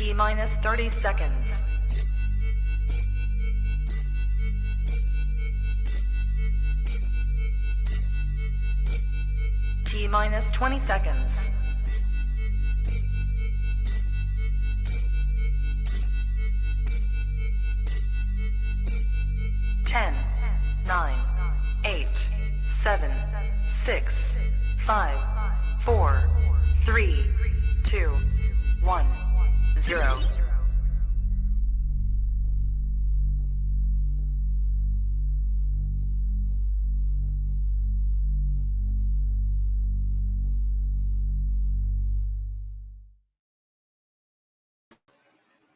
T-minus 30 seconds. T-minus 20 seconds. Ten, 9, 8, 7, 6, 5, 4, 3, 2, 1, 0.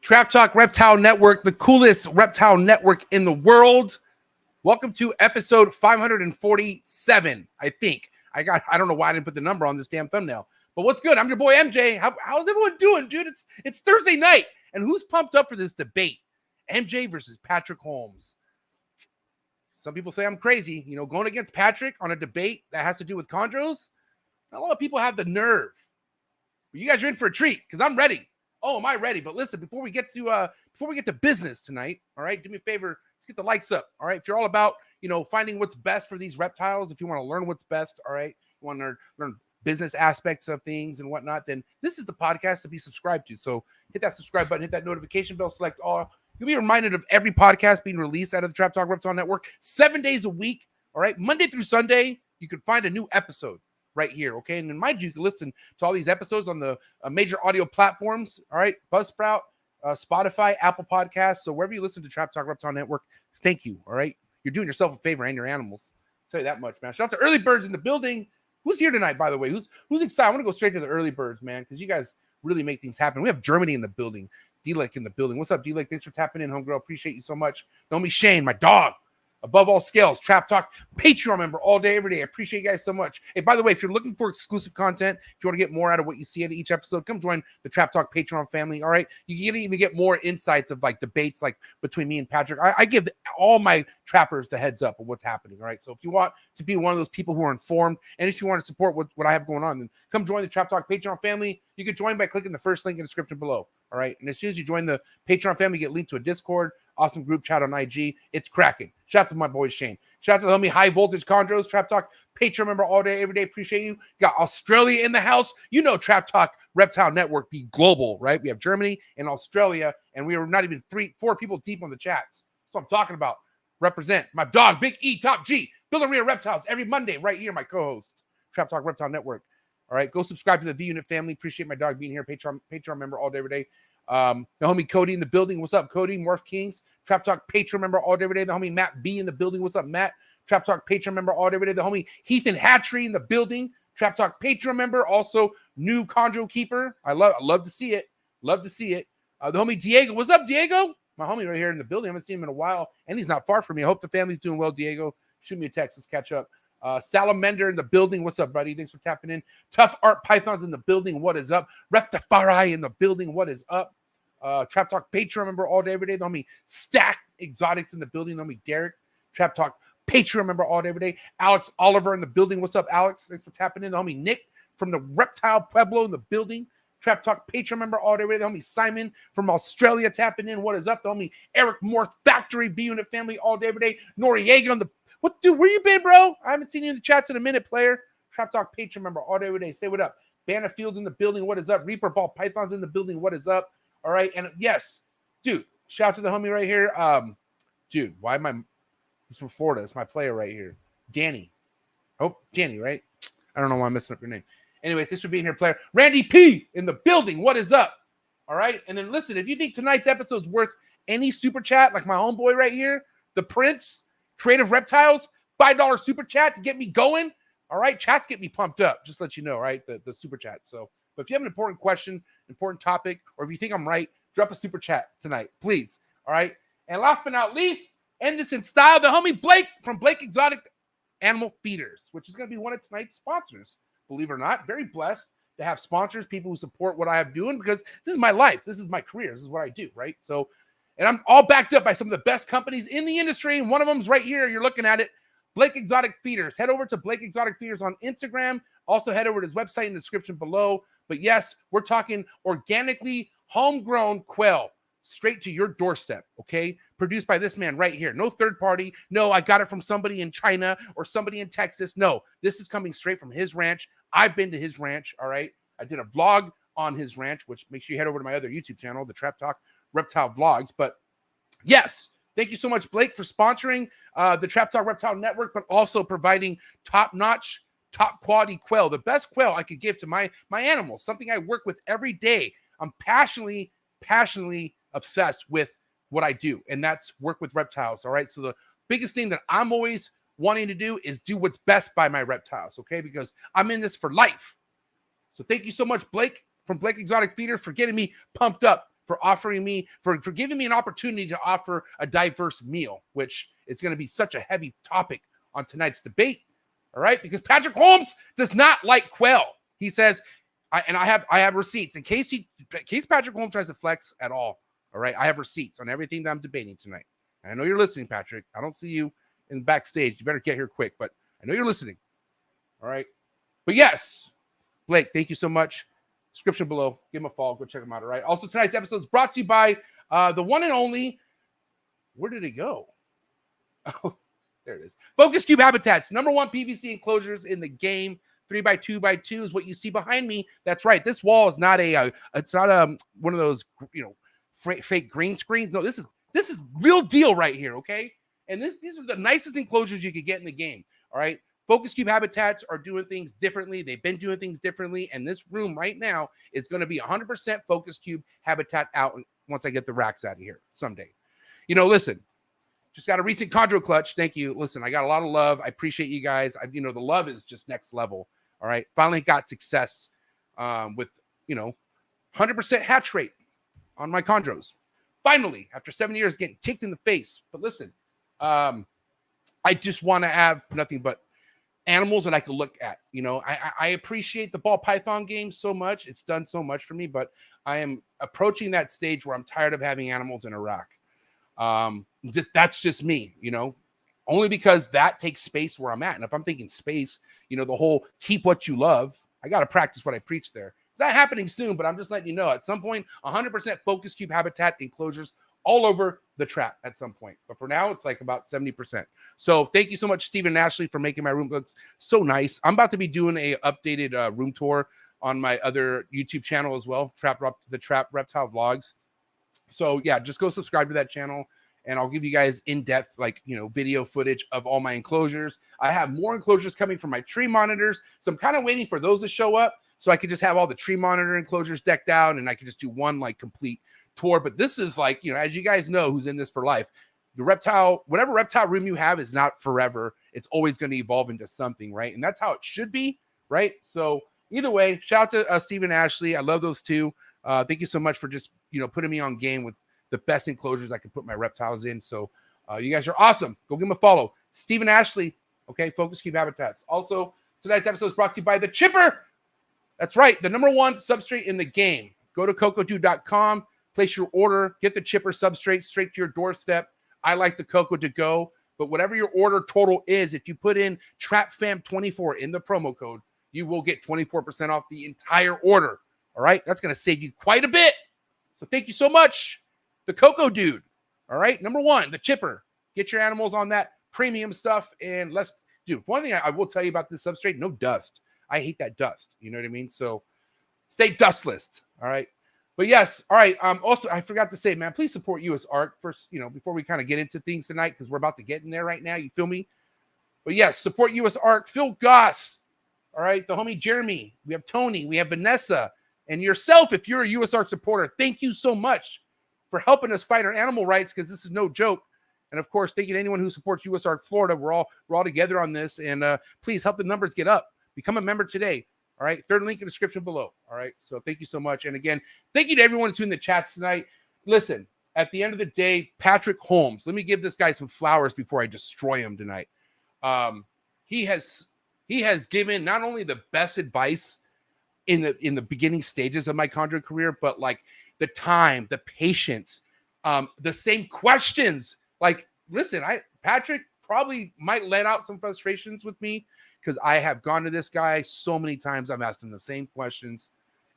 Trap Talk Reptile Network, the coolest reptile network in the world. Welcome to episode 547, I think. I don't know why I didn't put the number on this damn thumbnail. But what's good? I'm your boy MJ. How's everyone doing, dude? It's Thursday night. And who's pumped up for this debate? MJ versus Patrick Holmes. Some people say I'm crazy, going against Patrick on a debate that has to do with chondros. Not a lot of people have the nerve. But you guys are in for a treat because I'm ready. Oh, am I ready? But listen, before we get to business tonight, all right, do me a favor, let's get the lights up, all right? If you're all about, finding what's best for these reptiles, if you want to learn what's best, all right, you want to learn business aspects of things and whatnot, then this is the podcast to be subscribed to. So hit that subscribe button, hit that notification bell, select all. You'll be reminded of every podcast being released out of the Trap Talk Reptile Network 7 days a week, all right? Monday through Sunday, you can find a new episode right here, okay? And mind you can listen to all these episodes on the major audio platforms, all right? Buzzsprout, Spotify, Apple Podcasts. So wherever you listen to Trap Talk Reptile Network, thank you, all right? You're doing yourself a favor and your animals. I'll tell you that much, man. Shout out to early birds in the building. Who's here tonight, by the way? Who's excited? I want to go straight to the early birds, man, because you guys really make things happen. We have Germany in the building, D-Lek in the building. What's up, D-Lek? Thanks for tapping in, homegirl. Appreciate you so much. Don't be Shane, my dog. Above all scales, Trap Talk Patreon member all day, every day. I appreciate you guys so much. Hey, by the way, if you're looking for exclusive content, if you want to get more out of what you see at each episode, come join the Trap Talk Patreon family, all right? You can even get more insights of, like, debates, like, between me and Patrick. I give all my trappers the heads up of what's happening, all right? So if you want to be one of those people who are informed, and if you want to support what I have going on, then come join the Trap Talk Patreon family. You can join by clicking the first link in the description below, all right? And as soon as you join the Patreon family, you get linked to a Discord, awesome group chat on IG. It's cracking. Shout out to my boy Shane. Shout out to the homie High Voltage Chondros, Trap Talk Patreon member all day, every day. Appreciate you. Got Australia in the house. Trap Talk Reptile Network be global, right? We have Germany and Australia, and we are not even 4 people deep on the chats. That's what I'm talking about. Represent my dog, Big E, Top G, Building Real Reptiles every Monday right here, my co-host, Trap Talk Reptile Network. All right, go subscribe to the V Unit family. Appreciate my dog being here. Patreon member all day, every day. The homie Cody in the building. What's up, Cody? MORPH Kings. Trap Talk Patreon member all day, every day. The homie Matt B in the building. What's up, Matt? Trap Talk Patreon member all day, every day. The homie Heathen Hatchery in the building. Trap Talk Patreon member. Also, new Chondro keeper. I love to see it. Love to see it. The homie Diego. What's up, Diego? My homie right here in the building. I haven't seen him in a while, and he's not far from me. I hope the family's doing well, Diego. Shoot me a text. Let's catch up. Salamander in the building. What's up, buddy? Thanks for tapping in. Tough Art Pythons in the building. What is up? Reptile in the building. What is up? Trap Talk Patreon member all day, every day. The homie Stack Exotics in the building. The homie Derek. Trap Talk Patreon member all day, every day. Alex Oliver in the building. What's up, Alex? Thanks for tapping in. The homie Nick from the Reptile Pueblo in the building. Trap Talk Patreon member all day, every day. The homie Simon from Australia tapping in. What is up? The homie Eric Morth Factory B Unit family all day, every day. Noriega on the dude, where you been, bro? I haven't seen you in the chats in a minute, player. Trap Talk Patreon member all day, every day. Say what up. Bannerfield's in the building. What is up? Reaper Ball Pythons in the building. What is up? All right. And yes, dude, shout out to the homie right here. Dude, why am I? He's from Florida. It's my player right here. Danny. Oh, Danny, right? I don't know why I'm messing up your name. Anyways, thanks for being here, player. Randy P in the building. What is up? All right. And then listen, if you think tonight's episode's worth any super chat, like my homeboy right here, the Prince, Creative Reptiles, $5 super chat to get me going. All right. Chats get me pumped up. Just to let you know, right? The super chat. So, but if you have an important question, important topic, or if you think I'm right, drop a super chat tonight, please. All right. And last but not least, end this in style, the homie Blake from Blake Exotic Animal Feeders, which is going to be one of tonight's sponsors. Believe it or not, very blessed to have sponsors, people who support what I have doing, because this is my life. This is my career. This is what I do, right? So, and I'm all backed up by some of the best companies in the industry. And one of them is right here. You're looking at it. Blake Exotic Feeders. Head over to Blake Exotic Feeders on Instagram. Also head over to his website in the description below. But yes, we're talking organically homegrown quail straight to your doorstep, okay? Produced by this man right here. No third party. No, I got it from somebody in China or somebody in Texas. No, this is coming straight from his ranch. I've been to his ranch, all right? I did a vlog on his ranch, which make sure you head over to my other YouTube channel, the Trap Talk Reptile Vlogs. But yes, thank you so much, Blake, for sponsoring the Trap Talk Reptile Network, but also providing top-notch, top-quality quail, the best quail I could give to my animals, something I work with every day. I'm passionately obsessed with what I do, and that's work with reptiles, all right? So the biggest thing that I'm always wanting to do is do what's best by my reptiles, okay? Because I'm in this for life. So thank you so much, Blake, from Blake Exotic Feeder, for getting me pumped up, for offering me, for giving me an opportunity to offer a diverse meal, which is going to be such a heavy topic on tonight's debate, all right? Because Patrick Holmes does not like quail. He says, I have receipts in case Patrick Holmes tries to flex at all. All right, I have receipts on everything that I'm debating tonight. And I know you're listening, Patrick. I don't see you in the backstage. You better get here quick, but I know you're listening. All right. But yes, Blake, thank you so much. Description below. Give him a follow. Go check him out. All right. Also, tonight's episode is brought to you by the one and only. Where did it go? Oh, there it is. Focus Cube Habitats, #1 PVC enclosures in the game. 3x2x2 is what you see behind me. That's right. This wall is not it's not one of those, fake green screens. No, this is real deal right here, okay? And these are the nicest enclosures you could get in the game, all right? Focus Cube Habitats are doing things differently. They've been doing things differently, and this room right now is going to be 100% Focus Cube Habitat out once I get the racks out of here someday. Listen, just got a recent Chondro clutch. Thank you. Listen, I got a lot of love. I appreciate you guys. The love is just next level, all right? Finally got success with, 100% hatch rate on my chondros. Finally, after 7 years getting kicked in the face. But listen, I just want to have nothing but animals that I can look at. I appreciate the ball python game so much. It's done so much for me, but I am approaching that stage where I'm tired of having animals in a rack. That's just me, only because that takes space where I'm at. And if I'm thinking space, the whole keep what you love, I got to practice what I preach there. Not happening soon, but I'm just letting you know at some point, 100% Focus Cube Habitat enclosures all over the trap at some point. But for now, it's like about 70%. So thank you so much, Stephen and Ashley, for making my room look so nice. I'm about to be doing a updated room tour on my other YouTube channel as well, the Trap Reptile Vlogs. So yeah, just go subscribe to that channel, and I'll give you guys in-depth, video footage of all my enclosures. I have more enclosures coming from my tree monitors, so I'm kind of waiting for those to show up, so I could just have all the tree monitor enclosures decked out, and I could just do one complete tour. But this is as you guys know, who's in this for life, whatever reptile room you have is not forever. It's always going to evolve into something, right? And that's how it should be, right? So either way, shout out to Steve and Ashley. I love those two. Thank you so much for just, putting me on game with the best enclosures I can put my reptiles in. So you guys are awesome. Go give them a follow. Steve and Ashley, okay, Focus Cube Habitats. Also, tonight's episode is brought to you by the Chipper. That's right, the #1 substrate in the game. Go to cocoa2.com, place your order, get the Chipper substrate straight to your doorstep. I like the Cocoa to go, but whatever your order total is, if you put in TrapFam24 in the promo code, you will get 24% off the entire order. All right, that's going to save you quite a bit. So thank you so much, the Cocoa Dude. All right, #1, the Chipper. Get your animals on that premium stuff, and one thing I will tell you about this substrate: no dust. I hate that dust. You know what I mean? So stay dustless. All right. But yes. All right. Also, I forgot to say, man, please support US Arc first, before we kind of get into things tonight, because we're about to get in there right now. You feel me? But yes, support US Arc. Phil Goss. All right. The homie Jeremy. We have Tony. We have Vanessa. And yourself, if you're a US Arc supporter, thank you so much for helping us fight our animal rights, because this is no joke. And of course, thank you to anyone who supports US Arc Florida. We're all together on this. And please help the numbers get up. Become a member today. All right. Third link in the description below. All right. So thank you so much. And again, thank you to everyone who's in the chats tonight. Listen, at the end of the day, Patrick Holmes, let me give this guy some flowers before I destroy him tonight. He has given not only the best advice in the beginning stages of my chondro career, but the time, the patience, the same questions. Listen, Patrick probably might let out some frustrations with me, because I have gone to this guy so many times. I've asked him the same questions,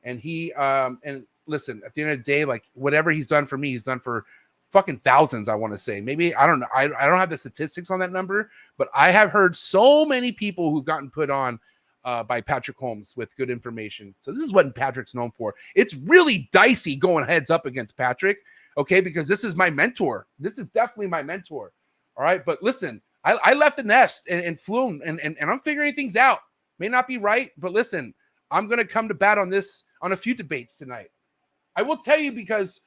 and he and listen, at the end of the day, like whatever he's done for me, he's done for fucking thousands. I want to say, maybe, I don't know. I don't have the statistics on that number, but I have heard so many people who've gotten put on by Patrick Holmes with good information. So this is what Patrick's known for. It's really dicey going heads up against Patrick. Okay. Because this is my mentor. This is definitely my mentor. All right. But listen, I left the nest and flew and I'm figuring things out. May not be right, but listen, I'm going to come to bat on this on a few debates tonight. I will tell you, because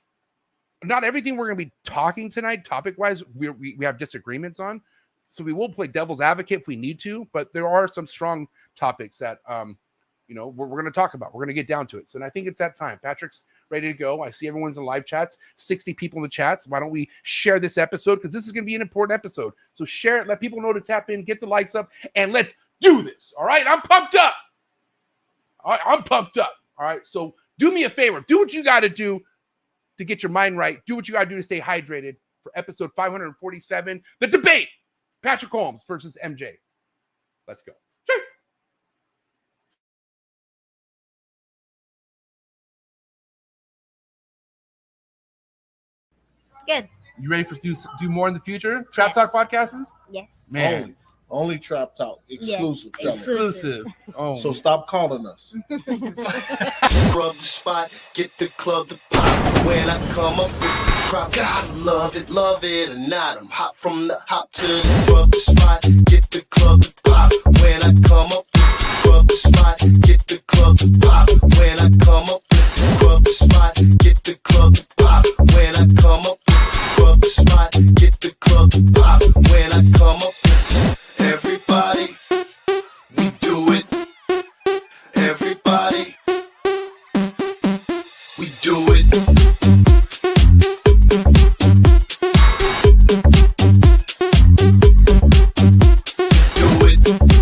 not everything we're going to be talking tonight, topic-wise, we have disagreements on. So we will play devil's advocate if we need to, but there are some strong topics that, we're going to talk about. We're going to get down to it. So I think it's that time. Patrick's ready to go. I see everyone's in live chats, 60 people in the chats. Why don't we share this episode? Because this is going to be an important episode. So share it. Let people know to tap in, get the likes up, and let's do this. All right? I'm pumped up. I'm pumped up. All right? So do me a favor. Do what you got to do to get your mind right. Do what you got to do to stay hydrated for episode 547, the debate. Patrick Holmes versus MJ. Let's go. Sure. Good. You ready for do more in the future? Trap Talk podcasts? Yes. Man. Only Trap Talk. Exclusive. Yes. Exclusive. Oh. So stop calling us. Scrub the spot, get the club to pop. When I come up with the crop, God love it or not. I'm hot from the hop to the scrub the spot, get the club to pop. When I come up with the scrub the spot, get the club to pop. When I come up with the scrub the spot, get the club to pop. When I come up with the scrub the spot, get the club to pop. When I come up with everybody, we do it. Everybody, we do it. Do it. Do it.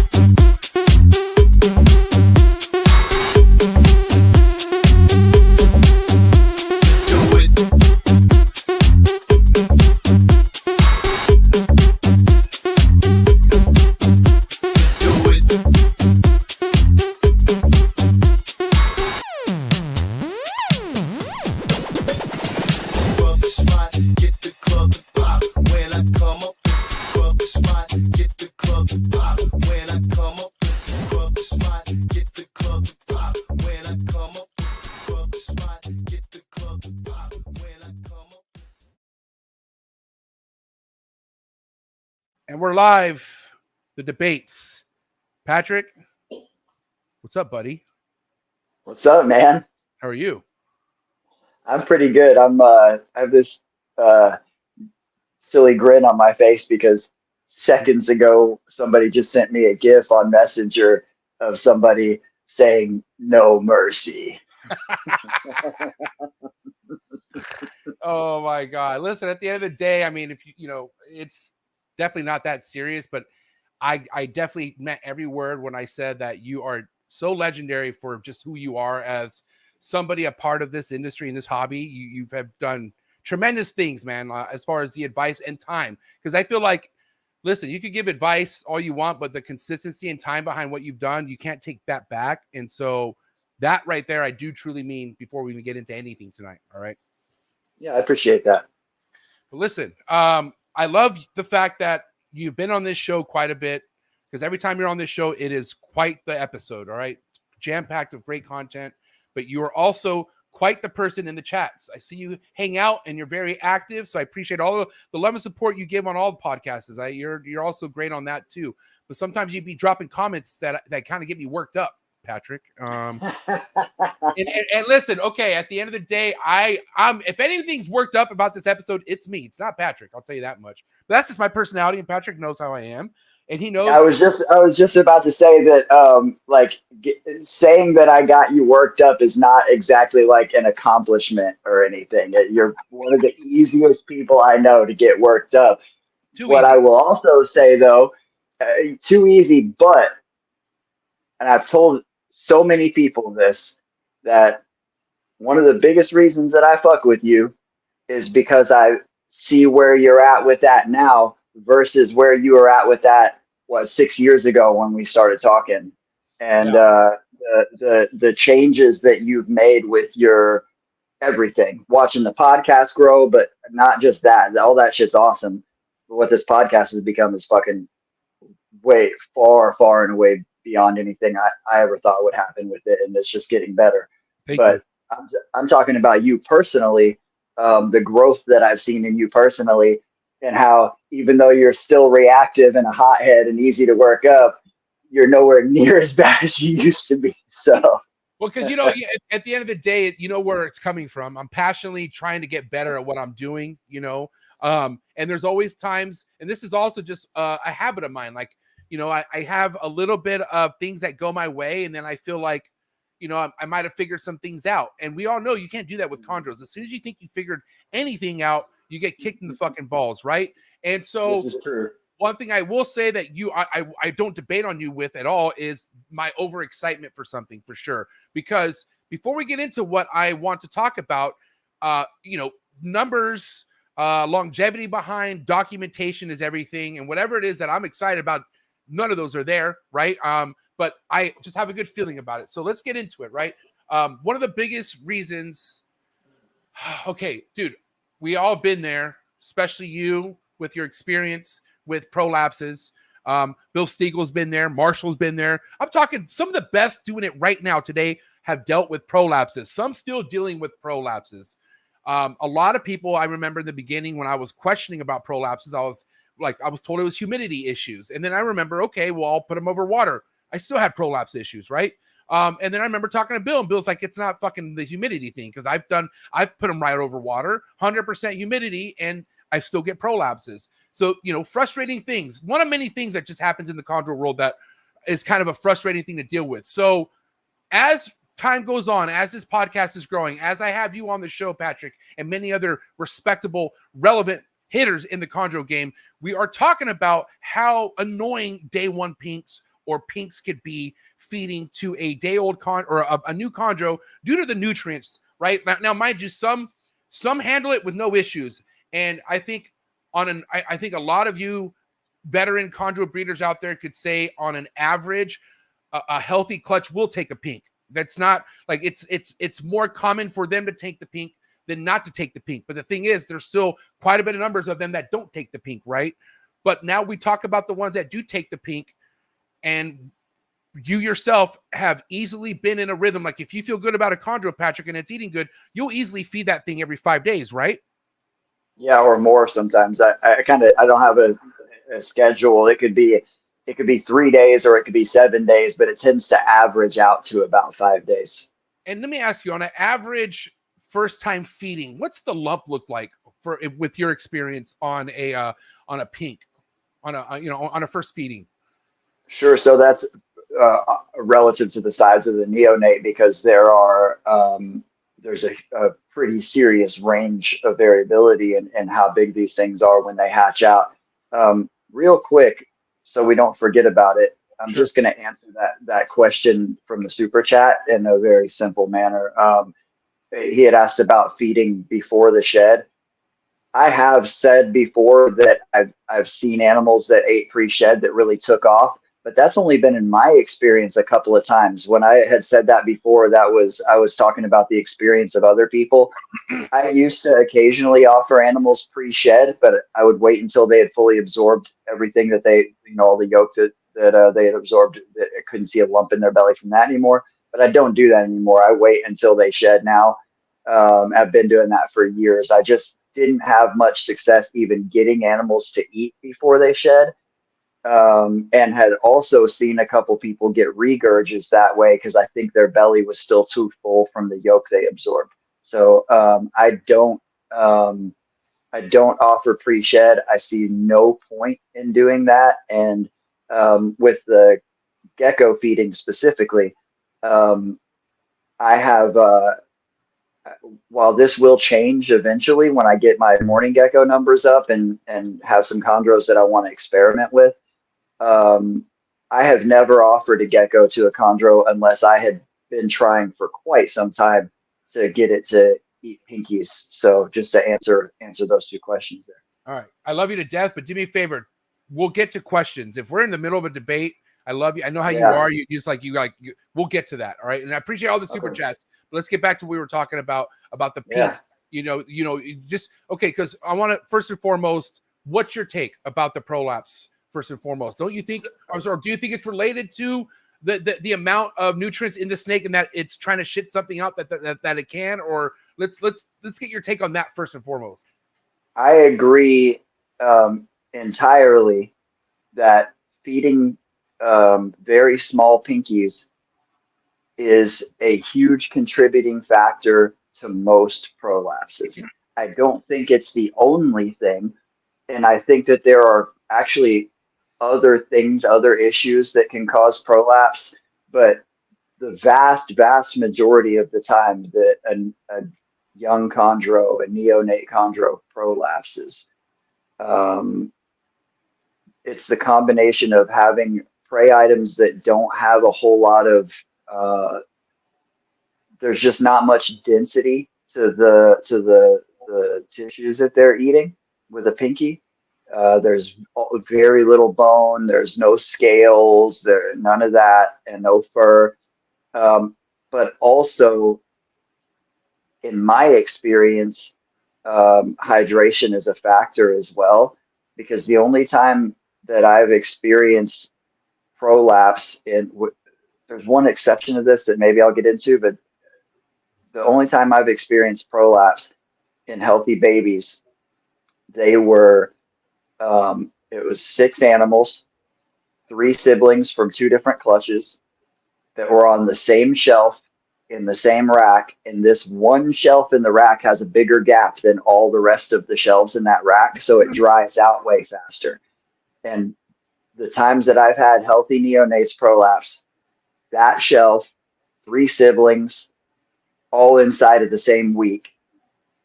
And we're live. The debates. Patrick, what's up, buddy? What's up, man? How are you? I'm pretty good. I have this silly grin on my face because seconds ago somebody just sent me a GIF on Messenger of somebody saying "No mercy." Oh my God. Listen, at the end of the day, I mean, if it's definitely not that serious, but I definitely meant every word when I said that you are so legendary for just who you are as somebody, a part of this industry and this hobby. You have done tremendous things, man, as far as the advice and time. Because I feel like, listen, you could give advice all you want, but the consistency and time behind what you've done, you can't take that back. And so that right there, I do truly mean before we even get into anything tonight. All right. Yeah, I appreciate that. But listen, I love the fact that you've been on this show quite a bit, because every time you're on this show, it is quite the episode. All right. Jam-packed of great content, but you are also quite the person in the chats. I see you hang out and you're very active. So I appreciate all the love and support you give on all the podcasts. You're also great on that too. But sometimes you'd be dropping comments that kind of get me worked up, Patrick. And listen, okay, at the end of the day, I'm if anything's worked up about this episode, it's me. It's not Patrick. I'll tell you that much. But that's just my personality, and Patrick knows how I am. And he knows. I was just about to say that, saying that I got you worked up is not exactly like an accomplishment or anything. You're one of the easiest people I know to get worked up. What I will also say, though, too easy, but, and I've told so many people this, that one of the biggest reasons that I fuck with you is because I see where you're at with that now versus where you were at with that 6 years ago when we started talking, and the changes that you've made with your everything, watching the podcast grow, but not just that. All that shit's awesome. But what this podcast has become is fucking way far and away beyond anything I ever thought would happen with it. And it's just getting better. Thank But you. I'm talking about you personally, the growth that I've seen in you personally, and how even though you're still reactive and a hothead and easy to work up, you're nowhere near as bad as you used to be. So, Well, because, you know, at the end of the day, you know where it's coming from. I'm passionately trying to get better at what I'm doing, you know. And there's always times, and this is also just a habit of mine. Like, you know, I have a little bit of things that go my way, and then I feel like, you know, I might have figured some things out. And we all know you can't do that with chondros. As soon as you think you figured anything out, you get kicked in the fucking balls, right? And so this is true. one thing I will say that I don't debate on you with at all is my overexcitement for something, for sure. Because before we get into what I want to talk about, you know, numbers, longevity behind, documentation is everything. And whatever it is that I'm excited about, none of those are there, right? But I just have a good feeling about it. So let's get into it, right? One of the biggest reasons, okay, dude, we all been there, especially you with your experience with prolapses. Bill Stiegel's been there. Marshall's been there. I'm talking some of the best doing it right now today have dealt with prolapses. Some still dealing with prolapses. A lot of people, I remember in the beginning when I was questioning about prolapses, I was told it was humidity issues. And then I remember, okay, well, I'll put them over water. I still had prolapse issues, right? And then I remember talking to Bill, and Bill's like, it's not fucking the humidity thing, because I've put them right over water, 100% humidity, and I still get prolapses. So, you know, frustrating things. One of many things that just happens in the chondro world that is kind of a frustrating thing to deal with. So as time goes on, as this podcast is growing, as I have you on the show, Patrick, and many other respectable, relevant hitters in the chondro game, we are talking about how annoying day one pinks or pinks could be feeding to a day-old a new chondro due to the nutrients, right? Now, mind you, some handle it with no issues. And I think I think a lot of you veteran chondro breeders out there could say on an average, a healthy clutch will take a pink. That's not like it's more common for them to take the pink than not to take the pink. But the thing is, there's still quite a bit of numbers of them that don't take the pink, right? But now we talk about the ones that do take the pink, and you yourself have easily been in a rhythm. Like if you feel good about a chondro, Patrick, and it's eating good, you'll easily feed that thing every 5 days, right? Yeah, or more sometimes. I don't have a schedule. It could be 3 days or it could be 7 days, but it tends to average out to about 5 days. And let me ask you, on an average first time feeding, what's the lump look like with your experience on a pink, on a first feeding? Sure. So that's relative to the size of the neonate, because there's a pretty serious range of variability in how big these things are when they hatch out. Real quick, so we don't forget about it, I'm Sure. just going to answer that question from the super chat in a very simple manner. He had asked about feeding before the shed. I have said before that I've seen animals that ate pre-shed that really took off, but that's only been in my experience a couple of times. When I had said that before, I was talking about the experience of other people. I used to occasionally offer animals pre-shed, but I would wait until they had fully absorbed everything that all the yolk that they had absorbed. That I couldn't see a lump in their belly from that anymore. But I don't do that anymore. I wait until they shed now. I've been doing that for years. I just didn't have much success even getting animals to eat before they shed. And had also seen a couple people get regurges that way because I think their belly was still too full from the yolk they absorbed. So I don't offer pre-shed. I see no point in doing that. And with the gecko feeding specifically, I have while this will change eventually when I get my morning gecko numbers up and have some chondros that I want to experiment with. I have never offered a gecko to a chondro unless I had been trying for quite some time to get it to eat pinkies. So just to answer those two questions there. All right. I love you to death, but do me a favor. We'll get to questions. If we're in the middle of a debate, I love you. I know how you Yeah. are. You just we'll get to that. All right. And I appreciate all the super Okay. chats. But let's get back to what we were talking about the pink. Yeah. Just okay, because I want to first and foremost, what's your take about the prolapse? First and foremost, don't you think, or do you think it's related to the amount of nutrients in the snake and that it's trying to shit something out that it can? Or let's get your take on that first and foremost. I agree entirely that feeding very small pinkies is a huge contributing factor to most prolapses. I don't think it's the only thing, and I think that there are actually other things, other issues that can cause prolapse, but the vast majority of the time that a young chondro, a neonate chondro prolapses, it's the combination of having prey items that don't have a whole lot of there's just not much density to the tissues that they're eating with a pinky. There's very little bone. There's no scales. There none of that, and no fur. But also, in my experience, hydration is a factor as well. Because the only time that I've experienced prolapse there's one exception to this that maybe I'll get into, but the only time I've experienced prolapse in healthy babies, they were, it was 6 animals, 3 siblings from 2 different clutches that were on the same shelf in the same rack. And this one shelf in the rack has a bigger gap than all the rest of the shelves in that rack. So it dries out way faster. And the times that I've had healthy neonates prolapse, that shelf, 3 siblings, all inside of the same week.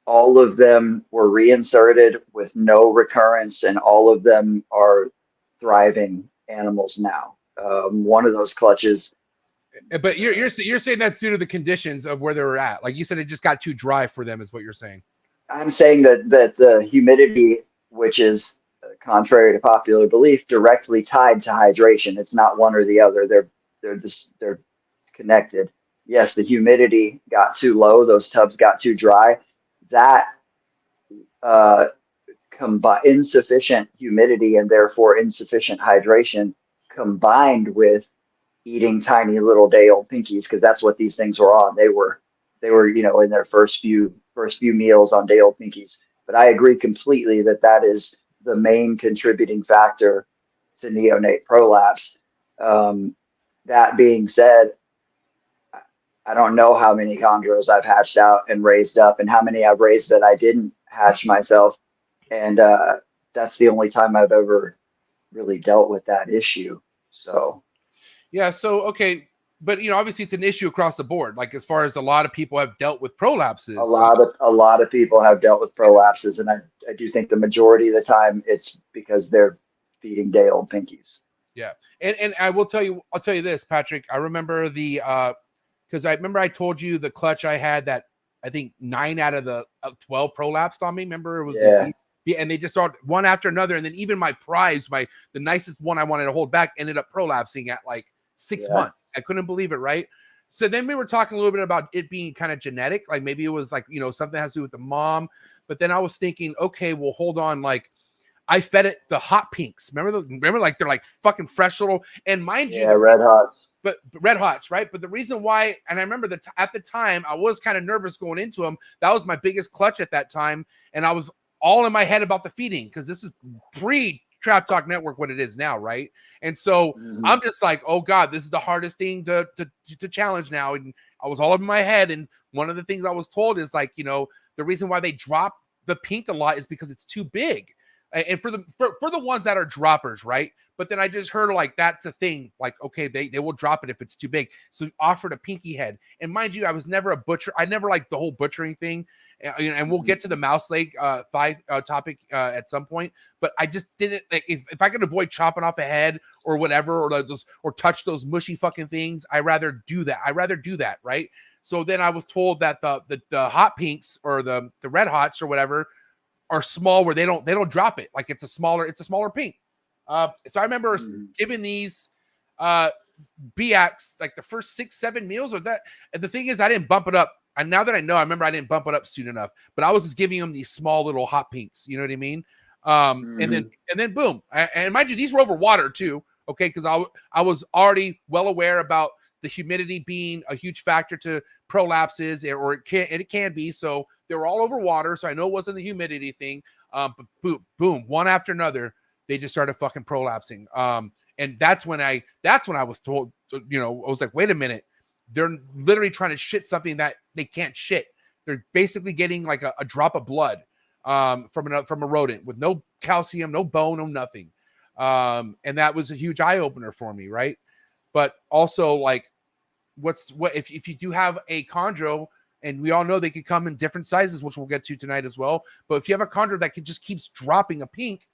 All of them were reinserted with no recurrence, and all of them are thriving animals now. One of those clutches. But you're saying that's due to the conditions of where they were at. Like you said, it just got too dry for them, is what you're saying. I'm saying that the humidity, which is contrary to popular belief, directly tied to hydration. It's not one or the other. They're connected. Yes, the humidity got too low. Those tubs got too dry. That insufficient humidity and therefore insufficient hydration combined with eating tiny little day-old pinkies, because that's what these things were on. They were in their first few meals on day-old pinkies. But I agree completely that is the main contributing factor to neonate prolapse. That being said, I don't know how many chondros I've hatched out and raised up, and how many I've raised that I didn't hatch myself. And that's the only time I've ever really dealt with that issue. So, yeah. So, okay. But, obviously it's an issue across the board. Like, as far as a lot of people have dealt with prolapses. A lot of people have dealt with prolapses. And I do think the majority of the time it's because they're feeding day-old pinkies. Yeah. And I'll tell you this, Patrick. I remember because I remember I told you the clutch I had that I think 9 out of the 12 prolapsed on me. Remember, it was and they just started one after another. And then even my prize, the nicest one I wanted to hold back, ended up prolapsing at like 6 months. I couldn't believe it, right? So then we were talking a little bit about it being kind of genetic. Like maybe it was like, something has to do with the mom. But then I was thinking, okay, well, hold on. Like I fed it the hot pinks. Remember like they're like fucking fresh little, and mind you, red hots. But red hots, right? But the reason why, and I remember that at the time, I was kind of nervous going into them. That was my biggest clutch at that time. And I was all in my head about the feeding, because this is pre-Trap Talk Network, what it is now, right? And so I'm just like, oh God, this is the hardest thing to challenge now. And I was all in my head. And one of the things I was told is like, the reason why they drop the pink a lot is because it's too big. And for the ones that are droppers, right? But then I just heard like that's a thing. Like, okay, they will drop it if it's too big. So offered a pinky head. And mind you, I was never a butcher. I never liked the whole butchering thing. And we'll get to the mouse leg thigh topic at some point. But I just didn't like if I could avoid chopping off a head or whatever, or touch those mushy fucking things. I rather do that, right? So then I was told that the hot pinks or the red hots or whatever are small, where they don't drop it. Like it's a smaller pink. So I remember giving these BX, like the first 6-7 meals or that. And the thing is, I didn't bump it up. And now that I know, I remember I didn't bump it up soon enough, but I was just giving them these small little hot pinks. You know what I mean? And then boom. And mind you, these were over water too. Okay. Cause I was already well aware about the humidity being a huge factor to prolapses, or it can be. So they were all over water. So I know it wasn't the humidity thing. But boom, one after another, they just started fucking prolapsing. And that's when I was told, you know, I was like, wait a minute, they're literally trying to shit something that they can't shit. They're basically getting like a drop of blood from a rodent with no calcium, no bone, no nothing. And that was a huge eye opener for me, right? But also, like, what if you do have a chondro, and we all know they could come in different sizes, which we'll get to tonight as well. But if you have a chondro that just keeps dropping a pink,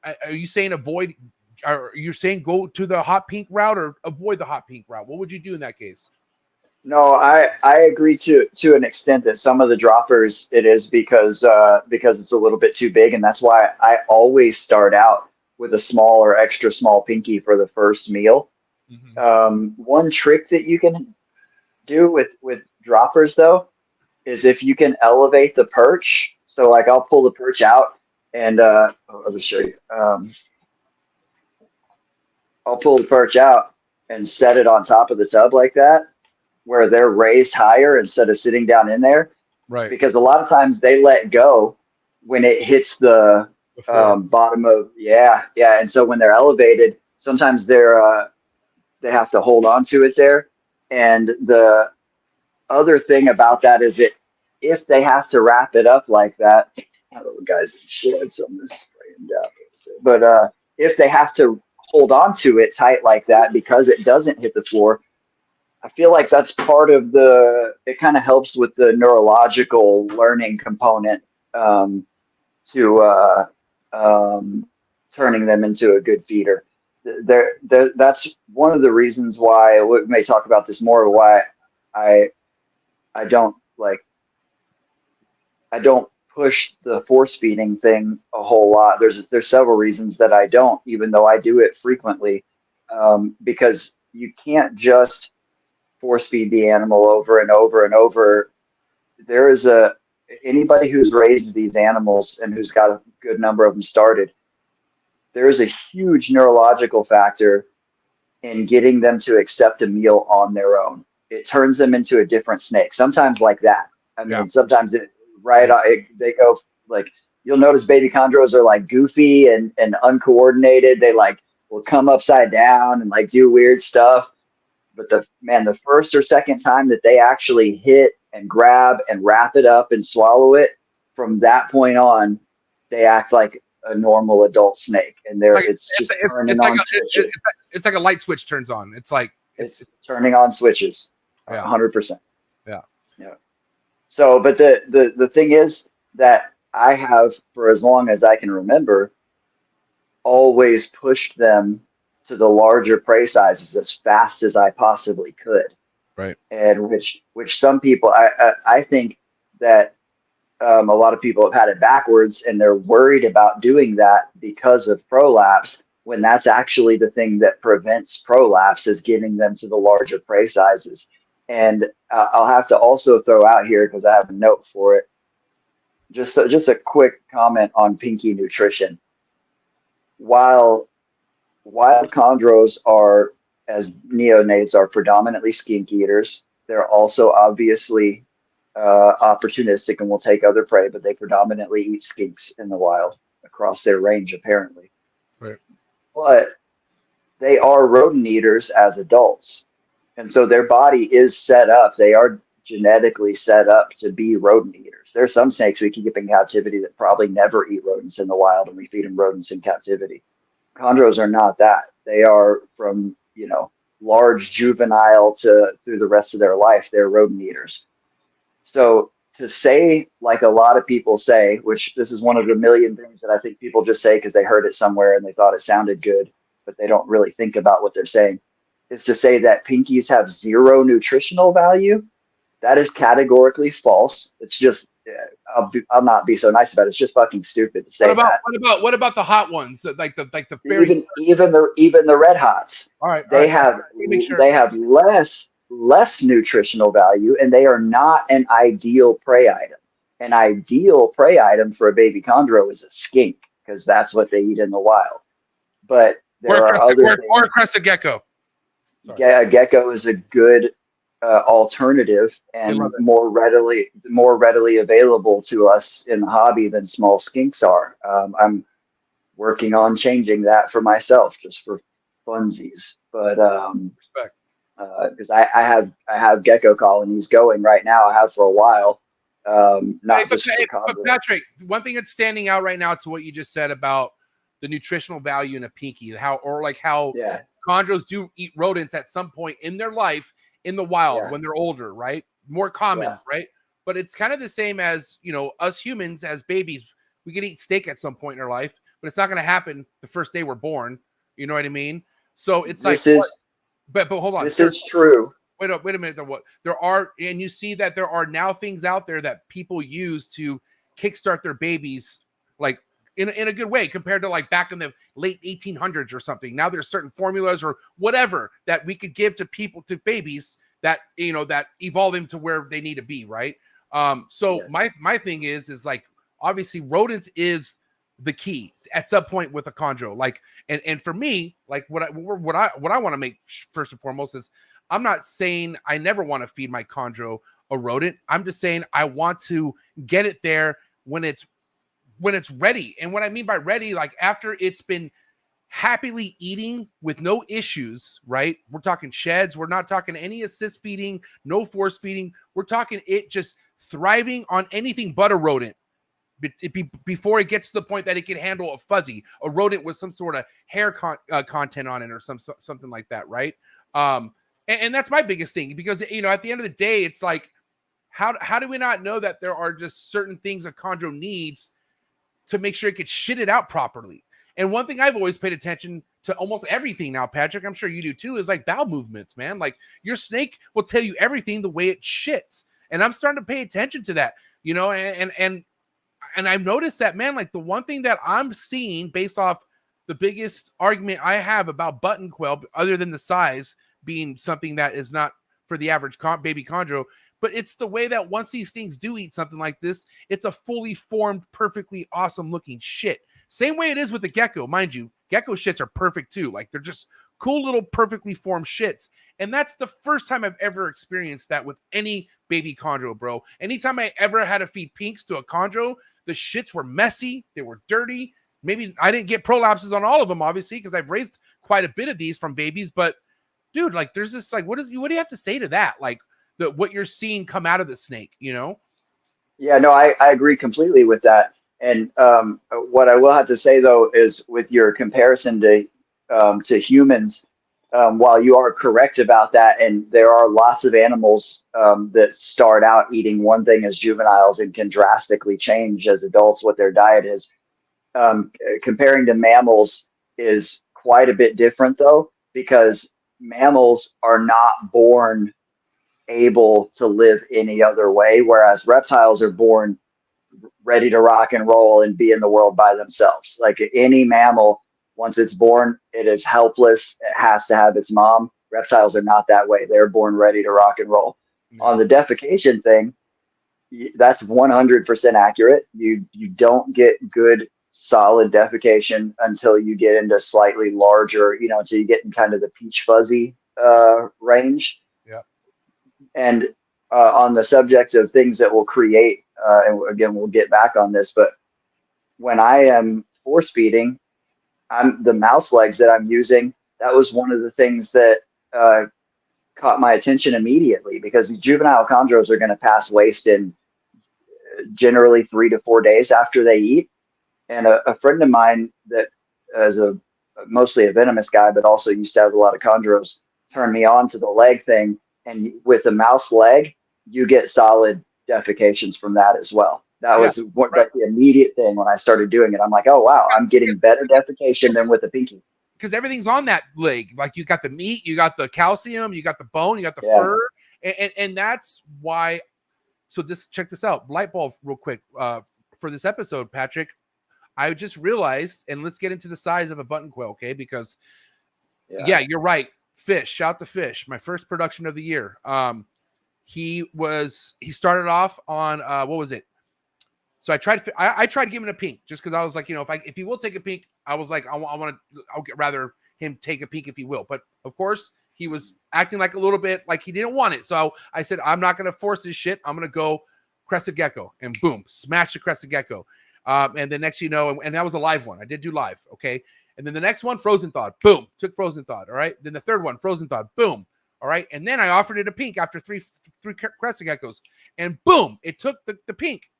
are you saying avoid? Are you saying go to the hot pink route or avoid the hot pink route? What would you do in that case? No, I agree to an extent that some of the droppers it is because it's a little bit too big, and that's why I always start out with a small or extra small pinky for the first meal. One trick that you can do with droppers though is if you can elevate the perch. So like I'll pull the perch out and I'll just show you. I'll pull the perch out and set it on top of the tub like that, where they're raised higher instead of sitting down in there. Right. Because a lot of times they let go when it hits the bottom of, yeah. And so when they're elevated, sometimes they have to hold on to it there. And the other thing about that is that if they have to wrap it up like that, I don't know, guys, shed some of this spraying down. But if they have to hold on to it tight like that because it doesn't hit the floor, I feel like that's part of it kind of helps with the neurological learning component to turning them into a good feeder. That's one of the reasons why we may talk about this more, why I don't push the force feeding thing a whole lot. There's several reasons that I don't, even though I do it frequently, because you can't just force feed the animal over and over and over. There is anybody who's raised these animals and who's got a good number of them started, there is a huge neurological factor in getting them to accept a meal on their own. It turns them into a different snake. Sometimes like that. I mean, sometimes they go like, you'll notice baby chondros are like goofy and uncoordinated. They like will come upside down and like do weird stuff. But the first or second time that they actually hit and grab and wrap it up and swallow it, from that point on, they act like a normal adult snake, and it's like a light switch turns on. It's like it's turning on switches, 100%. Yeah. So, but the thing is that I have, for as long as I can remember, always pushed them to the larger prey sizes as fast as I possibly could. Right. And which some people, I think that a lot of people have had it backwards, and they're worried about doing that because of prolapse, when that's actually the thing that prevents prolapse, is getting them to the larger prey sizes. And I'll have to also throw out here, because I have a note for it, just a quick comment on pinky nutrition. While wild chondros are, as neonates, are predominantly skink eaters, they're also obviously opportunistic and will take other prey, but they predominantly eat skinks in the wild across their range, apparently. Right. But they are rodent eaters as adults. And so their body is set up. They are genetically set up to be rodent eaters. There's some snakes we keep in captivity that probably never eat rodents in the wild, and we feed them rodents in captivity. Chondros are not that. They are from, large juvenile to through the rest of their life, they're rodent eaters. So to say, like a lot of people say, which this is one of the million things that I think people just say because they heard it somewhere and they thought it sounded good, but they don't really think about what they're saying, is to say that pinkies have zero nutritional value. That is categorically false. It's just, I'll not be so nice about it. It's just fucking stupid to say that. What about the hot ones? Like the very even the red hots. All right. They Sure. have less nutritional value, and they are not an ideal prey item. An ideal prey item for a baby chondro is a skink, because that's what they eat in the wild. But there are other things. Or a crested gecko. Yeah, a gecko is a good alternative and more readily available to us in the hobby than small skinks are. I'm working on changing that for myself, just for funsies. But respect, because I have gecko colonies going right now. I have for a while. But Patrick, one thing that's standing out right now to what you just said about the nutritional value in a pinky, how chondros do eat rodents at some point in their life in the wild when they're older, right? More common, right? But it's kind of the same as, us humans as babies. We can eat steak at some point in our life, but it's not going to happen the first day we're born. You know what I mean? So it's but hold on. This is true. Wait a minute. And you see that there are now things out there that people use to kickstart their babies, like in a good way, compared to like back in the late 1800s or something. Now there's certain formulas or whatever that we could give to babies that, that evolve them to where they need to be. Right. My thing is like, obviously rodents is the key at some point with a chondro. Like, and for me, like what I want to make first and foremost is, I'm not saying I never want to feed my chondro a rodent. I'm just saying I want to get it there when it's ready. And what I mean by ready, like after it's been happily eating with no issues, right? We're talking sheds. We're not talking any assist feeding, no force feeding. We're talking it just thriving on anything but a rodent. Before it gets to the point that it can handle a rodent with some sort of hair content on it or something like that, right? And that's my biggest thing, because at the end of the day, it's like, how do we not know that there are just certain things a chondro needs to make sure it could shit it out properly? And one thing I've always paid attention to almost everything now, Patrick, I'm sure you do too, is like bowel movements, man. Like your snake will tell you everything the way it shits. And I'm starting to pay attention to that, and I've noticed that, man, like the one thing that I'm seeing based off the biggest argument I have about button quail, other than the size being something that is not for the average baby chondro, but it's the way that once these things do eat something like this, it's a fully formed, perfectly awesome looking shit. Same way it is with the gecko, mind you. Gecko shits are perfect too. Like they're just cool little perfectly formed shits. And that's the first time I've ever experienced that with any baby chondro, bro. Anytime I ever had to feed pinks to a chondro, the shits were messy. They were dirty. Maybe I didn't get prolapses on all of them, obviously, because I've raised quite a bit of these from babies. But dude, like there's this, like, what do you have to say to that? Like what you're seeing come out of the snake, Yeah, no, I agree completely with that. And what I will have to say though is, with your comparison to humans, while you are correct about that, and there are lots of animals that start out eating one thing as juveniles and can drastically change as adults what their diet is, comparing to mammals is quite a bit different though, because mammals are not born able to live any other way, whereas reptiles are born ready to rock and roll and be in the world by themselves. Like any mammal, once it's born, it is helpless. It has to have its mom. Reptiles are not that way. They're born ready to rock and roll. Yeah. On the defecation thing, that's 100% accurate. You don't get good solid defecation until you get into slightly larger, until you get in kind of the peach fuzzy range. Yeah. And on the subject of things that will create, and again, we'll get back on this, but when I am force feeding, the mouse legs that I'm using, that was one of the things that caught my attention immediately, because the juvenile chondros are going to pass waste in generally 3 to 4 days after they eat. And a friend of mine that is mostly a venomous guy, but also used to have a lot of chondros, turned me on to the leg thing. And with the mouse leg, you get solid defecations from that as well. That was like the immediate thing when I started doing it. I'm like, oh, wow, I'm getting better defecation than with a pinky. Because everything's on that leg. Like you got the meat, you got the calcium, you got the bone, you got the fur. And that's why so check this out. Light bulb real quick for this episode, Patrick. I just realized, and let's get into the size of a button quail, okay? Because yeah, you're right. Fish, shout to Fish, my first production of the year. He started off on what was it? So I tried giving a pink just because I was like, you know, if he will take a pink, I was like, I'll rather him take a pink if he will. But of course, he was acting like a little bit like he didn't want it. So I said, I'm not going to force this shit. I'm going to go crested gecko, and boom, smash the crested gecko. And the next, you know, and that was a live one. I did do live. Okay. And then the next one, frozen thawed, boom, took frozen thawed. All right. Then the third one, frozen thawed, boom. All right. And then I offered it a pink after three crested geckos, and boom, it took the pink.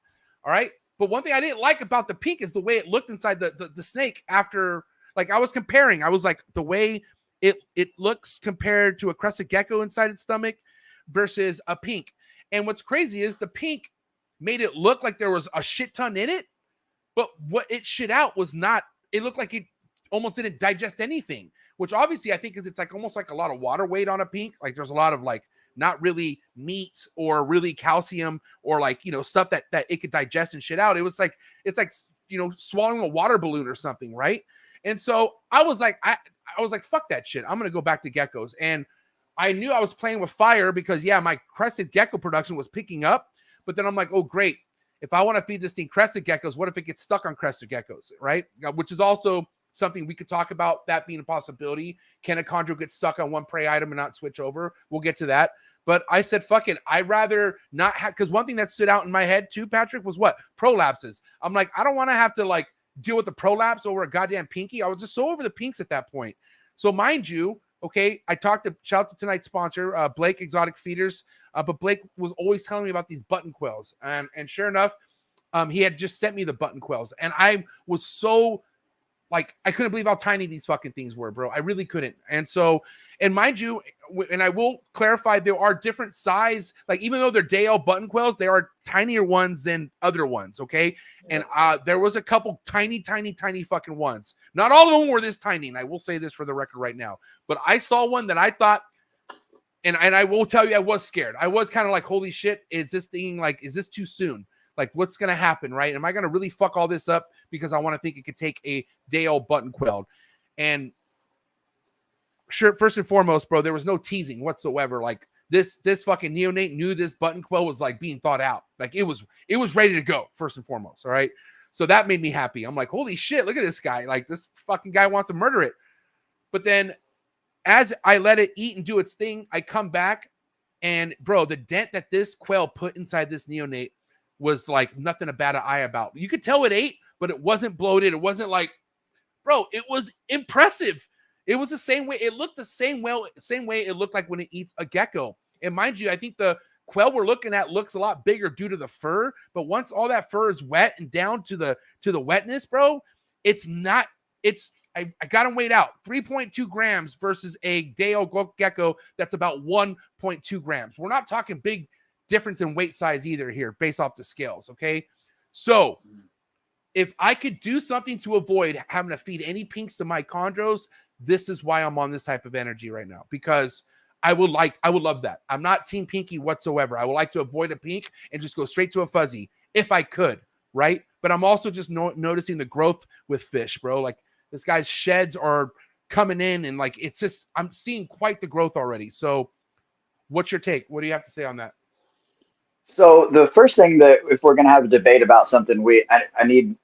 All right. But one thing I didn't like about the pink is the way it looked inside the snake after, like, I was comparing. I was like, the way it looks compared to a crested gecko inside its stomach versus a pink. And what's crazy is the pink made it look like there was a shit ton in it, but what it shit out was not, it looked like it almost didn't digest anything, which obviously I think is it's like almost like a lot of water weight on a pink. Like there's a lot of like not really meat or really calcium or like, you know, stuff that it could digest and shit out. It was like, it's like, you know, swallowing a water balloon or something. Right. And so I was like, I was like, fuck that shit. I'm going to go back to geckos. And I knew I was playing with fire because yeah, my crested gecko production was picking up, but then I'm like, oh great. If I want to feed this thing crested geckos, what if it gets stuck on crested geckos? Right. Which is also something we could talk about, that being a possibility. Can a chondro get stuck on one prey item and not switch over? We'll get to that. But I said, fuck it. I'd rather not have, because one thing that stood out in my head too, Patrick, was what? Prolapses. I'm like, I don't want to have to like deal with the prolapse over a goddamn pinky. I was just so over the pinks at that point. So mind you, okay, shout out to tonight's sponsor, Blake Exotic Feeders. But Blake was always telling me about these button quails. And sure enough, he had just sent me the button quails. And I was so, like, I couldn't believe how tiny these fucking things were, bro. I really couldn't. And so, and mind you, and I will clarify, there are different size, like even though they're day-old button quails, they are tinier ones than other ones, okay? And there was a couple tiny fucking ones. Not all of them were this tiny, and I will say this for the record right now. But I saw one that I thought, and I will tell you, I was scared. I was kind of like, holy shit, is this too soon? Like, what's going to happen, right? Am I going to really fuck all this up because I want to think it could take a day-old button quail? And sure, first and foremost, bro, there was no teasing whatsoever. Like, this fucking neonate knew this button quail was, like, being thought out. Like, it was ready to go, first and foremost, all right? So that made me happy. I'm like, holy shit, look at this guy. Like, this fucking guy wants to murder it. But then as I let it eat and do its thing, I come back, and, bro, the dent that this quail put inside this neonate was like nothing to bat an eye about. You could tell it ate, but it wasn't bloated. It wasn't like, bro, it was impressive. It was the same way. It looked the same way it looked like when it eats a gecko. And mind you, I think the quail we're looking at looks a lot bigger due to the fur. But once all that fur is wet and down to the wetness, bro, I got him weighed out 3.2 grams versus a day-old gecko that's about 1.2 grams. We're not talking big difference in weight size either here based off the scales. Okay. So if I could do something to avoid having to feed any pinks to my chondros, this is why I'm on this type of energy right now, because I would love that. I'm not team pinky whatsoever. I would like to avoid a pink and just go straight to a fuzzy if I could. Right. But I'm also just noticing the growth with Fish, bro. Like, this guy's sheds are coming in and like, it's just, I'm seeing quite the growth already. So what's your take? What do you have to say on that? So the first thing that if we're going to have a debate about something, we need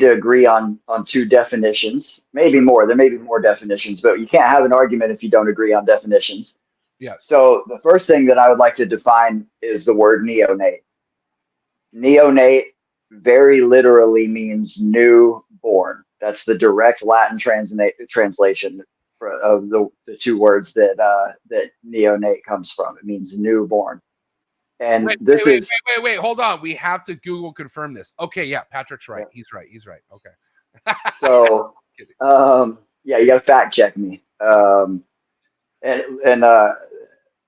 to agree on two definitions, maybe more. There may be more definitions, but you can't have an argument if you don't agree on definitions. Yeah. So the first thing that I would like to define is the word neonate. Neonate very literally means newborn. That's the direct Latin translation of the two words that neonate comes from. It means newborn. And wait, hold on. We have to Google confirm this. Okay, yeah, Patrick's right. Yeah. He's right. Okay. So, yeah, you got to fact check me. And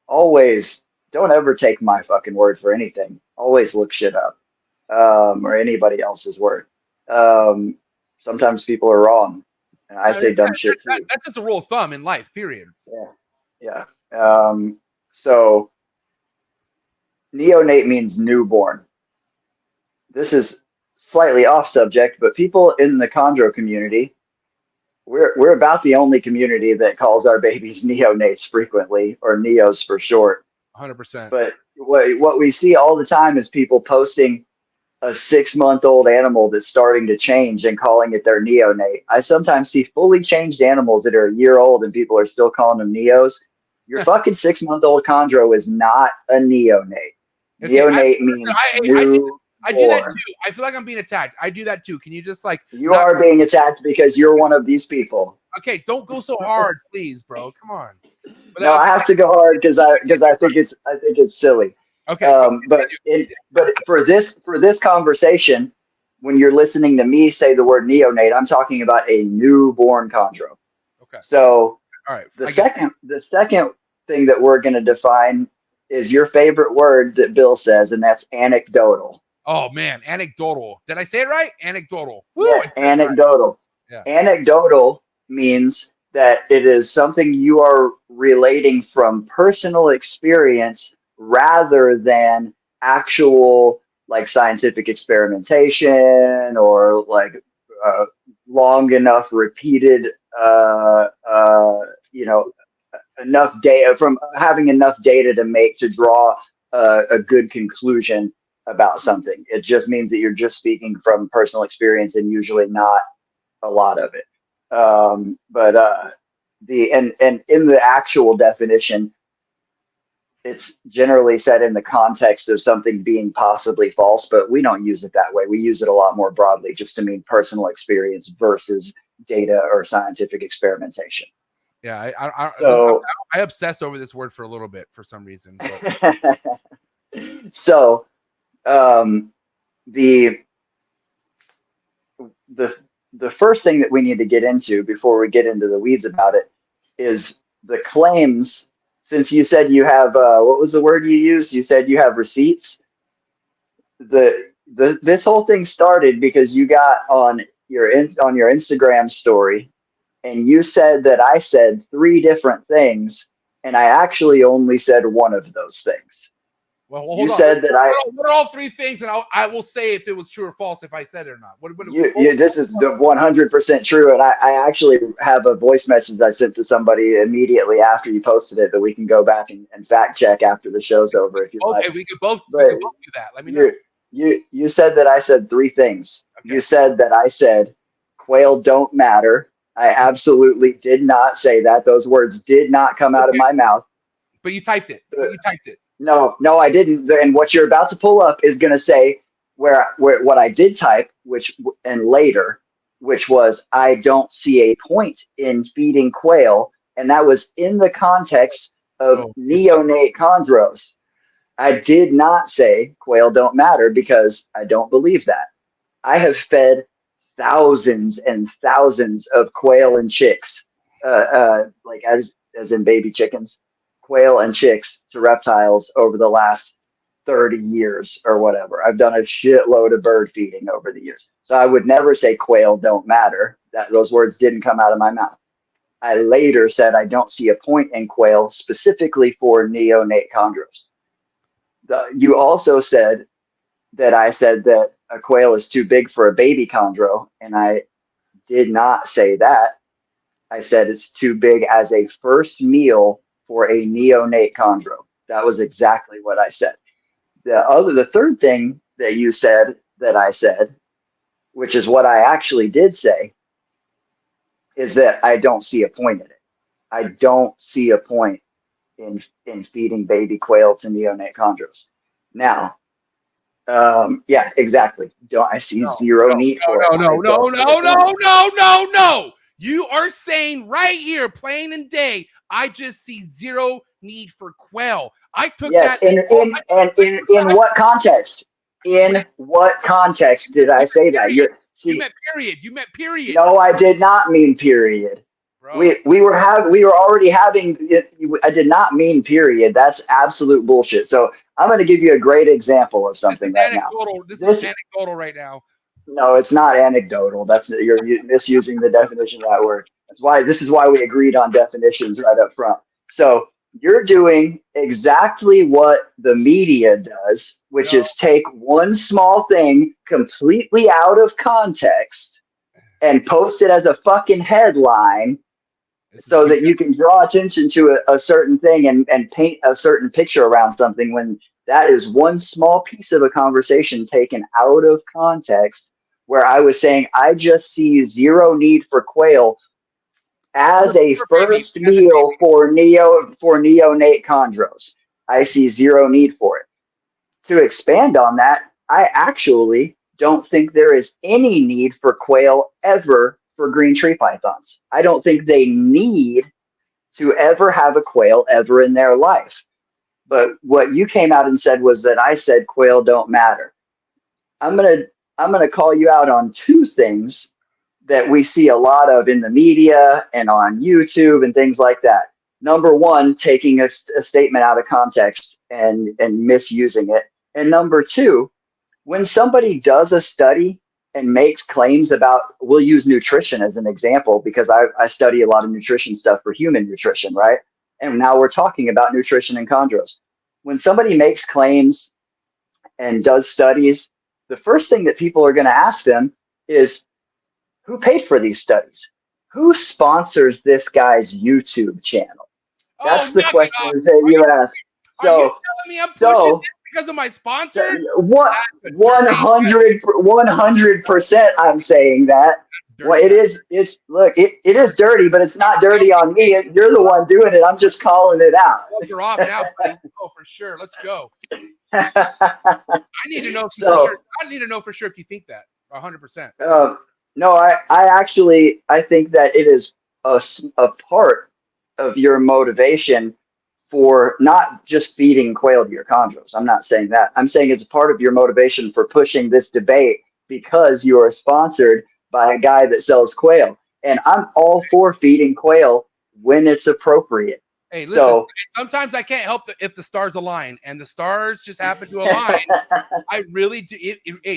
always don't ever take my fucking word for anything. Always look shit up, or anybody else's word. Sometimes people are wrong. And I say dumb shit too. That's just a rule of thumb in life, period. Yeah. So neonate means newborn. This is slightly off subject, but people in the chondro community, we're about the only community that calls our babies neonates frequently, or neos for short. 100%. But what we see all the time is people posting a 6-month-old animal that's starting to change and calling it their neonate. I sometimes see fully changed animals that are a year old and people are still calling them neos. Your fucking 6-month-old chondro is not a neonate. Okay, Neonate means I do that too. I feel like I'm being attacked. I do that too. Can you just like you are being attacked because you're one of these people. Okay, don't go so hard, please, bro. Come on. But No, I have to go hard because I think it's silly. Okay. But for this conversation, when you're listening to me say the word neonate, I'm talking about a newborn chondro. Okay. So all right. The second thing that we're going to define is your favorite word that Bill says, and that's anecdotal. Oh man, anecdotal. Did I say it right? Anecdotal. Woo, Yes, anecdotal. Right. Yeah. Anecdotal means that it is something you are relating from personal experience rather than actual like scientific experimentation or like long enough repeated enough data from having enough data to draw a good conclusion about something. It just means that you're just speaking from personal experience and usually not a lot of it. But in the actual definition, it's generally said in the context of something being possibly false, but we don't use it that way. We use it a lot more broadly just to mean personal experience versus data or scientific experimentation. Yeah, I obsessed over this word for a little bit for some reason. But. So the first thing that we need to get into before we get into the weeds about it is the claims. Since you said you have what was the word you used? You said you have receipts. This whole thing started because you got on your Instagram story and you said that I said 3 different things and I actually only said one of those things. Well, hold you on. said that what are all 3 things, and I will say if it was true or false if I said it or not. This is 100% true, and I actually have a voice message I sent to somebody immediately after you posted it that we can go back and fact check after the show's over if you like. Okay, we could both do that. Let me know. You said that I said 3 things. Okay. You said that I said quail don't matter. I absolutely did not say that. Those words did not come out of my mouth. But you typed it. No, I didn't. And what you're about to pull up is going to say where what I did type, which was I don't see a point in feeding quail, and that was in the context of neonate chondros. I did not say quail don't matter because I don't believe that. I have fed thousands and thousands of quail and chicks, like as in baby chickens. Quail and chicks to reptiles over the last 30 years or whatever. I've done a shitload of bird feeding over the years. So I would never say quail don't matter. Those words didn't come out of my mouth. I later said I don't see a point in quail specifically for neonate chondros. You also said that I said that a quail is too big for a baby chondro, and I did not say that. I said it's too big as a first meal for a neonate chondro. That was exactly what I said. The third thing that you said that I said, which is what I actually did say, is that I don't see a point in it. I don't see a point in feeding baby quail to neonate chondros. Now, yeah, exactly. I see zero need for it. No. You are saying right here, plain and day, I just see zero need for quail. I took that. In what context? In what context did I say that? You meant period. You meant period. No, I did not mean period. Bro. We were already having. I did not mean period. That's absolute bullshit. So I'm going to give you a great example of something right now. This is anecdotal right now. No, it's not anecdotal. You're misusing the definition of that word. This is why we agreed on definitions right up front. So you're doing exactly what the media does, which is take one small thing completely out of context and post it as a fucking headline so that you can draw attention to a certain thing and paint a certain picture around something, when that is one small piece of a conversation taken out of context, where I was saying I just see zero need for quail as a first meal for neonate chondros. I see zero need for it. To expand on that, I actually don't think there is any need for quail ever for green tree pythons. I don't think they need to ever have a quail ever in their life. But what you came out and said was that I said quail don't matter. I'm gonna call you out on two things that we see a lot of in the media and on YouTube and things like that. Number one, taking a statement out of context and misusing it. And number two, when somebody does a study and makes claims about, we'll use nutrition as an example, because I study a lot of nutrition stuff for human nutrition, right? And now we're talking about nutrition and chondros. When somebody makes claims and does studies, the first thing that people are going to ask them is, who paid for these studies? Who sponsors this guy's YouTube channel? That's the question that you ask. So, are you telling me I'm pushing this because of my sponsor? 100%. I'm saying that. Well, it is is dirty, but it's not dirty on me. You're the one doing it. I'm just calling it out. You're off now. Oh, for sure. Let's go. I need to know for sure. I need to know for sure if you think that 100%. No, I think that it is a part of your motivation for not just feeding quail to your chondros. I'm not saying that. I'm saying it's a part of your motivation for pushing this debate because you are sponsored by a guy that sells quail. And I'm all for feeding quail when it's appropriate. Hey, listen, sometimes I can't help it if the stars align, and the stars just happen to align. I really do.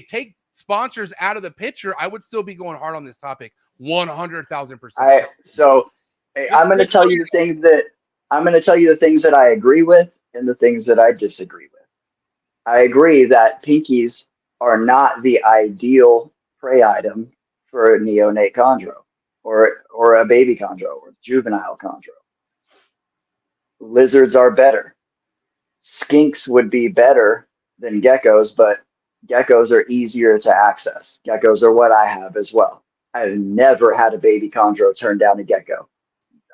Take sponsors out of the picture, I would still be going hard on this topic 100,000%. So I'm going to tell you the things that I agree with and the things that I disagree with. I agree that pinkies are not the ideal prey item for a neonate chondro or a baby chondro or juvenile chondro. Lizards are better. Skinks would be better than geckos, but geckos are easier to access. Geckos are what I have as well. I've never had a baby chondro turn down a gecko.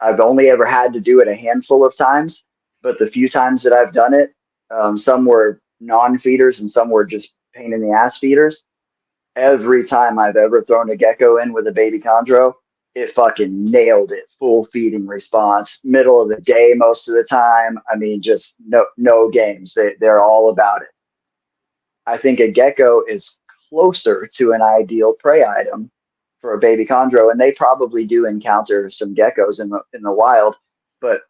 I've only ever had to do it a handful of times, but the few times that I've done it, some were non-feeders and some were just pain in the ass feeders. Every time I've ever thrown a gecko in with a baby chondro, it fucking nailed it. Full feeding response, middle of the day most of the time. I mean, just no games. They're all about it. I think a gecko is closer to an ideal prey item for a baby chondro, and they probably do encounter some geckos in the wild, but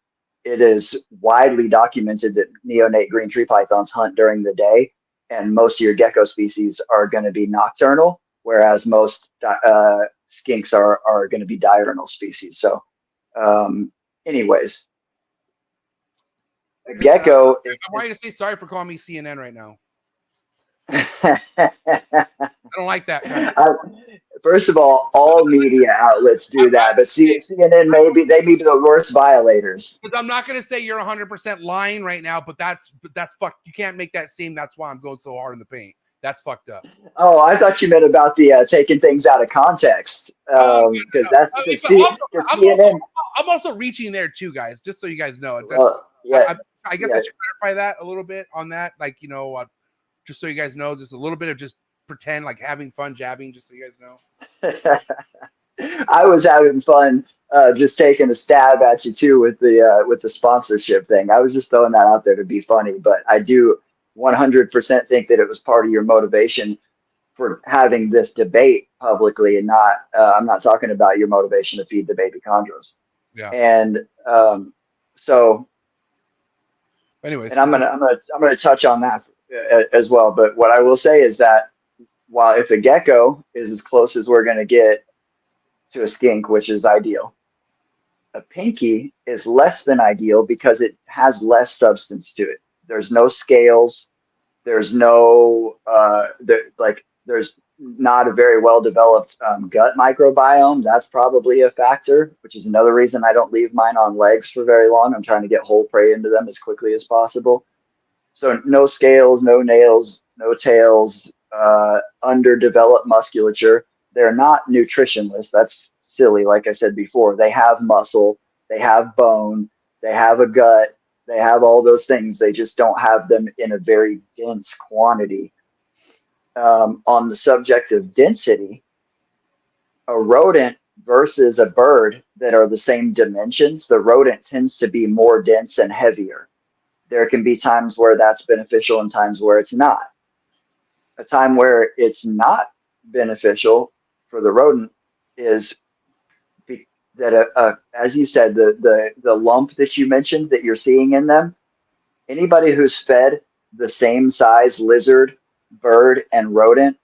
it is widely documented that neonate green tree pythons hunt during the day, and most of your gecko species are going to be nocturnal, whereas most skinks are going to be diurnal species. So anyways, a gecko. I want you to say sorry for calling me CNN right now. I don't like that. First of all media outlets do that, but CNN may be the worst violators. Because I'm not going to say you're 100% lying right now, but that's fucked. You can't make that seem. That's why I'm going so hard in the paint. That's fucked up. Oh, I thought you meant about the taking things out of context. Because that's CNN. I'm also reaching there too, guys. Just so you guys know. I guess I should clarify that a little bit on that. Like, just so you guys know, just a little bit of just pretend like having fun jabbing, just so you guys know. I was having fun just taking a stab at you too with the sponsorship thing. I was just throwing that out there to be funny, but I do 100% think that it was part of your motivation for having this debate publicly, and not I'm not talking about your motivation to feed the baby chondros. Yeah. And so anyways, and I'm gonna touch on that as well. But what I will say is that while if a gecko is as close as we're going to get to a skink, which is ideal, A pinky is less than ideal because it has less substance to it. There's no scales. There's no there's not a very well developed gut microbiome. That's probably a factor, which is another reason I don't leave mine on legs for very long. I'm trying to get whole prey into them as quickly as possible. So no scales, no nails, no tails, underdeveloped musculature. They're not nutritionless. That's silly. Like I said before, they have muscle, they have bone, they have a gut, they have all those things. They just don't have them in a very dense quantity. On the subject of density, a rodent versus a bird that are the same dimensions, the rodent tends to be more dense and heavier. There can be times where that's beneficial and times where it's not. A time where it's not beneficial for the rodent is that, as you said, the lump that you mentioned that you're seeing in them, anybody who's fed the same size lizard, bird, and rodent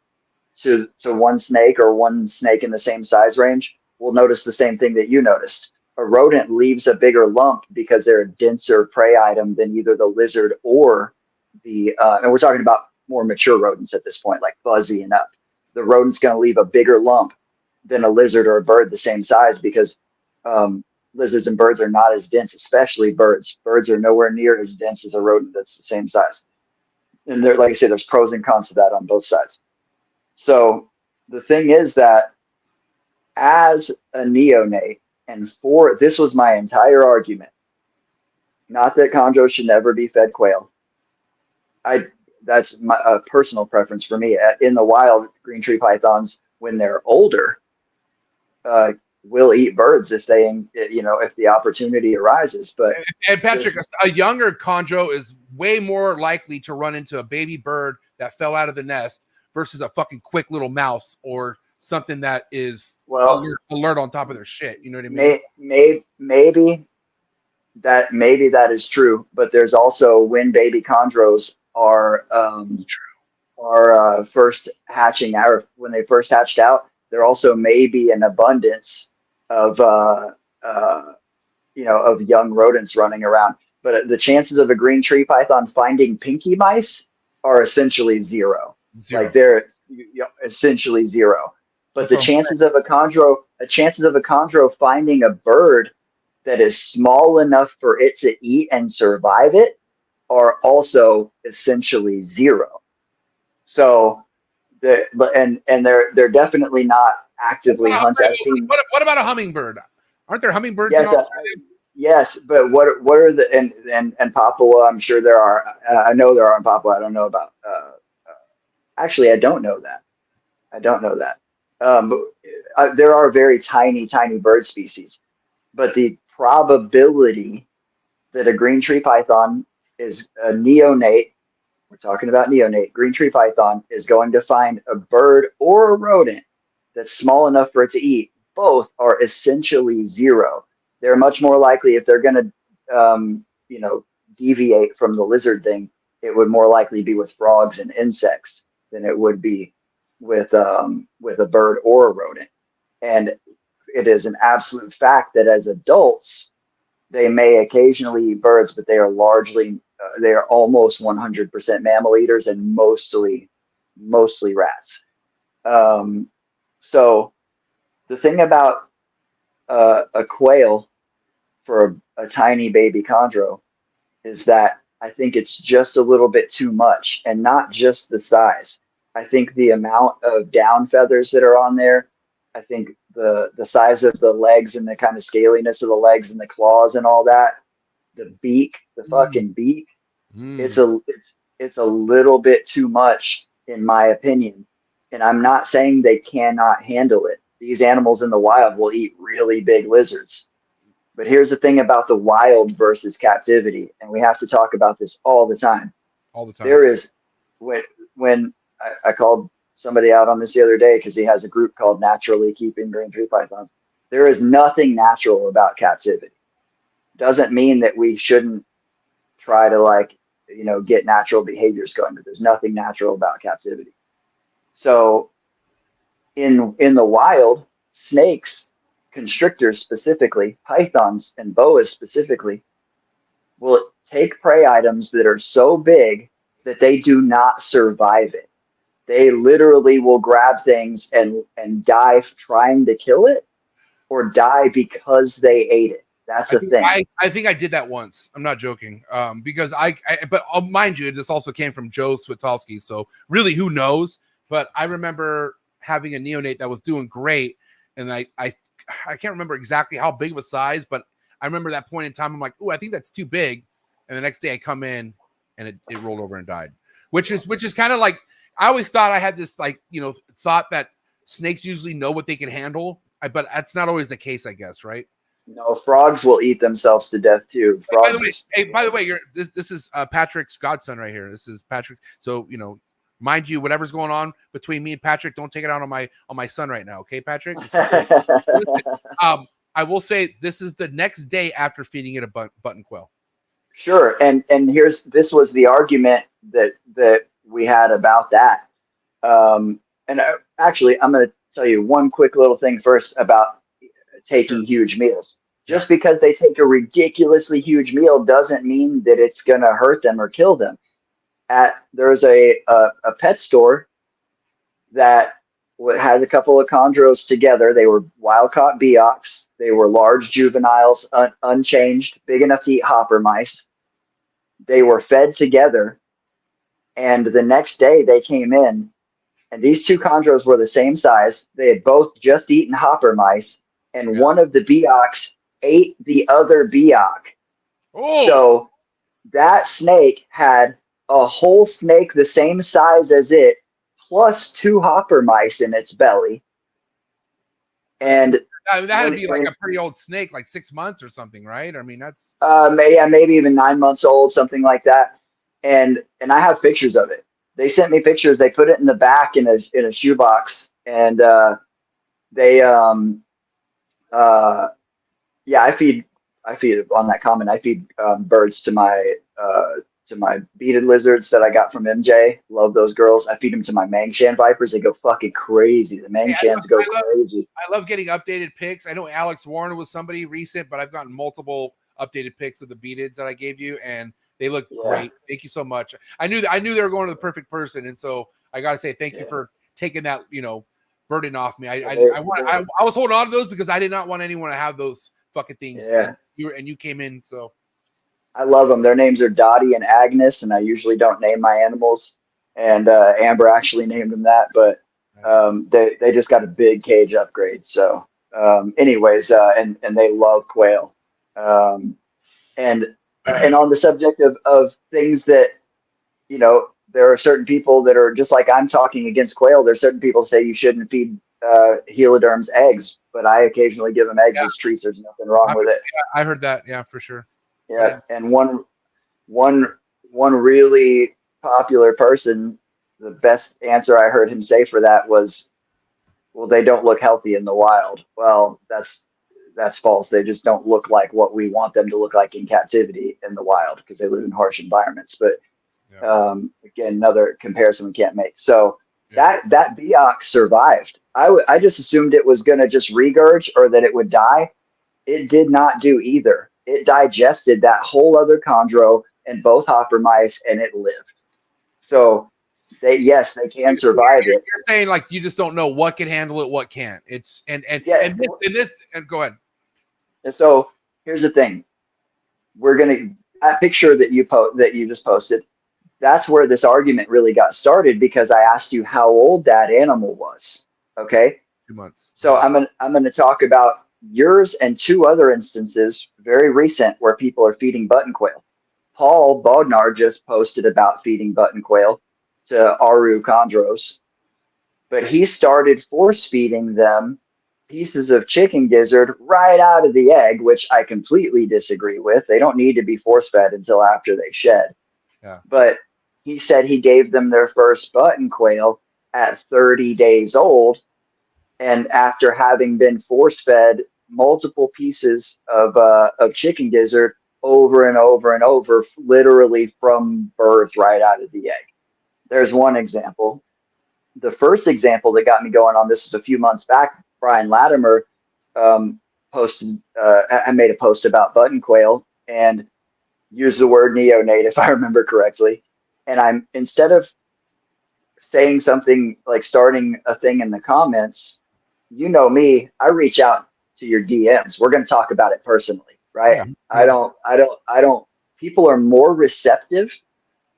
to one snake or one snake in the same size range will notice the same thing that you noticed. A rodent leaves a bigger lump because they're a denser prey item than either the lizard or the, and we're talking about more mature rodents at this point, like fuzzy and up. The rodent's going to leave a bigger lump than a lizard or a bird the same size because lizards and birds are not as dense, especially birds. Birds are nowhere near as dense as a rodent that's the same size. And there, like I said, there's pros and cons to that on both sides. So the thing is that as a neonate, and this was my entire argument, not that chondro should never be fed quail. That's a personal preference for me. In the wild, green tree pythons, when they're older, will eat birds if if the opportunity arises. But and Patrick, a younger chondro is way more likely to run into a baby bird that fell out of the nest versus a fucking quick little mouse or something that is alert on top of their shit. You know what I mean? Maybe that is true, but there's also when baby chondros are first hatching out, or when they first hatched out, there also may be an abundance of young rodents running around. But the chances of a green tree python finding pinky mice are essentially zero. Like they're essentially zero. But the chances of a chondro finding a bird that is small enough for it to eat and survive it are also essentially zero. So they're definitely not actively hunted. What about a hummingbird? Aren't there hummingbirds in Australia? Yes, but what are the and Papua? I'm sure there are. I know there are in Papua. I don't know about. Actually, I don't know that. There are very tiny bird species, but the probability that a green tree python is a neonate, we're talking about neonate, green tree python is going to find a bird or a rodent that's small enough for it to eat, both are essentially zero. They're much more likely, if they're going to, deviate from the lizard thing, it would more likely be with frogs and insects than it would be with a bird or a rodent. And it is an absolute fact that as adults, they may occasionally eat birds, but they are almost 100% mammal eaters and mostly rats. So the thing about a quail for a tiny baby chondro is that I think it's just a little bit too much, and not just the size. I think the amount of down feathers that are on there, I think the size of the legs and the kind of scaliness of the legs and the claws and all that, the beak, the fucking beak, it's a little bit too much in my opinion. And I'm not saying they cannot handle it. These animals in the wild will eat really big lizards. But here's the thing about the wild versus captivity, and we have to talk about this all the time. All the time. There is, when I called somebody out on this the other day because he has a group called Naturally Keeping Green Tree Pythons. There is nothing natural about captivity. Doesn't mean that we shouldn't try to get natural behaviors going, but there's nothing natural about captivity. So in the wild, snakes constrictors specifically, pythons and boas specifically, will take prey items that are so big that they do not survive it. They literally will grab things and die trying to kill it, or die because they ate it. That's a thing. I think I did that once. I'm not joking. Because but mind you, this also came from Joe Switowski. So really, who knows? But I remember having a neonate that was doing great, and I can't remember exactly how big of a size, but I remember that point in time. I'm like, oh, I think that's too big. And the next day I come in, and it rolled over and died. Which is kind of like, I always thought I had this thought that snakes usually know what they can handle, but that's not always the case, I guess, right? No, frogs will eat themselves to death too. Frogs. By the way, this is Patrick's godson right here. This is Patrick. So mind you, whatever's going on between me and Patrick, don't take it out on my son right now, okay, Patrick? I will say this is the next day after feeding it a button quail. Sure, and this was the argument that we had about that. Actually, I'm going to tell you one quick little thing first about taking huge meals. Just because they take a ridiculously huge meal doesn't mean that it's going to hurt them or kill them. There's a pet store that had a couple of chondros together. They were wild-caught beox. They were large juveniles, unchanged, big enough to eat hopper mice. They were fed together, and the next day they came in, and these two chondros were the same size. They had both just eaten hopper mice, and one of the beox ate the other beox. Oh. So that snake had a whole snake the same size as it, plus 2 hopper mice in its belly. And that had to be like a pretty old snake, like 6 months or something, right? I mean, that's maybe even 9 months old, something like that. And I have pictures of it. They sent me pictures. They put it in the back in a shoebox, and I feed on that comment. I feed birds to my beaded lizards that I got from MJ. Love those girls. I feed them to my Mangshan vipers. They go fucking crazy. The Mangshans go crazy. I love getting updated pics. I know Alex Warren was somebody recent, but I've gotten multiple updated pics of the beadeds that I gave you, and they look great. Thank you so much. I knew they were going to the perfect person, and so I got to say thank you for taking that burden off me. I was holding on to those because I did not want anyone to have those fucking things. Yeah. And you came in, so. I love them. Their names are Dottie and Agnes, and I usually don't name my animals. And Amber actually named them that, but they just got a big cage upgrade. So, anyways, and they love quail. And on the subject of things that, there are certain people that are just like I'm talking against quail. There's certain people say you shouldn't feed heliderms eggs, but I occasionally give them eggs as treats. There's nothing wrong with it. I heard that. Yeah, for sure. Yeah, and one really popular person, the best answer I heard him say for that was, well, they don't look healthy in the wild. Well, that's false. They just don't look like what we want them to look like in captivity in the wild because they live in harsh environments. But again, another comparison we can't make. So that beox survived. I just assumed it was going to just regurge or that it would die. It did not do either. It digested that whole other chondro and both hopper mice, and it lived. So they can survive it. You're saying like you just don't know what can handle it, what can't. It's and go ahead. And so here's the thing: that picture that you just posted. That's where this argument really got started because I asked you how old that animal was. Okay, 2 months. So I'm gonna talk about yours and 2 other instances, very recent, where people are feeding button quail. Paul Bognar just posted about feeding button quail to Aru chondros, but he started force feeding them pieces of chicken gizzard right out of the egg, which I completely disagree with. They don't need to be force fed until after they shed. Yeah. But he said he gave them their first button quail at 30 days old. And after having been force-fed multiple pieces of chicken gizzard over and over and over, literally from birth right out of the egg. There's one example. The first example that got me going on this was a few months back. Brian Latimer posted, I made a post about button quail and used the word neonate, if I remember correctly. And I'm, instead of saying something like starting a thing in the comments, you know me, I reach out to your DMs. We're going to talk about it personally, right? Yeah. I don't, people are more receptive,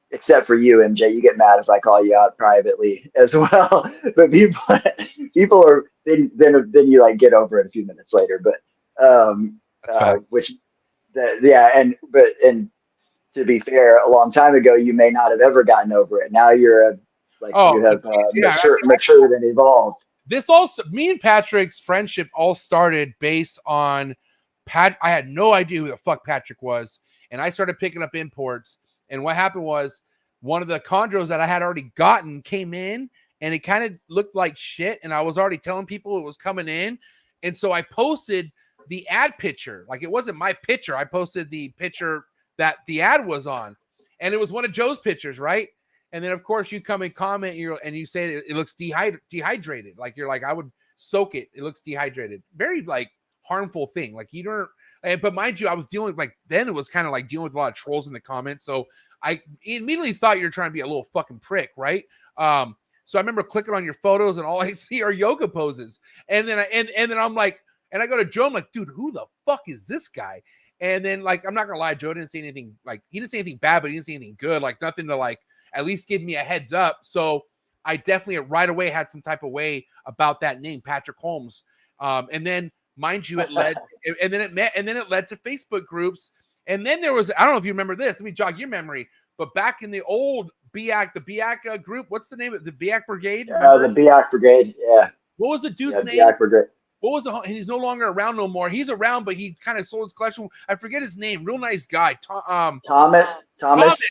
except for you, MJ. You get mad if I call you out privately as well. But people are, then you like get over it a few minutes later. But, That's fact. which, yeah. And to be fair, a long time ago, you may not have ever gotten over it. Now you're Oh, you have yeah. matured and evolved. This also, me and Patrick's friendship all started based on Pat. I had no idea who the fuck Patrick was, and I started picking up imports. And what happened was one of the chondros that I had already gotten came in, and it kind of looked like shit. And I was already telling people it was coming in, and so I posted the ad picture. Like it wasn't my picture. I posted the picture that the ad was on, and it was one of Joe's pictures, right? And then, of course, you come and comment, and you say it looks dehydrated. Like you're like, I would soak it. It looks dehydrated. Very like harmful thing. Like you don't. But mind you, I was dealing with like then it was kind of like dealing with a lot of trolls in the comments. So I immediately thought you're trying to be a little fucking prick, right? So I remember clicking on your photos, and all I see are yoga poses. And then then I'm like, and I go to Joe, I'm like, dude, who the fuck is this guy? And then like, I'm not gonna lie, Joe didn't say anything. Like he didn't say anything bad, but he didn't say anything good. Like nothing to like at least give me a heads up. So I definitely right away had some type of way about that name, Patrick Holmes. And then mind you, it led, and then it led to Facebook groups. And then there was, I don't know if you remember this, let me jog your memory, but back in the old BIAC, the BIAC group, what's the name of the BIAC Brigade? The BIAC Brigade. Yeah. What was the dude's name? BIAC Brigade. What was the? He's no longer around no more. He's around, but he kind of sold his collection. I forget his name. Real nice guy. Thomas. Yeah.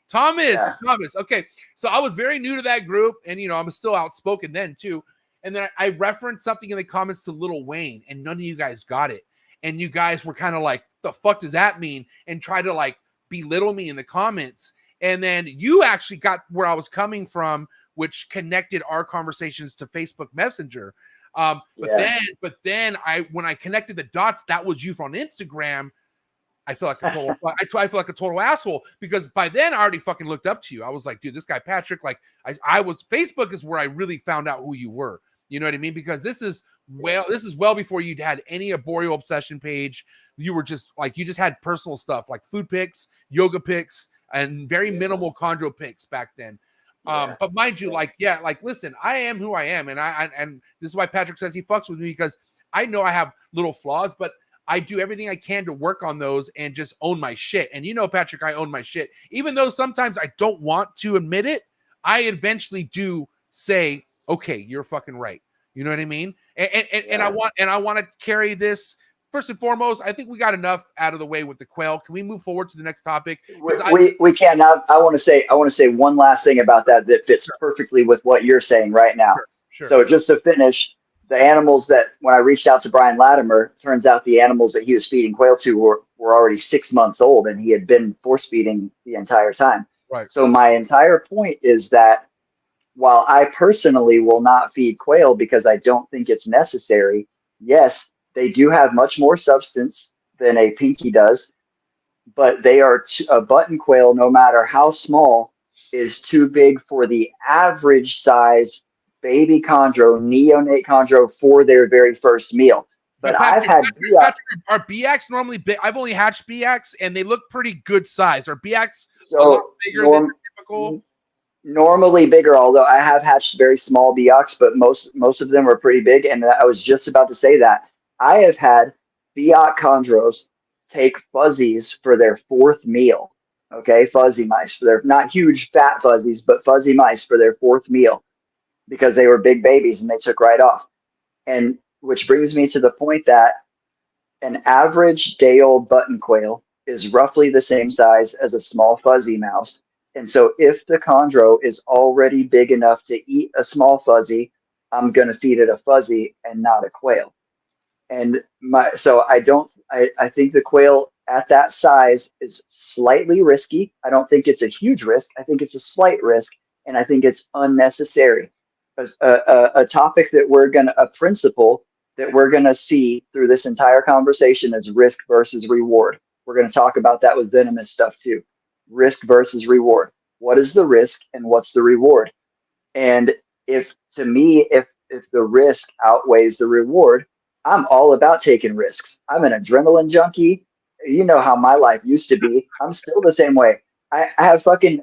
Thomas. Okay. So I was very new to that group, and I'm still outspoken then too. And then I referenced something in the comments to Lil Wayne, and none of you guys got it. And you guys were kind of like, the fuck does that mean? And try to like belittle me in the comments. And then you actually got where I was coming from, which connected our conversations to Facebook Messenger. But then when I connected the dots, that was you from Instagram. I feel like a total, I feel like a total asshole because by then I already fucking looked up to you. I was like, dude, this guy Patrick, like I was, Facebook is where I really found out who you were. You know what I mean? Because this is well before you'd had any arboreal obsession page. You were just like, you just had personal stuff like food pics, yoga pics, and very minimal chondro pics back then. But mind you, listen, I am who I am. And this is why Patrick says he fucks with me, because I know I have little flaws, but I do everything I can to work on those and just own my shit. And Patrick, I own my shit. Even though sometimes I don't want to admit it, I eventually do say, okay, you're fucking right. You know what I mean? And I want to carry this. First and foremost, I think we got enough out of the way with the quail. Can we move forward to the next topic? We can. I want to say one last thing about that fits perfectly with what you're saying right now. Sure. So just to finish, the animals that when I reached out to Brian Latimer, turns out the animals that he was feeding quail to were already 6 months old, and he had been force feeding the entire time. Right. So my entire point is that while I personally will not feed quail because I don't think it's necessary, yes, they do have much more substance than a pinky does, but they are a button quail, no matter how small, is too big for the average size baby chondro, neonate chondro for their very first meal. But Patrick, I've had are BX normally big? I've only hatched BX and they look pretty good size. Are BX a lot bigger than typical? Normally bigger, although I have hatched very small BX, but most of them are pretty big. And I was just about to say that. I have had BX chondros take fuzzies for their fourth meal. Okay, fuzzy mice for their, not huge fat fuzzies, but fuzzy mice for their fourth meal, because they were big babies and they took right off. And which brings me to the point that an average day-old button quail is roughly the same size as a small fuzzy mouse. And so if the chondro is already big enough to eat a small fuzzy, I'm going to feed it a fuzzy and not a quail. And I think the quail at that size is slightly risky. I don't think it's a huge risk. I think it's a slight risk, and I think it's unnecessary. A topic that a principle that we're going to see through this entire conversation is risk versus reward. We're going to talk about that with venomous stuff too. Risk versus reward. What is the risk and what's the reward? And if to me, if the risk outweighs the reward, I'm all about taking risks. I'm an adrenaline junkie. You know how my life used to be. I'm still the same way. I have fucking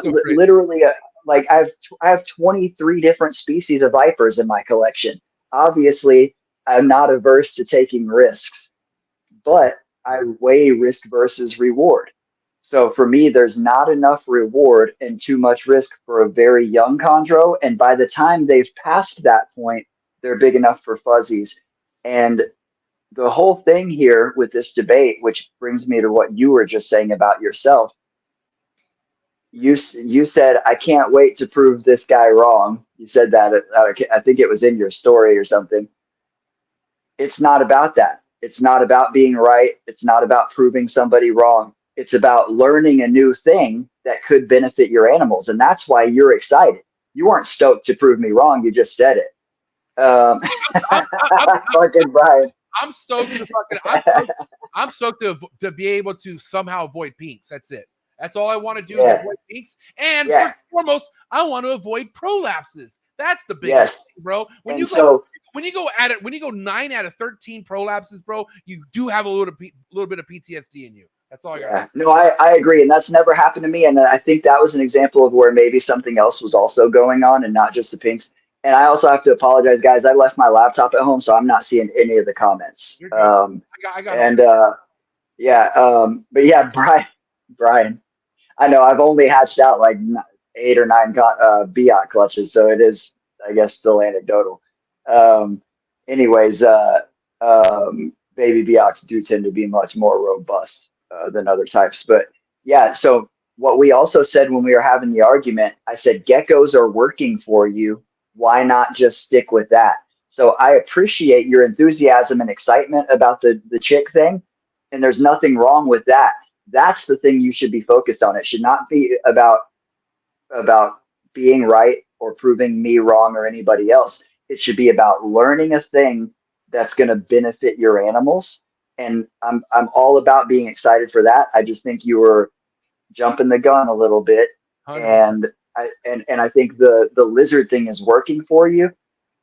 literally like I have 23 different species of vipers in my collection. Obviously, I'm not averse to taking risks, but I weigh risk versus reward. So for me, there's not enough reward and too much risk for a very young chondro. And by the time they've passed that point, they're big enough for fuzzies. And the whole thing here with this debate, which brings me to what you were just saying about yourself. You said, I can't wait to prove this guy wrong. You said that, I think it was in your story or something. It's not about that. It's not about being right. It's not about proving somebody wrong. It's about learning a new thing that could benefit your animals. And that's why you're excited. You weren't stoked to prove me wrong. You just said it. Fucking Brian. I'm stoked to be able to somehow avoid pinks. That's it. That's all I want to do is avoid pinks. And first and foremost, I want to avoid prolapses. That's the biggest thing, bro. When you go 9 out of 13 prolapses, bro, you do have a little bit of PTSD in you. That's all I got. No, I agree. And that's never happened to me. And I think that was an example of where maybe something else was also going on and not just the pinks. And I also have to apologize, guys. I left my laptop at home, so I'm not seeing any of the comments. I got but yeah, Brian, I know I've only hatched out like 8 or 9 Biot clutches, so it is, I guess, still anecdotal. Anyways, baby Biots do tend to be much more robust than other types. But yeah, so what we also said when we were having the argument, I said, geckos are working for you. Why not just stick with that? So I appreciate your enthusiasm and excitement about the chick thing. And there's nothing wrong with that. That's the thing you should be focused on. It should not be about being right or proving me wrong or anybody else. It should be about learning a thing that's going to benefit your animals. And I'm all about being excited for that. I just think you were jumping the gun a little bit. 100%. And I think the lizard thing is working for you.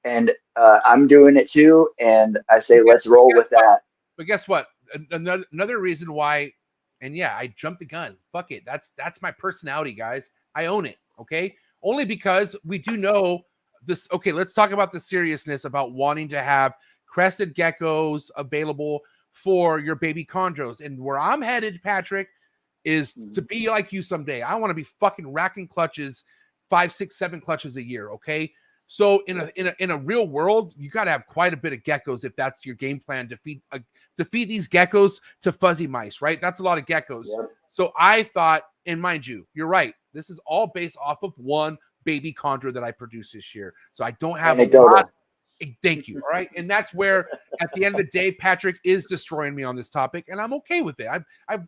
And I'm doing it too. And I say, let's roll with that. But guess what? Another reason why, and yeah, I jumped the gun. Fuck it. That's my personality, guys. I own it. Okay. Only because we do know this. Okay. Let's talk about the seriousness about wanting to have crested geckos available for your baby chondros. And where I'm headed, Patrick, is to be like you someday. I want to be fucking racking clutches, 5, 6, 7 clutches a year. Okay. So in a real world, you got to have quite a bit of geckos if that's your game plan to feed these geckos to fuzzy mice, right? That's a lot of geckos. Yep. So I thought, and mind you, you're right. This is all based off of one baby chondro that I produced this year. So I don't have a lot. Thank you. All right. And that's where at the end of the day, Patrick is destroying me on this topic, and I'm okay with it. I've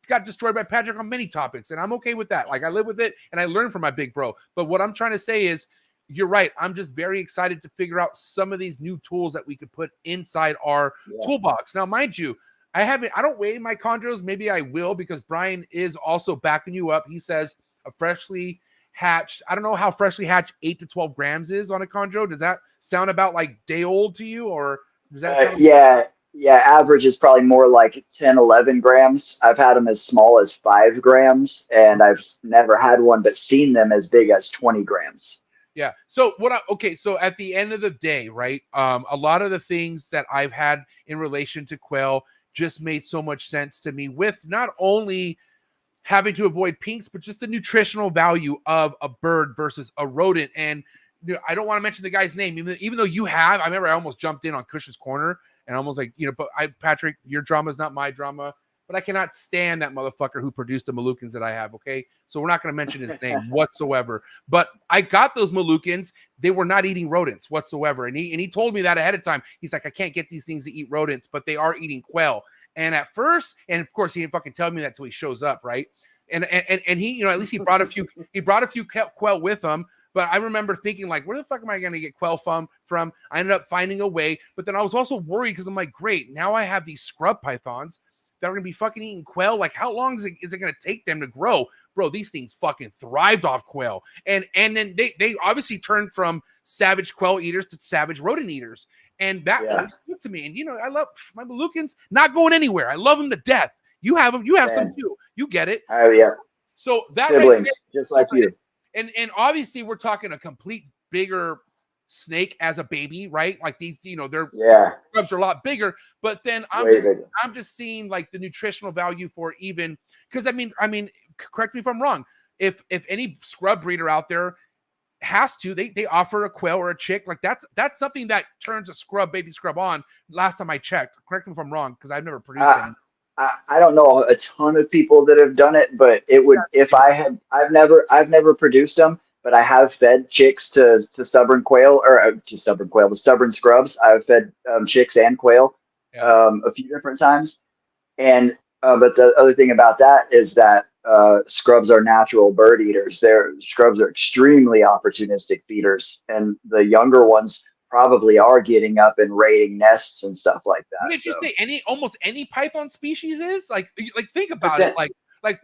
got destroyed by Patrick on many topics, and I'm okay with that. Like, I live with it and I learn from my big bro. But what I'm trying to say is, you're right. I'm just very excited to figure out some of these new tools that we could put inside our toolbox. Now, mind you, I don't weigh my chondros. Maybe I will, because Brian is also backing you up. He says a freshly hatched, I don't know how freshly hatched 8 to 12 grams is on a chondro. Does that sound about like day old to you, or does that sound average is probably more like 10, 11 grams. I've had them as small as 5 grams, and I've never had one but seen them as big as 20 grams. Yeah. So so at the end of the day, right? A lot of the things that I've had in relation to quail just made so much sense to me, with not only having to avoid pinks, but just the nutritional value of a bird versus a rodent. And I don't want to mention the guy's name, even though you have. I remember I almost jumped in on Cush's Corner and almost like, but Patrick, your drama is not my drama. But I cannot stand that motherfucker who produced the Moluccans that I have, okay? So we're not going to mention his name whatsoever. But I got those Moluccans. They were not eating rodents whatsoever. And he told me that ahead of time. He's like, I can't get these things to eat rodents, but they are eating quail. And at first, and of course, he didn't fucking tell me that till he shows up, right? And he, at least he brought a few quail with him. But I remember thinking, like, where the fuck am I going to get quail from? I ended up finding a way, but then I was also worried because I'm like, great, now I have these scrub pythons that are going to be fucking eating quail. Like, how long is it going to take them to grow? Bro, these things fucking thrived off quail. And then they obviously turned from savage quail eaters to savage rodent eaters. And that always stood to me. And, you know, I love my Moluccans, not going anywhere. I love them to death. You have them. You have some too. You get it. Oh, yeah. So that siblings, just like you. And obviously we're talking a complete bigger snake as a baby, right? Like these, you know, their scrubs are a lot bigger. But then I'm just seeing like the nutritional value for even because I mean, correct me if I'm wrong. If any scrub breeder out there has to, they offer a quail or a chick, like that's something that turns a baby scrub on. Last time I checked, correct me if I'm wrong, because I've never produced them. I don't know a ton of people that have done it, but it would if I've never produced them, but I have fed chicks to stubborn quail or to stubborn scrubs. I've fed chicks and quail a few different times, and but the other thing about that is that scrubs are natural bird eaters. Scrubs are extremely opportunistic feeders, and the younger ones probably are getting up and raiding nests and stuff like that. What did you say? Almost any python species is like think about it. Like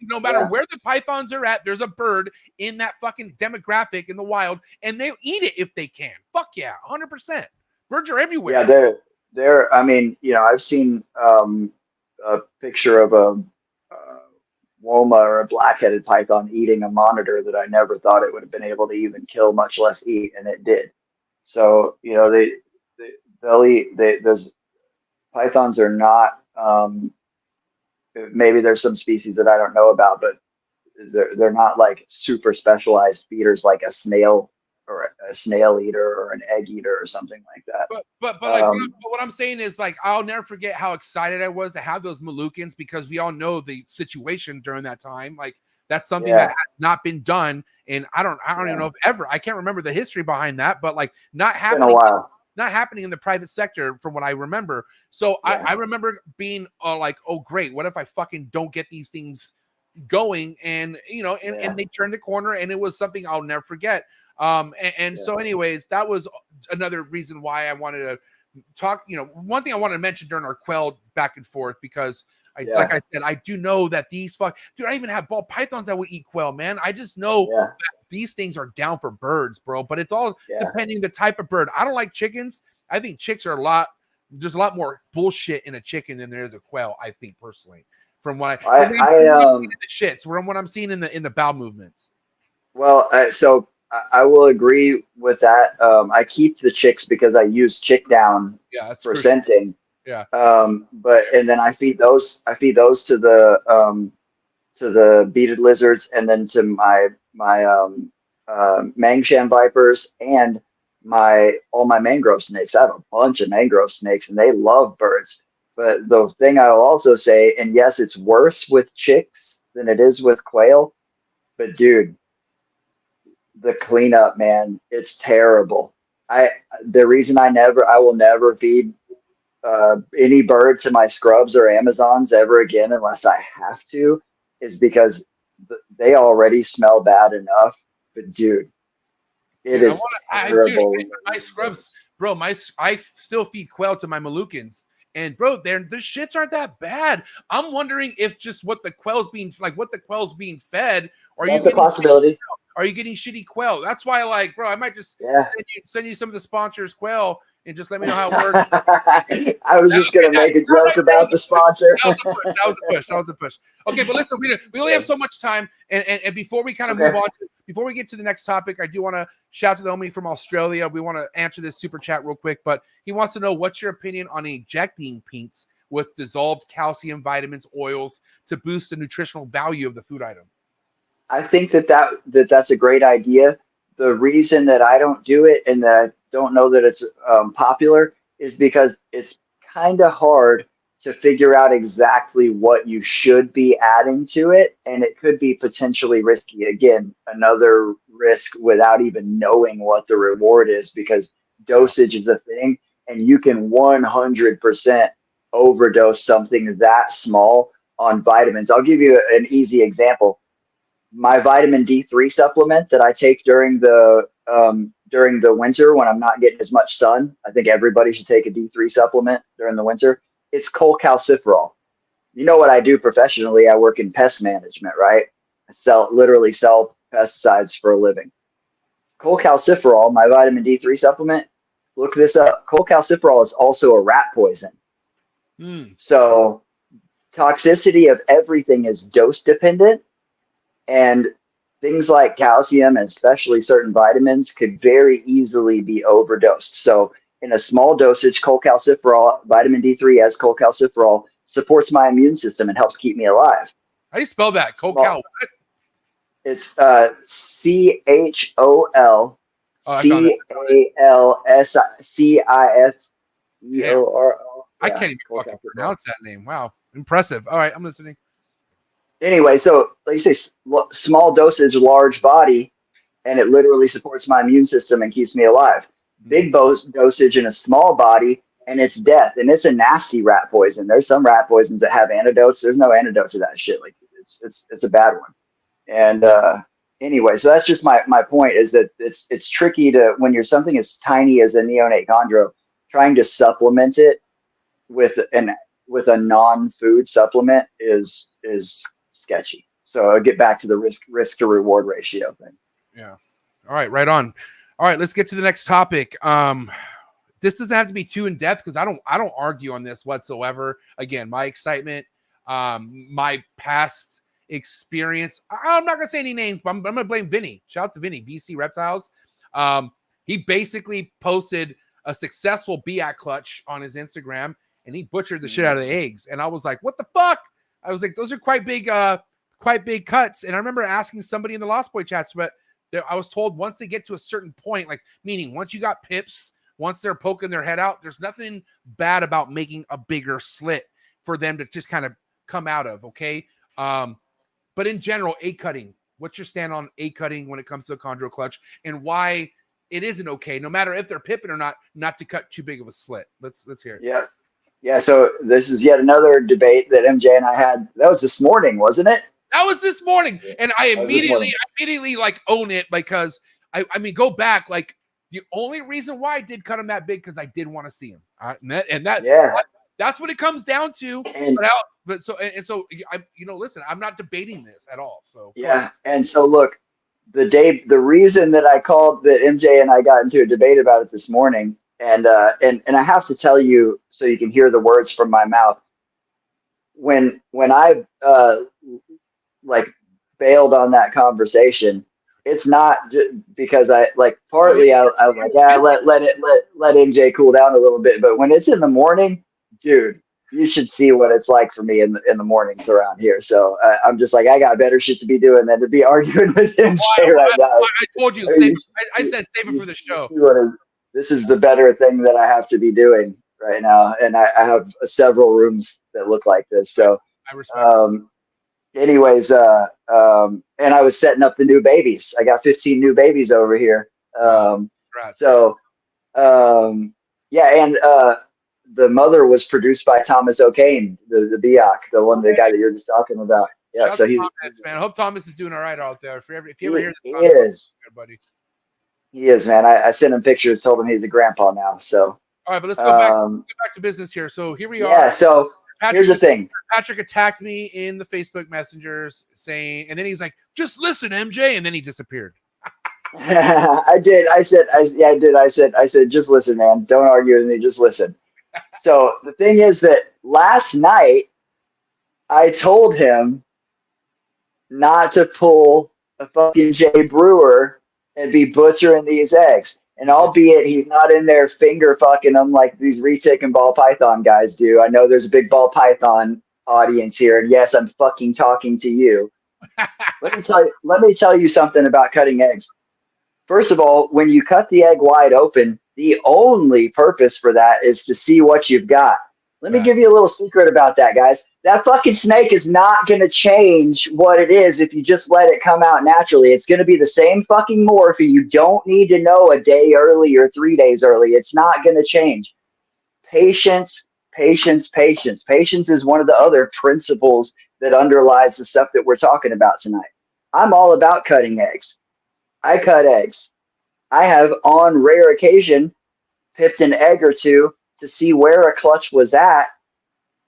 no matter where the pythons are at, there's a bird in that fucking demographic in the wild, and they'll eat it if they can. Fuck yeah, 100%. Birds are everywhere. Yeah, they're. I mean, you know, I've seen a picture of a woma or a black-headed python eating a monitor that I never thought it would have been able to even kill, much less eat, and it did. So, you know, they'll eat. Those pythons are not. Maybe there's some species that I don't know about, but they're not like super specialized feeders like a snail or a snail eater or an egg eater or something like that. But what I'm saying is, like, I'll never forget how excited I was to have those Moluccans, because we all know the situation during that time. Like, that's something that has not been done, and I don't even know if ever. I can't remember the history behind that, but like not happening in the private sector from what I remember. So I remember being like, oh great, what if I fucking don't get these things going? And you know, and they turned the corner, and it was something I'll never forget. So anyways, that was another reason why I wanted to talk. You know, one thing I wanted to mention during our quail back and forth, because like I said, I do know that these dude, I even have ball pythons that would eat quail, man. I just know that these things are down for birds, bro. But it's all depending the type of bird. I don't like chickens. I think chicks are there's a lot more bullshit in a chicken than there is a quail, I think, personally. From what from what I'm seeing in the bowel movements. Well, so I will agree with that. I keep the chicks because I use chick down for scenting. Yeah. And then I feed those to the beaded lizards, and then to my Mangshan vipers and all my mangrove snakes. I have a bunch of mangrove snakes, and they love birds. But the thing I'll also say, and yes, it's worse with chicks than it is with quail, but dude, the cleanup, man, it's terrible. The reason I will never feed any bird to my scrubs or Amazons ever again unless I have to is because they already smell bad enough. But dude, it is terrible. My scrubs, bro, I still feed quail to my Moluccans, and bro, the shits aren't that bad. I'm wondering if just what the quail's being fed, or that's a possibility. Are you getting shitty quail? That's why, like, bro, I might just send you some of the sponsors' quail and just let me know how it works. I was just going to make a joke about the sponsor. That was a push. Okay, but listen, we only have so much time. And before we kind of move on, before we get to the next topic, I do want to shout to the homie from Australia. We want to answer this super chat real quick, but he wants to know, what's your opinion on injecting pinks with dissolved calcium, vitamins, oils to boost the nutritional value of the food item? I think that's a great idea. The reason that I don't do it and that I don't know that it's popular is because it's kind of hard to figure out exactly what you should be adding to it, and it could be potentially risky. Again, another risk without even knowing what the reward is, because dosage is a thing, and you can 100% overdose something that small on vitamins. I'll give you an easy example. my vitamin D3 supplement that I take during the winter when I'm not getting as much sun. I think everybody should take a D3 supplement during the winter. It's cholecalciferol. You know what I do professionally? I work in pest management, right? I literally sell pesticides for a living. Cholecalciferol, my vitamin D3 supplement, look this up. Cholecalciferol is also a rat poison. So toxicity of everything is dose dependent, and things like calcium and especially certain vitamins could very easily be overdosed. So in a small dosage, cholecalciferol, vitamin D3 as cholecalciferol, supports my immune system and helps keep me alive. How do you spell that? Cholecal. It's CHOLCALSCIFEROL. I can't even fucking pronounce that name. Wow. Impressive. All right, I'm listening. Anyway, so like you say, small dosage, large body, and it literally supports my immune system and keeps me alive. Big dosage in a small body, and it's death. And it's a nasty rat poison. There's some rat poisons that have antidotes. There's no antidote to that shit. Like it's a bad one. And anyway, so that's just my point is that it's tricky to, when you're something as tiny as a neonate chondro, trying to supplement it with a non-food supplement is sketchy. So I'll get back to the risk to reward ratio thing. Yeah. All right. Right on. All right. Let's get to the next topic. This doesn't have to be too in depth because I don't argue on this whatsoever. Again, my excitement, my past experience. I'm not gonna say any names, but I'm gonna blame Vinny. Shout out to Vinny, BC Reptiles. He basically posted a successful BAC clutch on his Instagram, and he butchered the shit out of the eggs. And I was like, what the fuck? I was like, those are quite big cuts. And I remember asking somebody in the Lost Boy chats, but I was told once they get to a certain point, like meaning once you got pips, once they're poking their head out, there's nothing bad about making a bigger slit for them to just kind of come out of. Okay. But in general, egg cutting, what's your stand on egg cutting when it comes to a chondro clutch, and why it isn't okay, no matter if they're pipping or not to cut too big of a slit? Let's hear it. Yeah. Yeah, so this is yet another debate that MJ and I had. That was this morning, wasn't it? That was this morning, and I immediately like own it because I mean go back, like the only reason why I did cut him that big because I did want to see him, that's what it comes down to. So listen, I'm not debating this at all. So yeah, and so look, the reason that I called that MJ and I got into a debate about it this morning. And I have to tell you, so you can hear the words from my mouth. When I like bailed on that conversation, it's not because I like partly I was like, yeah, let MJ cool down a little bit. But when it's in the morning, dude, you should see what it's like for me in the mornings around here. So I'm just like, I got better shit to be doing than to be arguing with MJ right now. I told you, I said save it for the show. This is the better thing that I have to be doing right now. And I have several rooms that look like this. So, I respect anyways, and I was setting up the new babies. I got 15 new babies over here. And the mother was produced by Thomas O'Kane, the BIOC, the guy that you're just talking about. Yeah. Shout so he's, Thomas, man. I hope Thomas is doing all right out there. If you ever hear this, he is. Good buddy. He is, man. I sent him pictures, told him he's a grandpa now. So, all right, but let's go back to business here. So here we are. Yeah. So here's the thing. Patrick attacked me in the Facebook messengers saying, and then he's like, "Just listen, MJ," and then he disappeared. I did. I said, just listen, man. Don't argue with me. Just listen. So the thing is that last night I told him not to pull a fucking Jay Brewer and be butchering these eggs. And albeit he's not in there finger fucking them like these retic and ball python guys do. I know there's a big ball python audience here, and yes, I'm fucking talking to you. Let me tell you something about cutting eggs. First of all, when you cut the egg wide open, the only purpose for that is to see what you've got. Let me give you a little secret about that, guys. That fucking snake is not going to change what it is if you just let it come out naturally. It's going to be the same fucking morph. You don't need to know a day early or 3 days early. It's not going to change. Patience, patience, patience. Patience is one of the other principles that underlies the stuff that we're talking about tonight. I'm all about cutting eggs. I cut eggs. I have, on rare occasion, pipped an egg or two to see where a clutch was at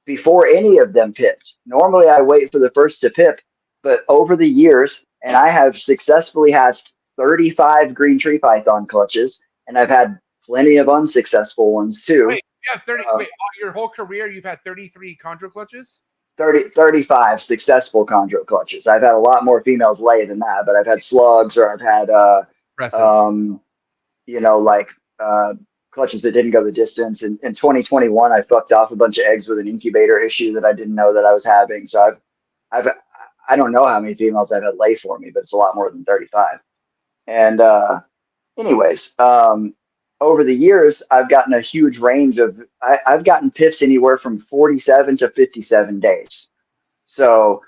before any of them pipped. Normally, I wait for the first to pip, but over the years, and I have successfully hatched 35 green tree python clutches, and I've had plenty of unsuccessful ones too. Wait, yeah, 30. Wait, your whole career, you've had 33 chondro clutches? 35 successful chondro clutches. I've had a lot more females lay than that, but I've had slugs, or I've had, you know, like clutches that didn't go the distance. In 2021, I fucked off a bunch of eggs with an incubator issue that I didn't know that I was having. So I don't know how many females I've had lay for me, but it's a lot more than 35. And anyways, over the years, I've gotten a huge range of, I've gotten pips anywhere from 47 to 57 days. So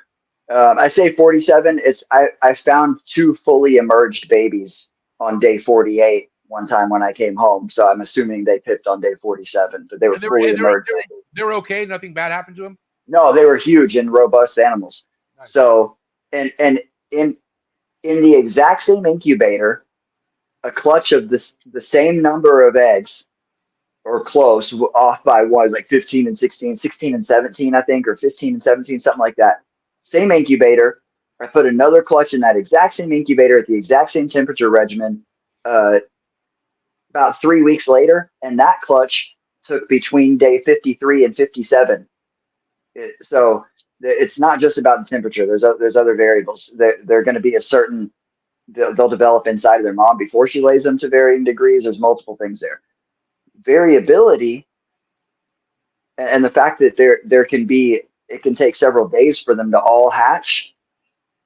I say 47, I found 2 fully emerged babies on day 48 one time when I came home. So I'm assuming they pipped on day 47, but they were fully emerged. They were okay? Nothing bad happened to them? No, they were huge and robust animals. Nice. So, and in the exact same incubator, a clutch of the same number of eggs, or close, off by one, like 15 and 16 and 17, I think, or 15 and 17, something like that. Same incubator. I put another clutch in that exact same incubator at the exact same temperature regimen about 3 weeks later, and that clutch took between day 53 and 57. So it's not just about the temperature. There's other variables. They're going to be a certain, they'll develop inside of their mom before she lays them to varying degrees. There's multiple things there. Variability, and the fact that there can be, it can take several days for them to all hatch.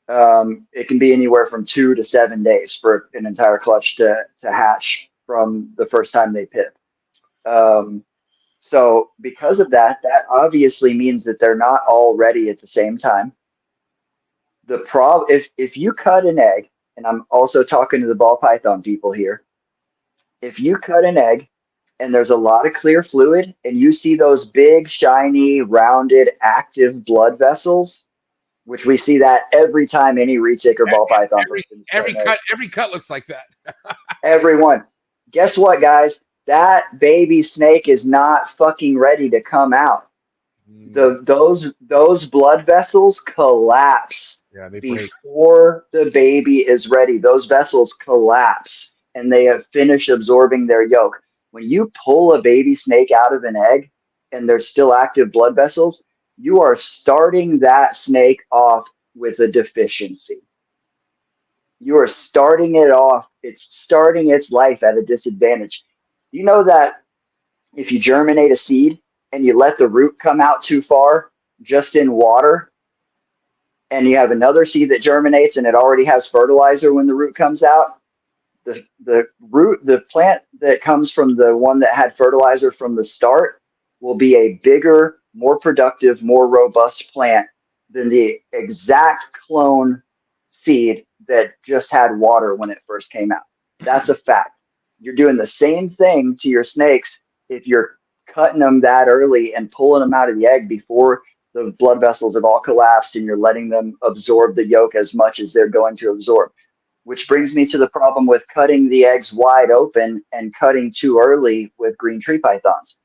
It can be anywhere from 2 to 7 days for an entire clutch to hatch from the first time they pip. So because of that, that obviously means that they're not all ready at the same time. If you cut an egg, and I'm also talking to the ball python people here, if you cut an egg and there's a lot of clear fluid and you see those big, shiny, rounded, active blood vessels, which we see that every time any retic or ball python. Every cut looks like that. Everyone. Guess what, guys? That baby snake is not fucking ready to come out. Those blood vessels collapse before the baby is ready. Those vessels collapse and they have finished absorbing their yolk. When you pull a baby snake out of an egg and there's still active blood vessels, you are starting that snake off with a deficiency. You are starting it off. It's starting its life at a disadvantage. You know that if you germinate a seed and you let the root come out too far just in water, and you have another seed that germinates and it already has fertilizer when the root comes out, the plant that comes from the one that had fertilizer from the start will be a bigger, more productive, more robust plant than the exact clone seed that just had water when it first came out. That's a fact. You're doing the same thing to your snakes if you're cutting them that early and pulling them out of the egg before the blood vessels have all collapsed and you're letting them absorb the yolk as much as they're going to absorb. Which brings me to the problem with cutting the eggs wide open and cutting too early with green tree pythons.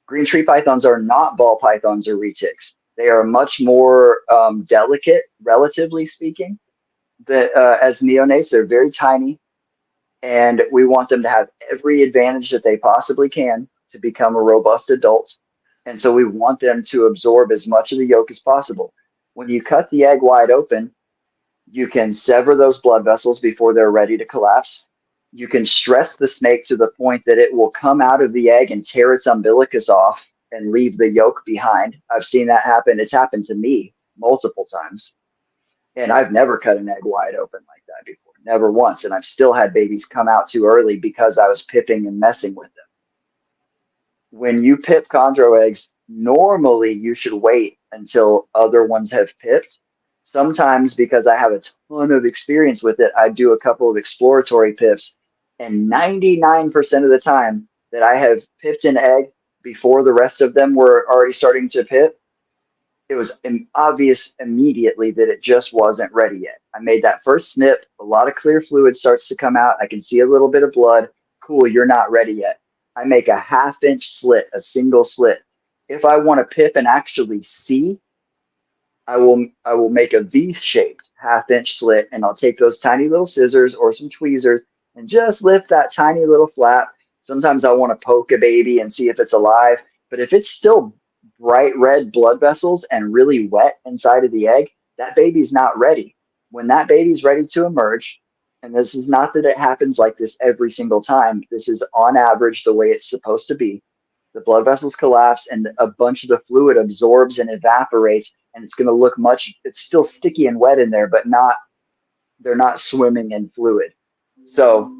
Green tree pythons are not ball pythons or retics. They are much more delicate, relatively speaking. As neonates, they're very tiny, and we want them to have every advantage that they possibly can to become a robust adult. And so we want them to absorb as much of the yolk as possible. When you cut the egg wide open, you can sever those blood vessels before they're ready to collapse. You can stress the snake to the point that it will come out of the egg and tear its umbilicus off and leave the yolk behind. I've seen that happen. It's happened to me multiple times. And I've never cut an egg wide open like that before. Never once. And I've still had babies come out too early because I was pipping and messing with them. When you pip chondro eggs, normally you should wait until other ones have pipped. Sometimes, because I have a ton of experience with it, I do a couple of exploratory pips. And 99% of the time that I have pipped an egg before the rest of them were already starting to pip, it was obvious immediately that it just wasn't ready yet. I made that first snip. A lot of clear fluid starts to come out. I can see a little bit of blood. Cool, you're not ready yet. I make a 1/2 inch slit, a single slit. If I want to pip and actually see, I will make a V-shaped 1/2 inch slit, and I'll take those tiny little scissors or some tweezers and just lift that tiny little flap. Sometimes I want to poke a baby and see if it's alive, but if it's still bright red blood vessels and really wet inside of the egg, that baby's not ready. When that baby's ready to emerge, and this is not that it happens like this every single time, this is on average the way it's supposed to be. The blood vessels collapse and a bunch of the fluid absorbs and evaporates, and it's going to look it's still sticky and wet in there, but they're not swimming in fluid. So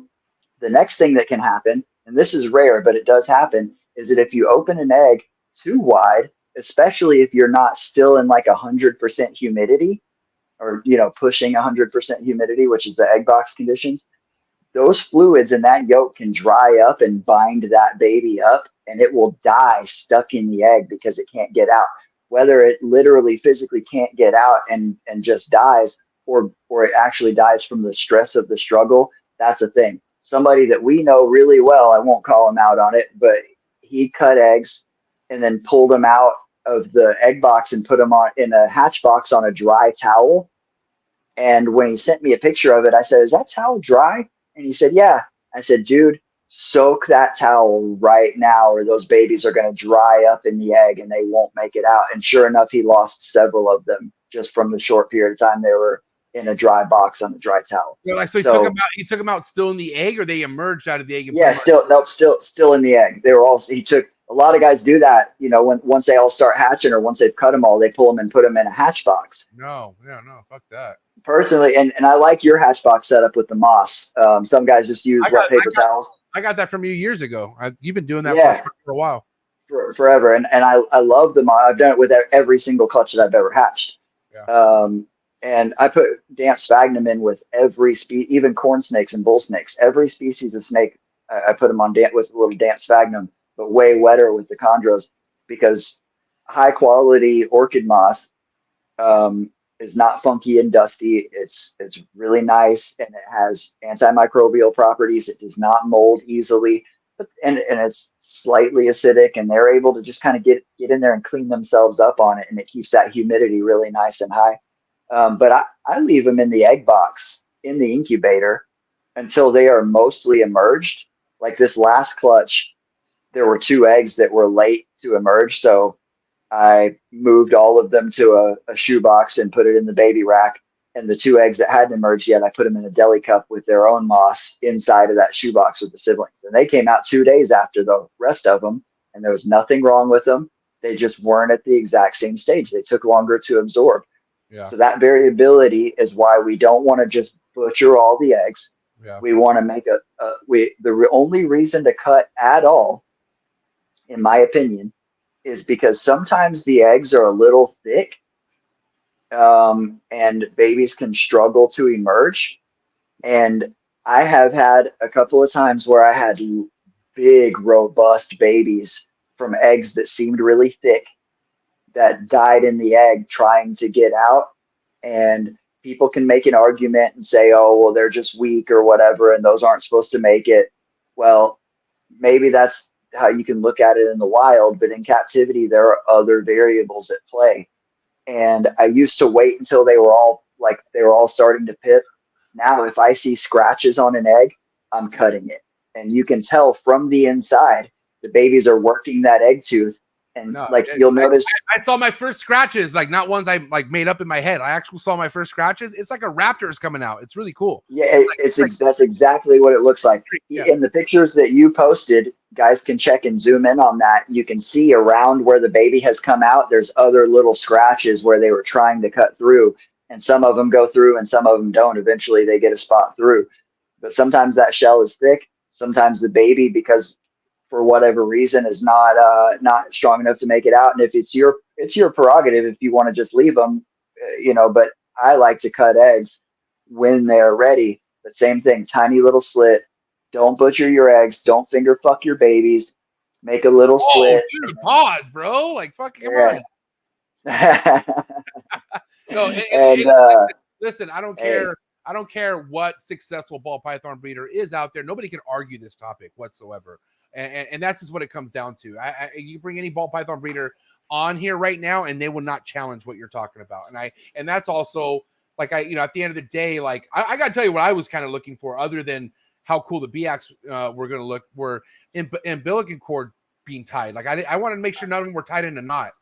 the next thing that can happen, and this is rare, but it does happen, is that if you open an egg too wide, especially if you're not still in like 100% humidity, or pushing 100% humidity, which is the egg box conditions, those fluids in that yolk can dry up and bind that baby up, and it will die stuck in the egg because it can't get out. Whether it literally physically can't get out and just dies, or it actually dies from the stress of the struggle, that's a thing. Somebody that we know really well, I won't call him out on it, but he cut eggs and then pulled them out of the egg box and put them in a hatch box on a dry towel. And when he sent me a picture of it, I said, "Is that towel dry?" And he said, "Yeah." I said, "Dude, soak that towel right now, or those babies are going to dry up in the egg and they won't make it out." And sure enough, he lost several of them just from the short period of time they were in a dry box on a dry towel. So he took them out still in the egg, or they emerged out of the egg? Yeah, still in the egg. They were all. A lot of guys do that. Once they all start hatching, or once they've cut them all, they pull them and put them in a hatch box. No, fuck that. Personally, and I like your hatch box setup with the moss. Some guys just use wet paper towels. I got that from you years ago. You've been doing that for a while. Forever. And I love the moss. I've done it with every single clutch that I've ever hatched. Yeah. And I put damp sphagnum in with every species, even corn snakes and bull snakes. Every species of snake, I put them on with a little damp sphagnum, but way wetter with the chondros, because high quality orchid moss is not funky and dusty. It's really nice, and it has antimicrobial properties. It does not mold easily, and it's slightly acidic, and they're able to just kind of get in there and clean themselves up on it, and it keeps that humidity really nice and high. But I leave them in the egg box in the incubator until they are mostly emerged. Like this last clutch, there were 2 eggs that were late to emerge, so I moved all of them to a shoebox and put it in the baby rack. And the 2 eggs that hadn't emerged yet, I put them in a deli cup with their own moss inside of that shoebox with the siblings. And they came out 2 days after the rest of them, and there was nothing wrong with them. They just weren't at the exact same stage. They took longer to absorb. Yeah. So that variability is why we don't want to just butcher all the eggs. Yeah. We want to make the only reason to cut at all, in my opinion, is because sometimes the eggs are a little thick, and babies can struggle to emerge. And I have had a couple of times where I had big, robust babies from eggs that seemed really thick that died in the egg trying to get out. And people can make an argument and say, "Oh, well, they're just weak or whatever, and those aren't supposed to make it." Well, maybe that's how you can look at it in the wild, but in captivity, there are other variables at play. And I used to wait until they were all starting to pip. Now, if I see scratches on an egg, I'm cutting it. And you can tell from the inside, the babies are working that egg tooth. And you'll notice, I saw my first scratches, like not ones I made up in my head. I actually saw my first scratches. It's like a raptor is coming out. It's really cool. Yeah, that's exactly what it looks like. Yeah. In the pictures that you posted, guys can check and zoom in on that. You can see around where the baby has come out, there's other little scratches where they were trying to cut through, and some of them go through and some of them don't. Eventually they get a spot through. But sometimes that shell is thick. Sometimes the baby, because for whatever reason, is not strong enough to make it out. And if it's your prerogative if you want to just leave them, but I like to cut eggs when they're ready. The same thing, tiny little slit. Don't butcher your eggs. Don't finger fuck your babies. Make a little slit. Dude, pause, bro. Like, fucking come on. No, And listen, I don't hey. care. I don't care what successful ball python breeder is out there. Nobody can argue this topic whatsoever. And that's just what it comes down to. You bring any ball python breeder on here right now, and they will not challenge what you're talking about. And that's also like at the end of the day, like I got to tell you what I was kind of looking for, other than how cool the BX were going to look, were umbilical cord being tied. Like I wanted to make sure none of them were tied in a knot.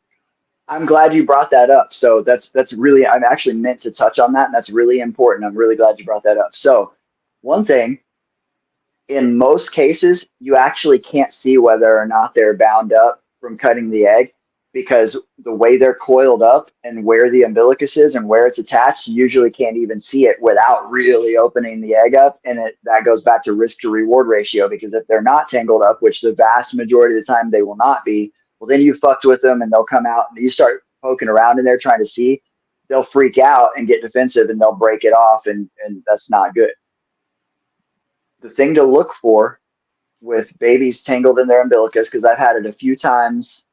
I'm glad you brought that up. So that's really, I'm actually meant to touch on that, and that's really important. I'm really glad you brought that up. So one thing, in most cases, you actually can't see whether or not they're bound up from cutting the egg, because the way they're coiled up and where the umbilicus is and where it's attached, you usually can't even see it without really opening the egg up. And that goes back to risk to reward ratio, because if they're not tangled up, which the vast majority of the time they will not be, well, then you fucked with them and they'll come out and you start poking around in there trying to see, they'll freak out and get defensive and they'll break it off, and that's not good. The thing to look for with babies tangled in their umbilicus, because I've had it a few times,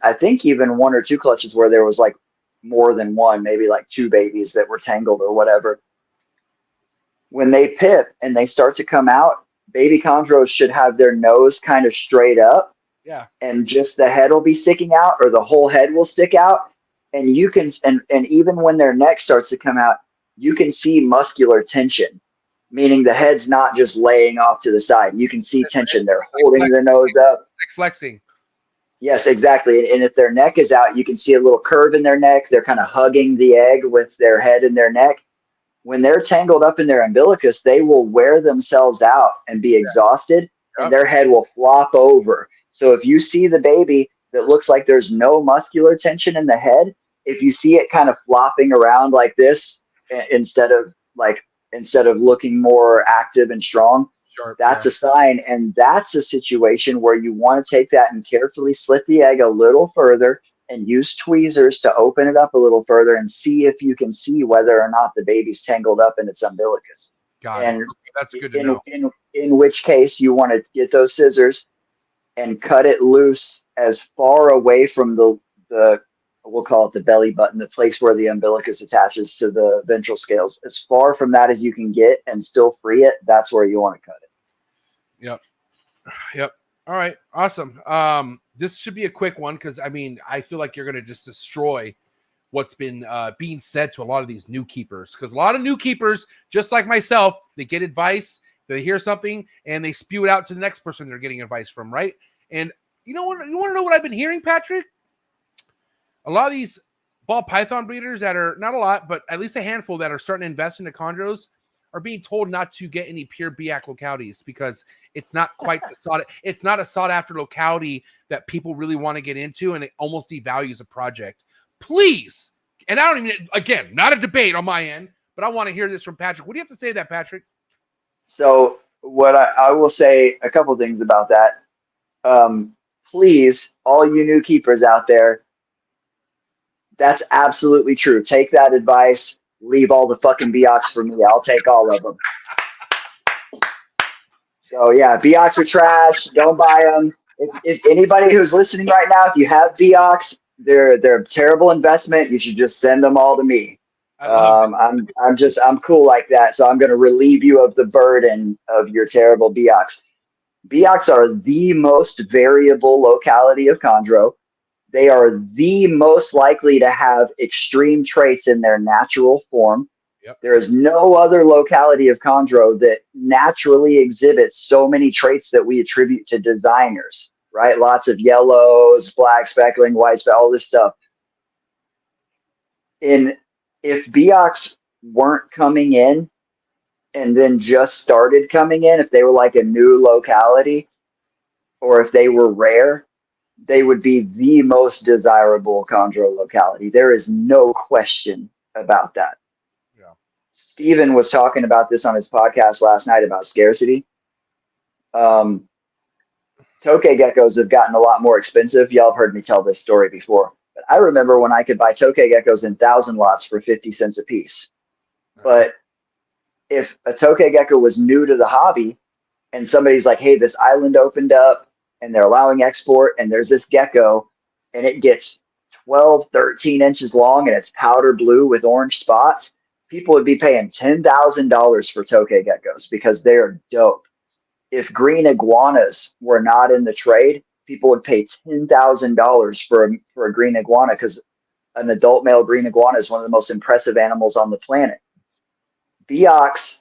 I think even 1 or 2 clutches where there was like more than one, maybe like 2 babies that were tangled or whatever. When they pip and they start to come out, baby chondros should have their nose kind of straight up. Yeah. And just the head will be sticking out, or the whole head will stick out. And you can, and even when their neck starts to come out, you can see muscular tension, meaning the head's not just laying off to the side. You can see tension. They're holding their nose up. Like flexing. Yes, exactly. And if their neck is out, you can see a little curve in their neck. They're kind of hugging the egg with their head and their neck. When they're tangled up in their umbilicus, they will wear themselves out and be exhausted, and their head will flop over. So if you see the baby that looks like there's no muscular tension in the head, if you see it kind of flopping around like this instead of looking more active and strong, that's a sign. And that's a situation where you want to take that and carefully slit the egg a little further and use tweezers to open it up a little further and see if you can see whether or not the baby's tangled up in its umbilicus. Got it. That's good to know. In which case you want to get those scissors and cut it loose as far away from the we'll call it the belly button, the place where the umbilicus attaches to the ventral scales. As far from that as you can get and still free it, that's where you want to cut it. Yep. All right. Awesome. This should be a quick one, because I feel like you're going to just destroy what's been being said to a lot of these new keepers, because a lot of new keepers, just like myself, they get advice, they hear something, and they spew it out to the next person they're getting advice from, right? And you want to know what I've been hearing, Patrick? A lot of these ball python breeders that are, not a lot, but at least a handful that are starting to invest into chondros, are being told not to get any pure BX localities, because it's not quite it's not a sought after locality that people really want to get into, and it almost devalues a project. Please. And I don't even, again, not a debate on my end, but I want to hear this from Patrick. What do you have to say to that, Patrick? So what I will say a couple things about that. Please, all you new keepers out there, that's absolutely true. Take that advice. Leave all the fucking BX for me. I'll take all of them. So yeah, BX are trash. Don't buy them. If anybody who's listening right now, if you have BX, they're a terrible investment. You should just send them all to me. I'm cool like that. So I'm going to relieve you of the burden of your terrible BX. BX are the most variable locality of chondro. They are the most likely to have extreme traits in their natural form. Yep. There is no other locality of chondro that naturally exhibits so many traits that we attribute to designers, right? Lots of yellows, black speckling, white speck, all this stuff. If BX weren't coming in and then just started coming in, if they were like a new locality, or if they were rare, they would be the most desirable chondro locality. There is no question about that. Yeah. Steven was talking about this on his podcast last night about scarcity. Tokay geckos have gotten a lot more expensive. Y'all have heard me tell this story before. But I remember when I could buy tokay geckos in 1,000 lots for 50 cents a piece. But if a tokay gecko was new to the hobby and somebody's like, hey, this island opened up and they're allowing export and there's this gecko and it gets 12, 13 inches long and it's powder blue with orange spots, people would be paying $10,000 for tokay geckos because they're dope. If green iguanas were not in the trade, people would pay $10,000 for a green iguana because an adult male green iguana is one of the most impressive animals on the planet. Biocs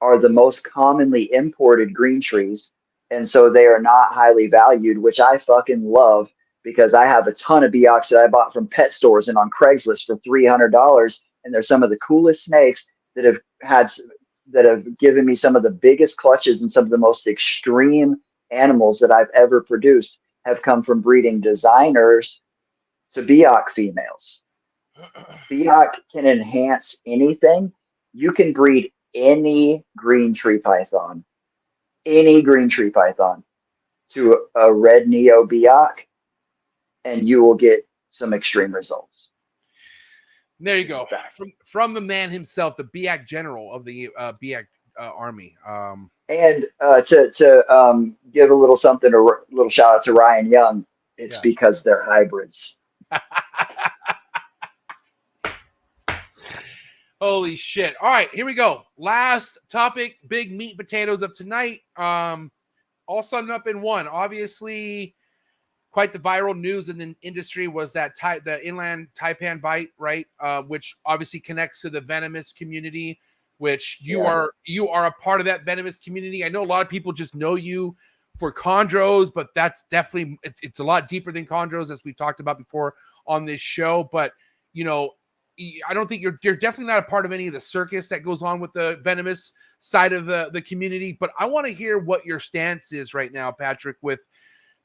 are the most commonly imported green trees, and so they are not highly valued, which I fucking love because I have a ton of Biocs that I bought from pet stores and on Craigslist for $300, and they're some of the coolest snakes that have given me some of the biggest clutches, and some of the most extreme animals that I've ever produced have come from breeding designers to Bioc females. Bioc can enhance anything. You can breed any green tree python to a red neo Bioc, and you will get some extreme results. There you go. From the man himself, the Bioc general of the Bioc army. And to give a little something, a little shout out to Ryan Young. It's because they're hybrids. Holy shit. All right, here we go. Last topic, big meat and potatoes of tonight. All summed up in one. Obviously, quite the viral news in the industry was that the inland Taipan bite, right? Which obviously connects to the venomous community, which you are a part of that venomous community. I know a lot of people just know you for chondros, but that's definitely, it's a lot deeper than chondros, as we've talked about before on this show. But, you know, I don't think you're definitely not a part of any of the circus that goes on with the venomous side of the community. But I want to hear what your stance is right now, Patrick, with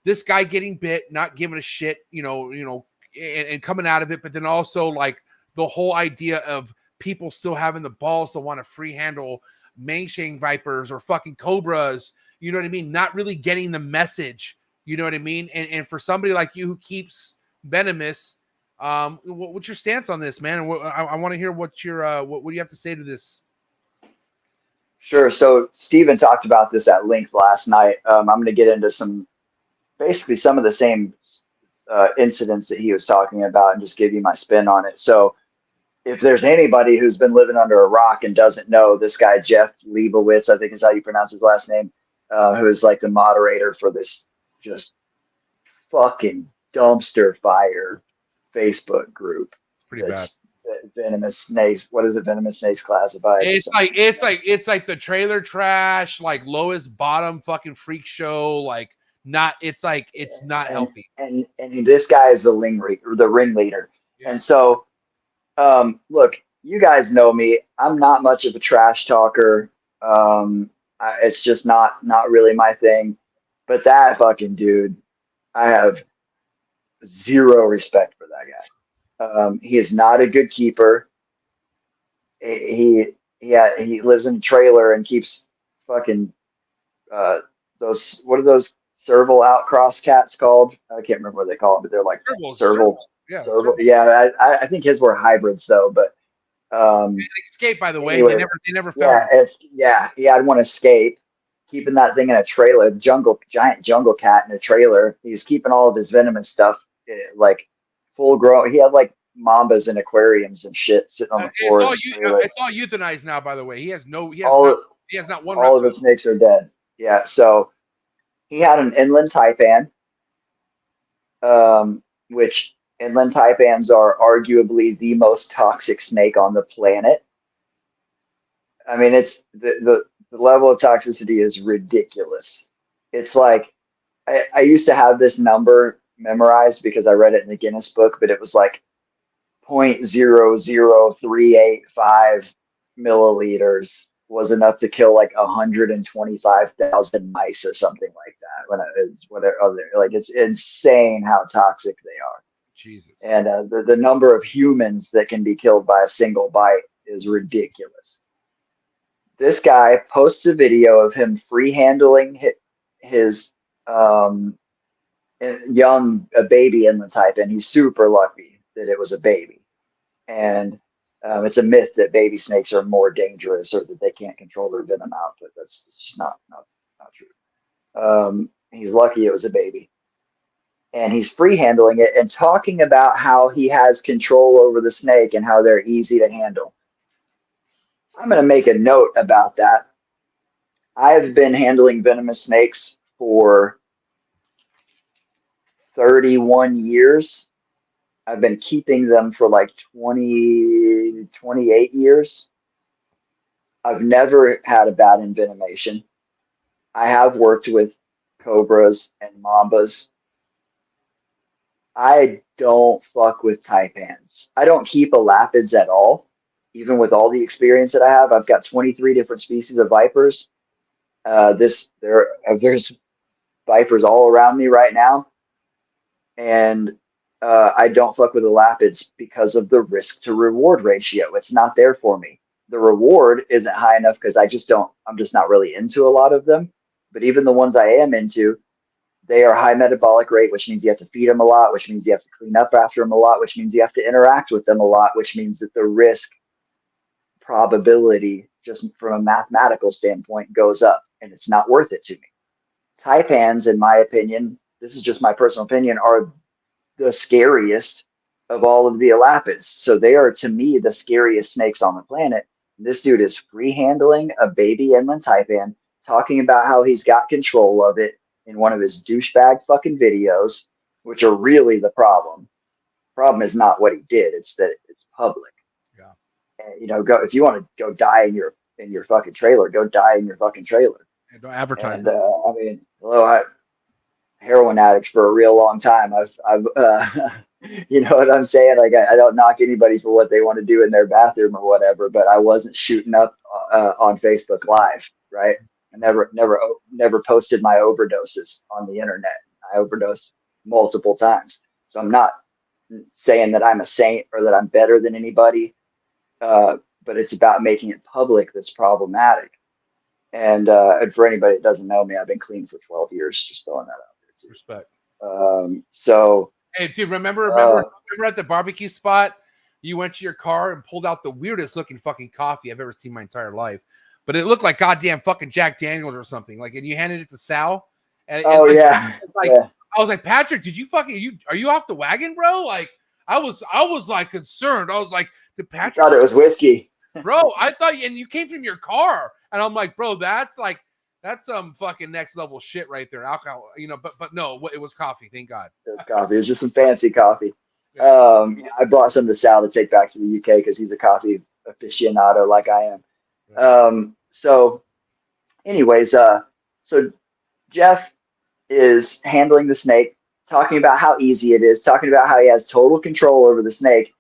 this guy getting bit, not giving a shit, and coming out of it. But then also like the whole idea of people still having the balls to want to free handle Mangshan vipers or fucking cobras. You know what I mean? Not really getting the message. You know what I mean? And for somebody like you who keeps venomous, what's your stance on this, man? And I want to hear what you have to say to this. Sure. So Steven talked about this at length last night. I'm going to get into basically some of the same incidents that he was talking about and just give you my spin on it. So if there's anybody who's been living under a rock and doesn't know this guy, Jeff Leibowitz, I think is how you pronounce his last name, who is like the moderator for this just fucking dumpster fire Facebook group. It's pretty bad. Venomous snakes. What is it? Venomous snakes classified? It's like the trailer trash, like lowest bottom fucking freak show. Like not. It's like it's not healthy. And this guy is the ringleader. Yeah. And so, look, you guys know me. I'm not much of a trash talker. It's just not really my thing. But that fucking dude, I have zero respect for that guy. He is not a good keeper. He lives in a trailer and keeps fucking those, what are those serval outcross cats called? I can't remember what they call them, but they're like serval. Yeah, serval. Yeah. I think his were hybrids though, but they escaped, by the way. Anyway, they never found he had one escape, keeping that thing in a trailer, giant jungle cat in a trailer. He's keeping all of his venomous stuff like full grown. He had like mambas in aquariums and shit sitting on the floor. It's all euthanized now, by the way. He has not one. All of the snakes are dead. Yeah. So he had an inland taipan, which inland taipans are arguably the most toxic snake on the planet. I mean, it's the level of toxicity is ridiculous. It's like I used to have this number memorized because I read it in the Guinness book, but it was like 0.00385 milliliters was enough to kill like 125,000 mice or something like that. Like it's insane how toxic they are. Jesus. And the number of humans that can be killed by a single bite is ridiculous. This guy posts a video of him free handling his baby inland taipan. He's super lucky that it was a baby, and it's a myth that baby snakes are more dangerous or that they can't control their venom output. That's just not true. He's lucky it was a baby. and he's free handling it and talking about how he has control over the snake and how they're easy to handle. I'm going to make a note about that. I've been handling venomous snakes for 31 years. I've been keeping them for like 28 years. I've never had a bad envenomation. I have worked with cobras and mambas. I don't fuck with taipans. I don't keep elapids at all, even with all the experience that I have. I've got 23 different species of vipers. There's vipers all around me right now, and I don't fuck with elapids because of the risk to reward ratio. It's not there for me. The reward isn't high enough because I'm just not really into a lot of them. But even the ones I am into, they are high metabolic rate, which means you have to feed them a lot, which means you have to clean up after them a lot, which means you have to interact with them a lot, which means that the risk probability, just from a mathematical standpoint, goes up, and it's not worth it to me. Taipans, in my opinion, this is just my personal opinion, are the scariest of all of the elapids. So they are, to me, the scariest snakes on the planet. This dude is free handling a baby inland taipan, talking about how he's got control of it in one of his douchebag fucking videos, which are really the problem. Problem is not what he did; it's that it's public. Yeah. And, go if you want to go die in your fucking trailer, go die in your fucking trailer. And don't advertise. And I mean, heroin addict for a real long time. I've you know what I'm saying? Like, I don't knock anybody for what they want to do in their bathroom or whatever, but I wasn't shooting up on Facebook Live, right? I never posted my overdoses on the internet. I overdosed multiple times. So I'm not saying that I'm a saint or that I'm better than anybody, but it's about making it public that's problematic. And for anybody that doesn't know me, I've been clean for 12 years. Just throwing that out there too. Respect. So hey, dude, remember at the barbecue spot, you went to your car and pulled out the weirdest looking fucking coffee I've ever seen in my entire life. But it looked like goddamn fucking Jack Daniels or something. Like, and you handed it to Sal. And I was like, Patrick, did you fucking are you off the wagon, bro? Like, I was like concerned. I was like, did Patrick thought it was whiskey? Bro, I thought and you came from your car. And I'm like, bro, that's some fucking next level shit right there. Alcohol, but no, it was coffee, thank God. It was coffee. It was just some fancy coffee. Yeah. I brought some to Sal to take back to the UK because he's a coffee aficionado like I am. So anyways, so Jeff is handling the snake, talking about how easy it is, talking about how he has total control over the snake.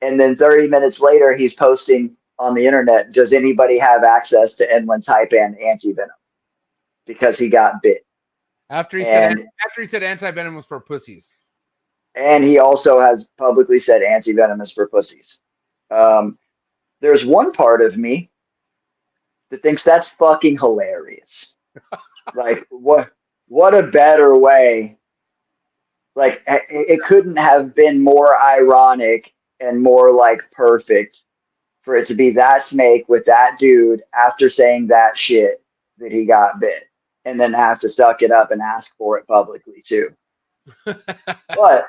And then 30 minutes later, he's posting on the internet, does anybody have access to inland taipan anti-venom? Because he got bit. After he said anti-venom was for pussies. And he also has publicly said anti-venom is for pussies. There's one part of me that thinks that's fucking hilarious. Like, what a better way. Like, it couldn't have been more ironic and more like perfect for it to be that snake with that dude after saying that shit that he got bit, and then have to suck it up and ask for it publicly too. But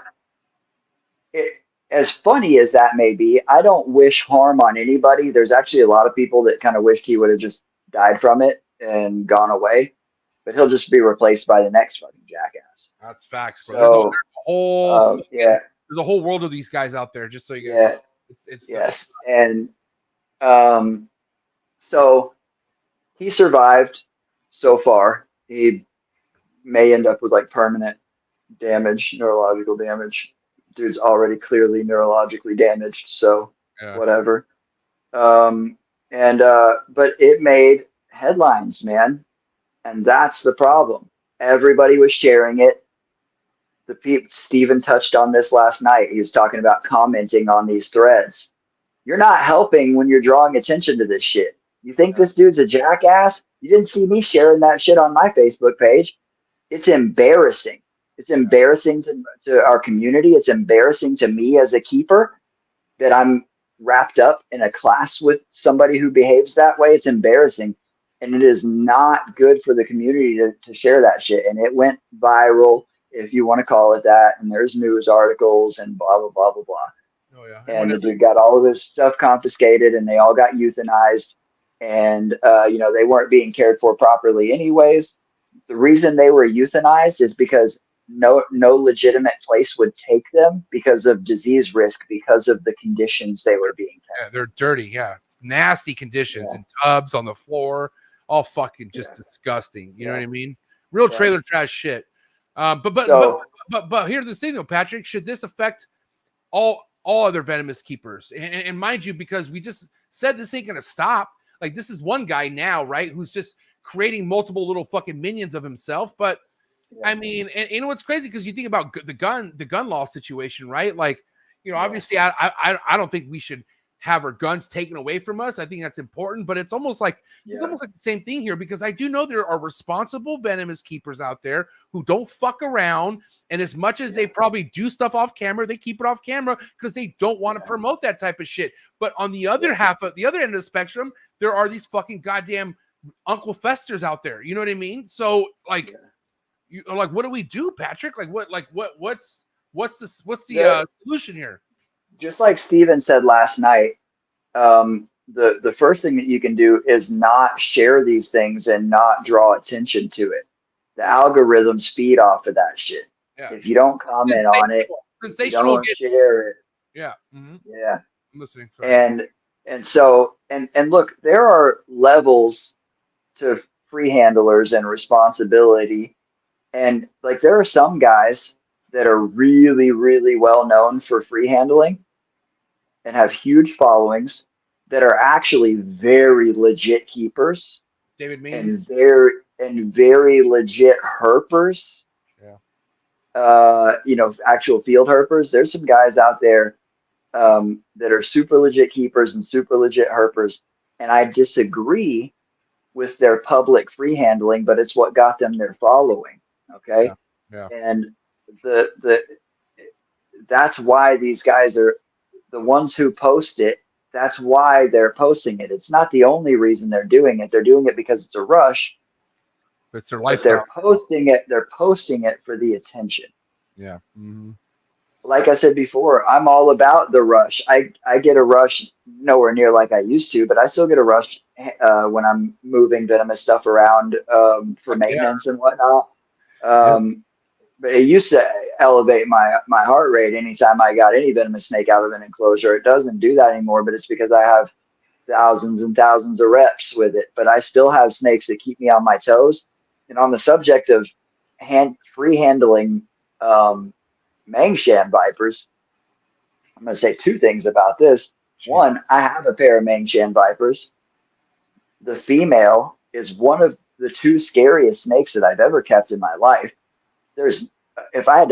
as funny as that may be, I don't wish harm on anybody. There's actually a lot of people that kind of wished he would have just died from it and gone away, but he'll just be replaced by the next fucking jackass. That's facts, bro. So, there's a whole world of these guys out there, just so you guys know. It's yes. And so he survived so far. He may end up with like permanent damage, neurological damage. Dude's already clearly neurologically damaged, so whatever. But it made headlines, man, and that's the problem. Everybody was sharing it. Steven touched on this last night. He was talking about commenting on these threads. You're not helping when you're drawing attention to this shit. You think this dude's a jackass? You didn't see me sharing that shit on my Facebook page. It's embarrassing. It's embarrassing to our community. It's embarrassing to me as a keeper that I'm wrapped up in a class with somebody who behaves that way. It's embarrassing. And it is not good for the community to share that shit. And it went viral. if you want to call it that. And there's news articles and blah, blah, blah, blah, blah. Oh yeah. And the dude got all of his stuff confiscated, and they all got euthanized. And, you know, they weren't being cared for properly anyways. The reason they were euthanized is because no legitimate place would take them because of disease risk, because of the conditions they were being kept. Yeah, they're dirty. Yeah. Nasty conditions Yeah. in tubs on the floor, all fucking just disgusting. You know what I mean? Real trailer trash shit. But here's the thing though, Patrick, should this affect all other venomous keepers? And mind you, because we just said this ain't gonna stop. Like, this is one guy now, right, who's just creating multiple little fucking minions of himself. But I mean, and you know what's crazy, because you think about the gun law situation, right? Like, you know, obviously I don't think we should have our guns taken away from us. I think that's important, but it's almost like the same thing here, because I do know there are responsible venomous keepers out there who don't fuck around, and as much as they probably do stuff off camera, they keep it off camera because they don't want to promote that type of shit. But on the other half of the other end of the spectrum, there are these fucking goddamn Uncle Festers out there. You know what I mean? So like, what do we do, Patrick? What's the solution here? Just like Steven said last night, the first thing that you can do is not share these things and not draw attention to it. The algorithms feed off of that shit. Yeah. If you don't comment on it, you don't share it. Yeah. Mm-hmm. Yeah. I'm listening. Sorry. And so look, there are levels to free handlers and responsibility. And like, there are some guys that are really, really well known for free handling and have huge followings that are actually very legit keepers. David Means. And very legit herpers. Yeah. You know, actual field herpers. There's some guys out there that are super legit keepers and super legit herpers. And I disagree with their public free handling, but it's what got them their following. Okay. Yeah. And that's why these guys are the ones who post it. That's why they're posting it. It's not the only reason they're doing it. They're doing it because it's a rush. It's their lifestyle. They're posting it for the attention. Yeah. Mm-hmm. Like I said before, I'm all about the rush. I get a rush nowhere near like I used to, but I still get a rush when I'm moving venomous stuff around for maintenance and whatnot. But it used to elevate my heart rate anytime I got any venomous snake out of an enclosure. It doesn't do that anymore, but it's because I have thousands and thousands of reps with it. But I still have snakes that keep me on my toes. And on the subject of free handling Mangshan vipers, I'm going to say two things about this. Jeez. One, I have a pair of Mangshan vipers. The female is one of the two scariest snakes that I've ever kept in my life. If I had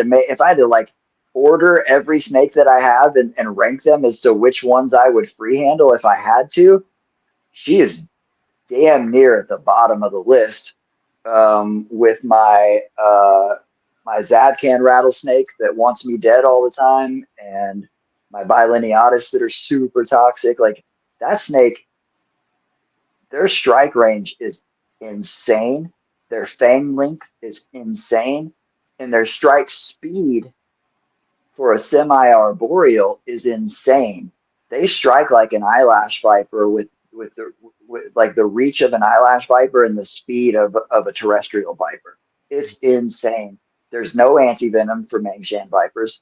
to like order every snake that I have and rank them as to which ones I would free handle if I had to, she is damn near at the bottom of the list. With my Zadcan rattlesnake that wants me dead all the time, and my Bilineatus that are super toxic. Like, that snake, their strike range is insane. Their fang length is insane. And their strike speed for a semi-arboreal is insane. They strike like an eyelash viper with the reach of an eyelash viper and the speed of a terrestrial viper. It's insane. There's no anti-venom for Mangshan vipers.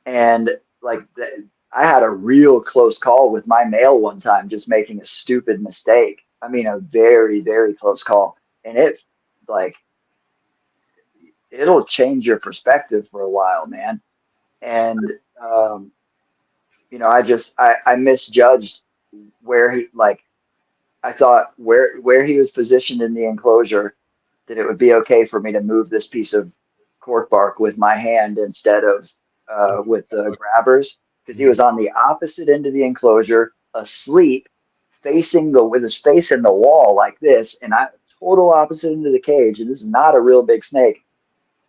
And like, I had a real close call with my male one time, just making a stupid mistake. I mean, a very, very close call. And it'll change your perspective for a while, man. And, you know, I misjudged where he, like, I thought where he was positioned in the enclosure, that it would be okay for me to move this piece of cork bark with my hand instead of with the grabbers, because he was on the opposite end of the enclosure, asleep, with his face in the wall like this, and I total opposite end of the cage, and this is not a real big snake.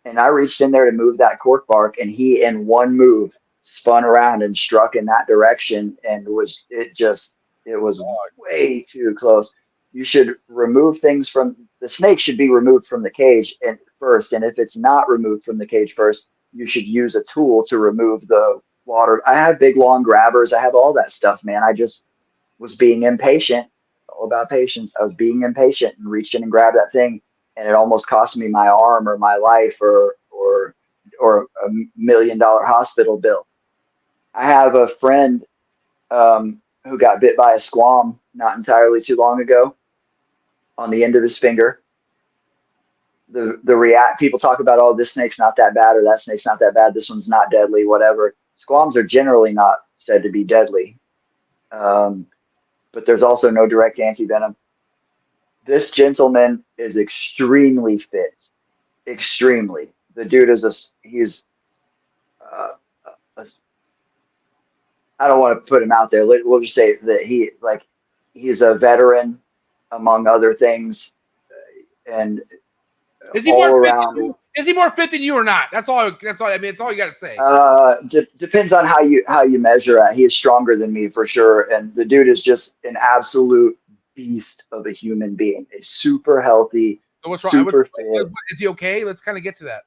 And I reached in there to move that cork bark, and he, in one move, spun around and struck in that direction, and it was way too close. You should remove things from the snake should be removed from the cage and first. And if it's not removed from the cage first, you should use a tool to remove the water. I have big, long grabbers. I have all that stuff, man. I just was being impatient. It's all about patience. I was being impatient and reached in and grabbed that thing, and it almost cost me my arm or my life or $1 million hospital bill. I have a friend who got bit by a squam not entirely too long ago on the end of his finger. People talk about, oh, this snake's not that bad, or that snake's not that bad, this one's not deadly, whatever. Squams are generally not said to be deadly, but there's also no direct anti-venom. This gentleman is extremely fit, extremely. The dude is I don't want to put him out there. We'll just say that he's a veteran, among other things, and is he all more around. fit? Is he more fit than you or not? That's all. I mean, it's all you got to say. Depends on how you measure it. He is stronger than me for sure, and the dude is just an absolute beast of a human being. He's super healthy, So what's wrong? super fit. Is he okay? Let's kind of get to that.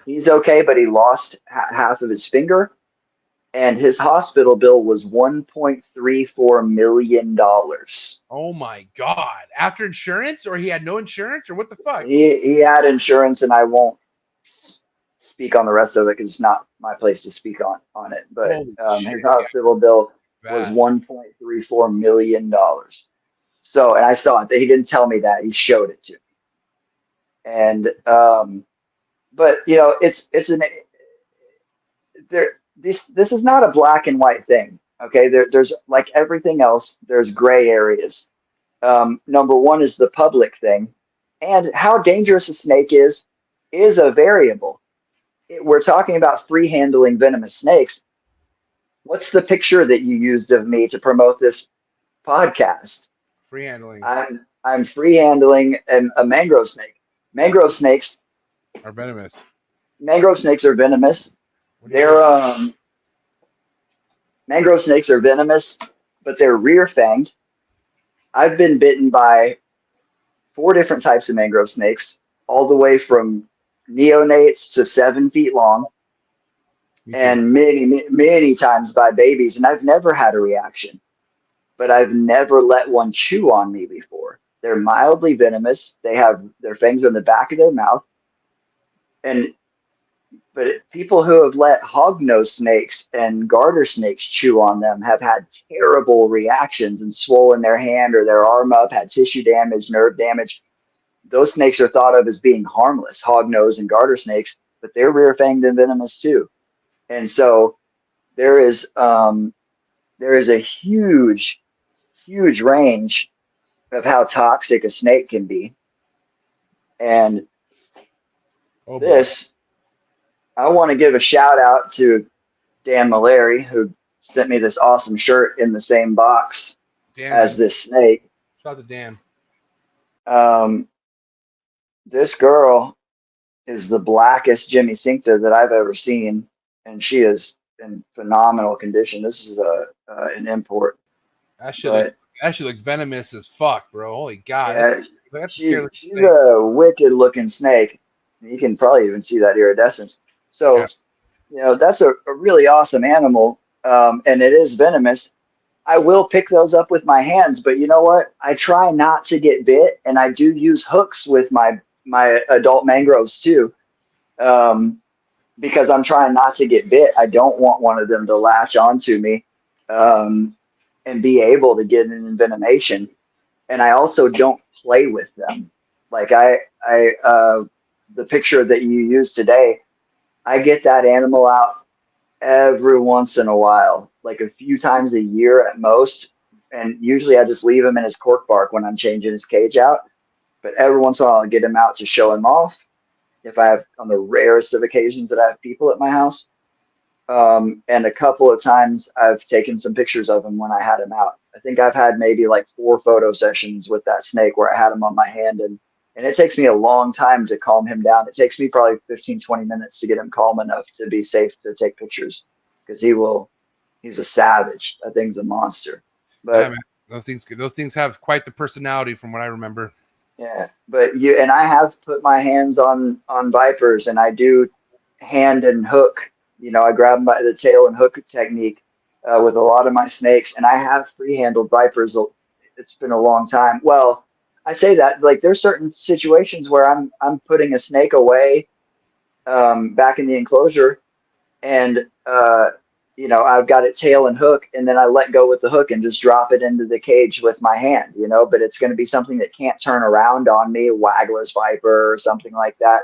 He's okay, but he lost half of his finger, and his hospital bill was $1.34 million. Oh my God! After insurance, or he had no insurance, or what the fuck? He had insurance, and I won't speak on the rest of it because it's not my place to speak on it. But his hospital bill was $1.34 million. So, and I saw it. He didn't tell me that. He showed it to me. And but you know, this is not a black and white thing. Okay, there's like everything else. There's gray areas. Number one is the public thing, and how dangerous a snake is a variable. We're talking about free handling venomous snakes. What's the picture that you used of me to promote this podcast? Free handling. I'm free handling a mangrove snake. Mangrove snakes are venomous. Mangrove snakes are venomous. Mangrove snakes are venomous, but they're rear fanged. I've been bitten by 4 different types of mangrove snakes, all the way from neonates to 7 feet long, and many times by babies, and I've never had a reaction. But I've never let one chew on me before. They're mildly venomous. They have their fangs on the back of their mouth, but people who have let hognose snakes and garter snakes chew on them have had terrible reactions and swollen their hand or their arm up, had tissue damage, nerve damage. Those snakes are thought of as being harmless, hognose and garter snakes, but they're rear-fanged and venomous too. And so there is a huge range of how toxic a snake can be. And I want to give a shout out to Dan Malari, who sent me this awesome shirt in the same box as this snake. Shout out to Dan. This girl is the blackest Jimmy Cincta that I've ever seen, and she is in phenomenal condition. This is an import. That shit looks venomous as fuck, bro. Holy God. Yeah, she's a wicked looking snake. You can probably even see that iridescence. So, you know, that's a really awesome animal, and it is venomous. I will pick those up with my hands, but you know what? I try not to get bit, and I do use hooks with my adult mangroves too, because I'm trying not to get bit. I don't want one of them to latch onto me and be able to get an envenomation. And I also don't play with them. Like the picture that you used today, I get that animal out every once in a while, like a few times a year at most. And usually I just leave him in his cork bark when I'm changing his cage out. But every once in a while I'll get him out to show him off. If I have, on the rarest of occasions that I have people at my house. And a couple of times I've taken some pictures of him when I had him out. I think I've had maybe like 4 photo sessions with that snake where I had him on my hand, and it takes me a long time to calm him down. It takes me probably 15-20 minutes to get him calm enough to be safe to take pictures, because he's a savage. That thing's a monster. But yeah, man. Those things have quite the personality from what I remember. Yeah, but I have put my hands on vipers, and I do hand and hook. I grab them by the tail and hook technique with a lot of my snakes, and I have free handled vipers. It's been a long time. Well, I say that like there's certain situations where I'm putting a snake away back in the enclosure, and I've got it tail and hook, and then I let go with the hook and just drop it into the cage with my hand, but it's going to be something that can't turn around on me, Waggler's Viper or something like that.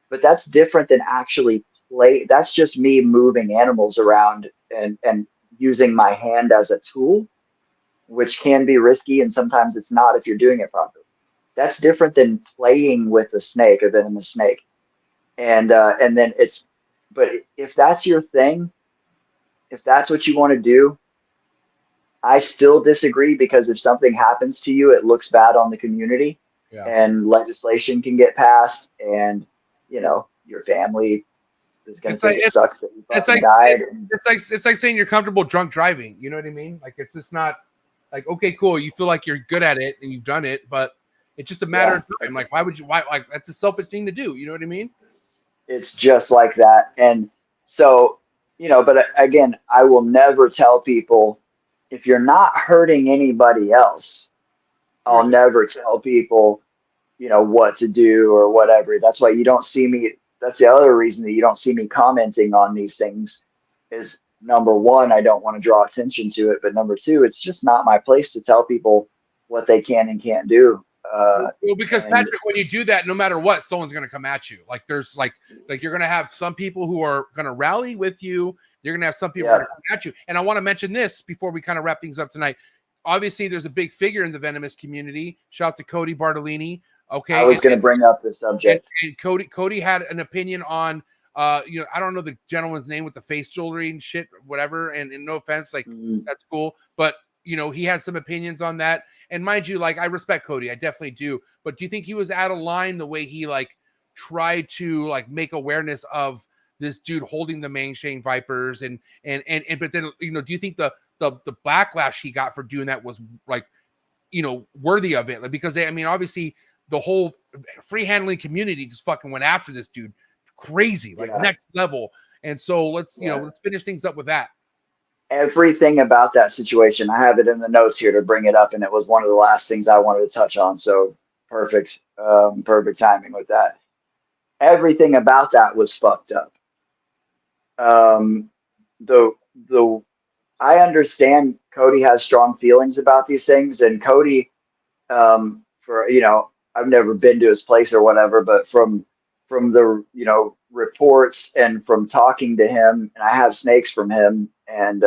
But that's different than actually play. That's just me moving animals around and using my hand as a tool, which can be risky, and sometimes it's not if you're doing it properly. That's different than playing with a snake, a venomous snake. And then but if that's your thing, if that's what you want to do, I still disagree, because if something happens to you, it looks bad on the community, and legislation can get passed, and your family is going to think it sucks that you fucking died. It's like saying you're comfortable drunk driving. You know what I mean? Like, it's just not like, okay, cool. You feel like you're good at it and you've done it, but it's just a matter of time. Like, why like, that's a selfish thing to do. You know what I mean? It's just like that. And so, but again, I will never tell people, if you're not hurting anybody else, I'll never tell people, what to do or whatever. That's why you don't see me. That's the other reason that you don't see me commenting on these things is, number one, I don't want to draw attention to it. But number two, it's just not my place to tell people what they can and can't do. Well, because Patrick, when you do that, no matter what, someone's going to come at you. Like, there's like you're going to have some people who are going to rally with you. You're going to have some people who are going to come at you. And I want to mention this before we kind of wrap things up tonight. Obviously, there's a big figure in the venomous community. Shout out to Cody Bartolini. Okay, I was going to bring up the subject. And Cody had an opinion on, I don't know the gentleman's name with the face jewelry and shit, whatever. And no offense, like that's cool, but he had some opinions on that. And mind you, like, I respect Cody, I definitely do. But do you think he was out of line the way he like tried to like make awareness of this dude holding the Mangshane Vipers and but then do you think the backlash he got for doing that was like worthy of it? Like, because obviously the whole free handling community just fucking went after this dude crazy, like next level. And so let's finish things up with that. Everything about that situation, I have it in the notes here to bring it up, and it was one of the last things I wanted to touch on. So perfect timing with that. Everything about that was fucked up. I understand Cody has strong feelings about these things, and Cody, I've never been to his place or whatever, but from the reports and from talking to him, and I have snakes from him, and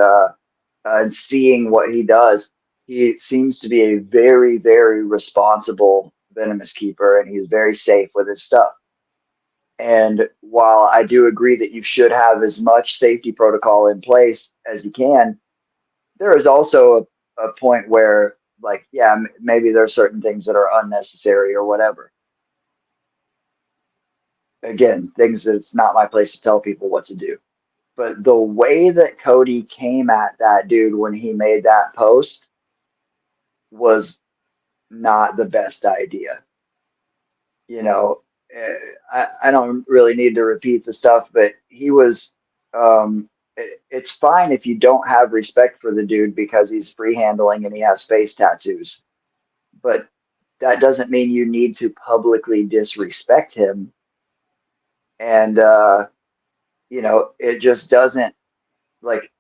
seeing what he does, he seems to be a very, very responsible venomous keeper, and he's very safe with his stuff. And while I do agree that you should have as much safety protocol in place as you can, there is also a point where, like, maybe there are certain things that are unnecessary or whatever. Again, things that it's not my place to tell people what to do. But the way that Cody came at that dude when he made that post was not the best idea. I don't really need to repeat the stuff, but he was, it's fine if you don't have respect for the dude because he's free handling and he has face tattoos, but that doesn't mean you need to publicly disrespect him. And, it just doesn't, like,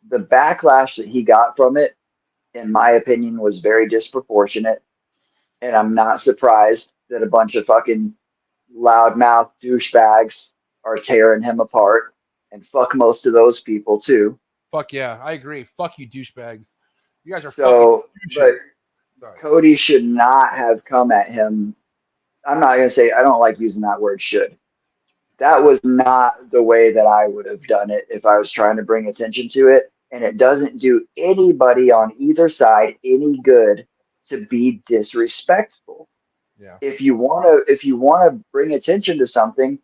the backlash that he got from it, in my opinion, was very disproportionate. And I'm not surprised that a bunch of fucking loudmouth douchebags are tearing him apart, and fuck most of those people too. Fuck yeah, I agree. Fuck you, douchebags. You guys are so, fucking douches. But Cody should not have come at him. I'm not going to say, I don't like using that word should. That was not the way that I would have done it if I was trying to bring attention to it. And it doesn't do anybody on either side any good to be disrespectful. Yeah. If you want to bring attention to something,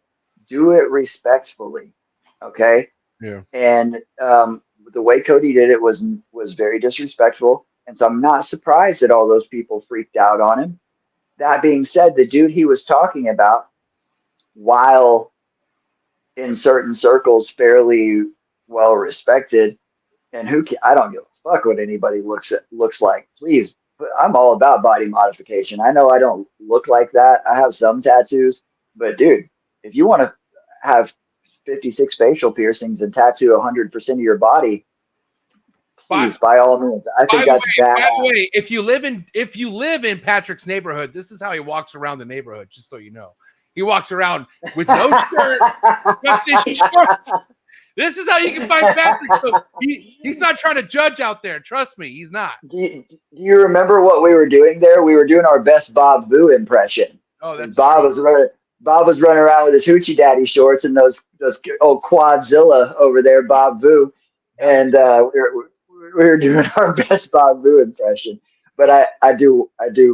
do it respectfully. Okay. Yeah. And the way Cody did it was very disrespectful. And so I'm not surprised that all those people freaked out on him. that being said, the dude he was talking about, while in certain circles fairly well respected, and I don't give a fuck what anybody looks like. Please, I'm all about body modification. I know I don't look like that. I have some tattoos, but dude, if you want to have 56 facial piercings and tattoo 100% of your body, please, by all means. I think that's bad. By the way, if you live in Patrick's neighborhood, this is how he walks around the neighborhood. Just so you know, he walks around with no shirt, just his shorts. This is how you can find Patrick. So he's not trying to judge out there. Trust me, he's not. Do you remember what we were doing there? We were doing our best Bob Boo impression. Oh, that's Bob was running around with his hoochie daddy shorts and those old Quadzilla over there, Bob Boo, and we were doing our best Bob Boo impression. But I do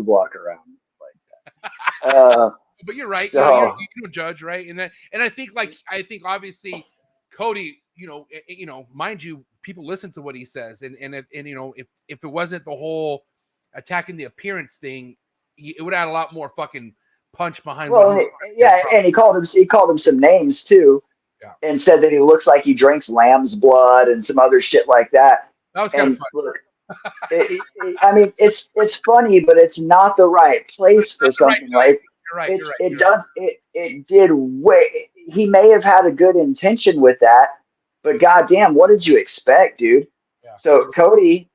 walk around like that. But you're right. So, you don't judge, right? And I think obviously Cody, mind you, people listen to what he says, and if it wasn't the whole attacking the appearance thing, it would add a lot more fucking punch behind. And he called him some names too, and said that he looks like he drinks lamb's blood and some other shit like that. That was kind of fun. Look, I mean, it's funny, but it's not the right place for something like. It did way. He may have had a good intention with that, but goddamn, what did you expect, dude? Yeah. So Cody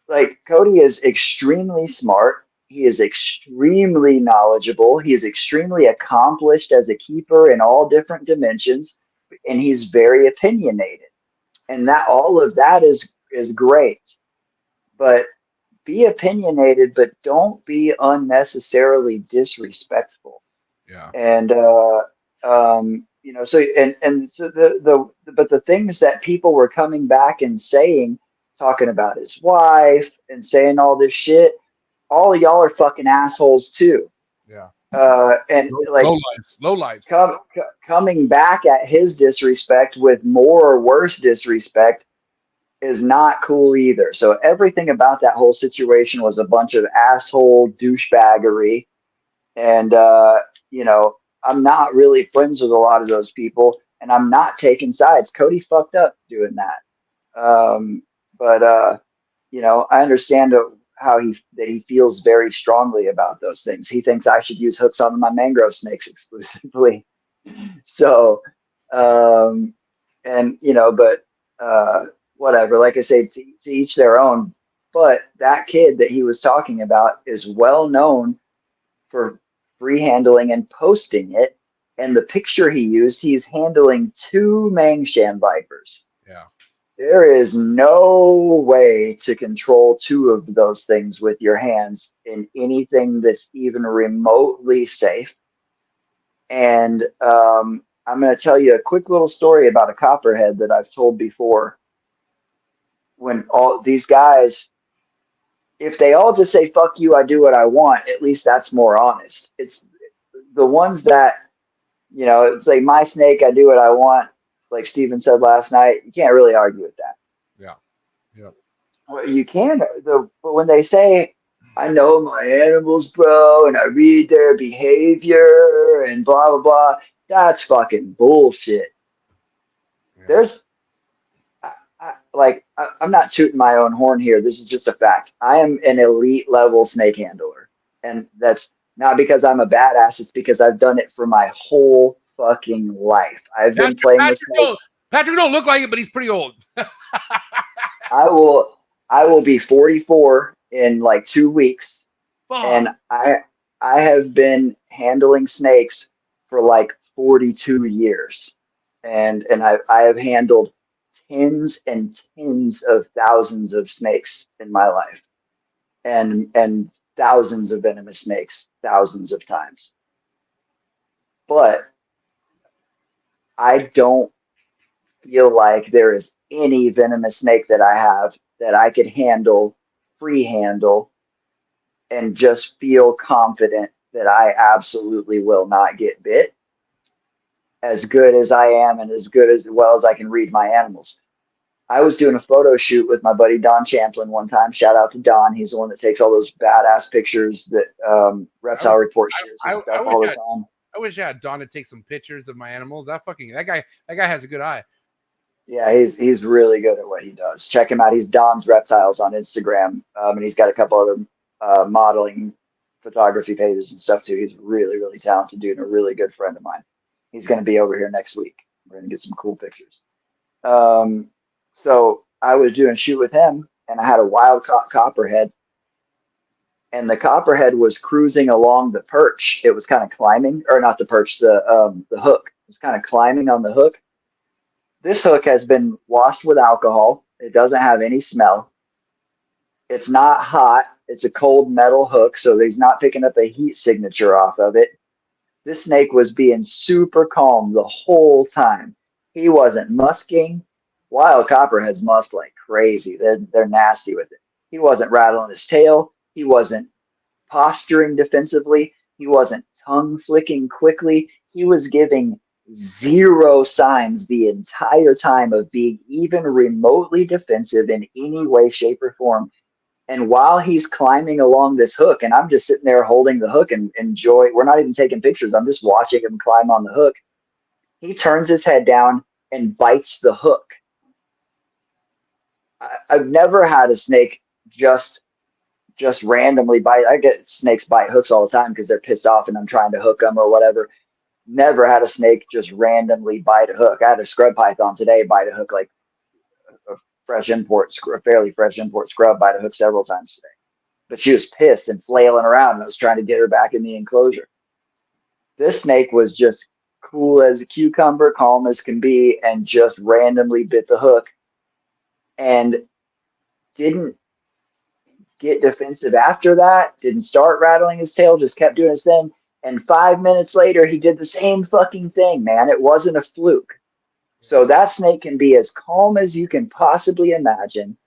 is extremely smart. He is extremely knowledgeable. He is extremely accomplished as a keeper in all different dimensions, and he's very opinionated. And that all of that is great, but be opinionated, but don't be unnecessarily disrespectful. Yeah. And so the things that people were coming back and saying, talking about his wife and saying all this shit, all of y'all are fucking assholes too. Yeah. And low lives. Coming back at his disrespect with more or worse disrespect is not cool either. So everything about that whole situation was a bunch of asshole douchebaggery. And, I'm not really friends with a lot of those people, and I'm not taking sides. Cody fucked up doing that. But I understand how he feels very strongly about those things. He thinks I should use hooks on my mangrove snakes exclusively. So, whatever, like I say, to each their own. But that kid that he was talking about is well known for free handling and posting it. And the picture he used, he's handling 2 Mangshan vipers. Yeah. There is no way to control 2 of those things with your hands in anything that's even remotely safe. And I'm going to tell you a quick little story about a copperhead that I've told before. When all these guys, if they all just say, fuck you, I do what I want, at least that's more honest. It's the ones that, it's like my snake, I do what I want. Like Steven said last night, you can't really argue with that. Yeah. Yeah. Well, you can, but when they say, I know my animals, bro, and I read their behavior and blah, blah, blah, that's fucking bullshit. Yeah. I'm not tooting my own horn here. This is just a fact. I am an elite level snake handler. And that's not because I'm a badass. It's because I've done it for my whole fucking life. I've been playing with snakes. Patrick don't look like it, but he's pretty old. I will be 44 in like 2 weeks. Fuck. And I have been handling snakes for like 42 years. And I have handled tens and tens of thousands of snakes in my life, and thousands of venomous snakes, thousands of times. But I don't feel like there is any venomous snake that I have that I could free handle, and just feel confident that I absolutely will not get bit, as good as I am and as well as I can read my animals. I was doing a photo shoot with my buddy Don Champlin one time. Shout out to Don. He's the one that takes all those badass pictures that Reptile Report shares his stuff all the time. I wish I had Don to take some pictures of my animals. That guy has a good eye. Yeah, he's really good at what he does. Check him out. He's Don's Reptiles on Instagram, and he's got a couple other modeling photography pages and stuff too. He's really, really talented dude and a really good friend of mine. He's going to be over here next week. We're going to get some cool pictures. So I was doing a shoot with him, and I had a wild caught copperhead, and the copperhead was cruising along the perch. It was kind of climbing, or not the perch, the hook. It was kind of climbing on the hook. This hook has been washed with alcohol. It doesn't have any smell. It's not hot. It's a cold metal hook, so he's not picking up a heat signature off of it. This snake was being super calm the whole time. He wasn't musking. Wild copperheads musk like crazy. They're nasty with it. He wasn't rattling his tail. He wasn't posturing defensively. He wasn't tongue flicking quickly. He was giving zero signs the entire time of being even remotely defensive in any way, shape, or form. And while he's climbing along this hook, and I'm just sitting there holding the hook and we're not even taking pictures. I'm just watching him climb on the hook. He turns his head down and bites the hook. I've never had a snake just randomly bite. I get snakes bite hooks all the time because they're pissed off and I'm trying to hook them or whatever. Never had a snake just randomly bite a hook. I had a scrub python today bite a hook, like a fairly fresh import scrub bite a hook several times today. But she was pissed and flailing around, and I was trying to get her back in the enclosure. This snake was just cool as a cucumber, calm as can be, and just randomly bit the hook and didn't get defensive after that, didn't start rattling his tail, just kept doing his thing. And 5 minutes later, he did the same fucking thing, man. It wasn't a fluke. So that snake can be as calm as you can possibly imagine,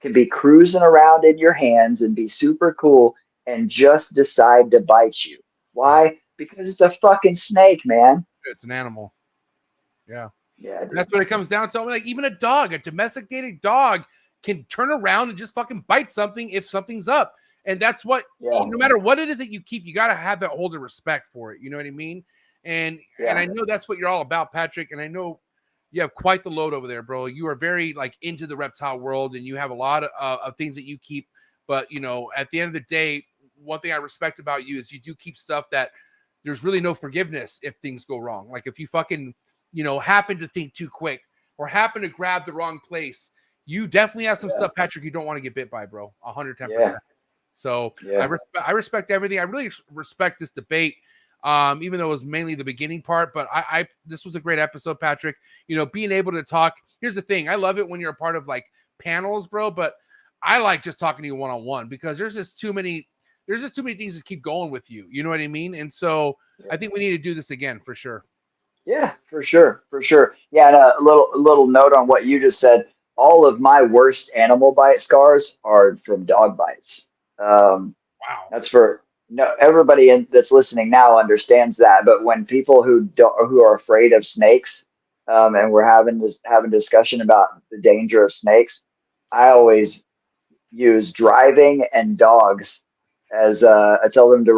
can be cruising around in your hands and be super cool and just decide to bite you. Why? Because it's a fucking snake, man. It's an animal. Yeah. Yeah. That's what it comes down to. Like even a dog, a domesticated dog can turn around and just fucking bite something if something's up. And that's what, no matter what it is that you keep, you got to have that hold of respect for it. You know what I mean? And I know that's what you're all about, Patrick. And I know you have quite the load over there, bro. You are very like into the reptile world and you have a lot of things that you keep. But, you know, at the end of the day, one thing I respect about you is you do keep stuff that there's really no forgiveness if things go wrong. Like if you fucking, you know, happen to think too quick or happen to grab the wrong place, you definitely have some stuff, Patrick, you don't want to get bit by, bro. 110%. Yeah. So I respect everything. I really respect this debate, even though it was mainly the beginning part. But this was a great episode, Patrick. You know, being able to talk. Here's the thing. I love it when you're a part of like panels, bro. But I like just talking to you one-on-one because there's just too many things to keep going with you. You know what I mean? And so I think we need to do this again for sure. Yeah, for sure. Yeah, and a little note on what you just said. All of my worst animal bite scars are from dog bites. Wow. That's for everybody that's listening now understands that. But when people who are afraid of snakes, and we're having discussion about the danger of snakes, I always use driving and dogs as I tell them to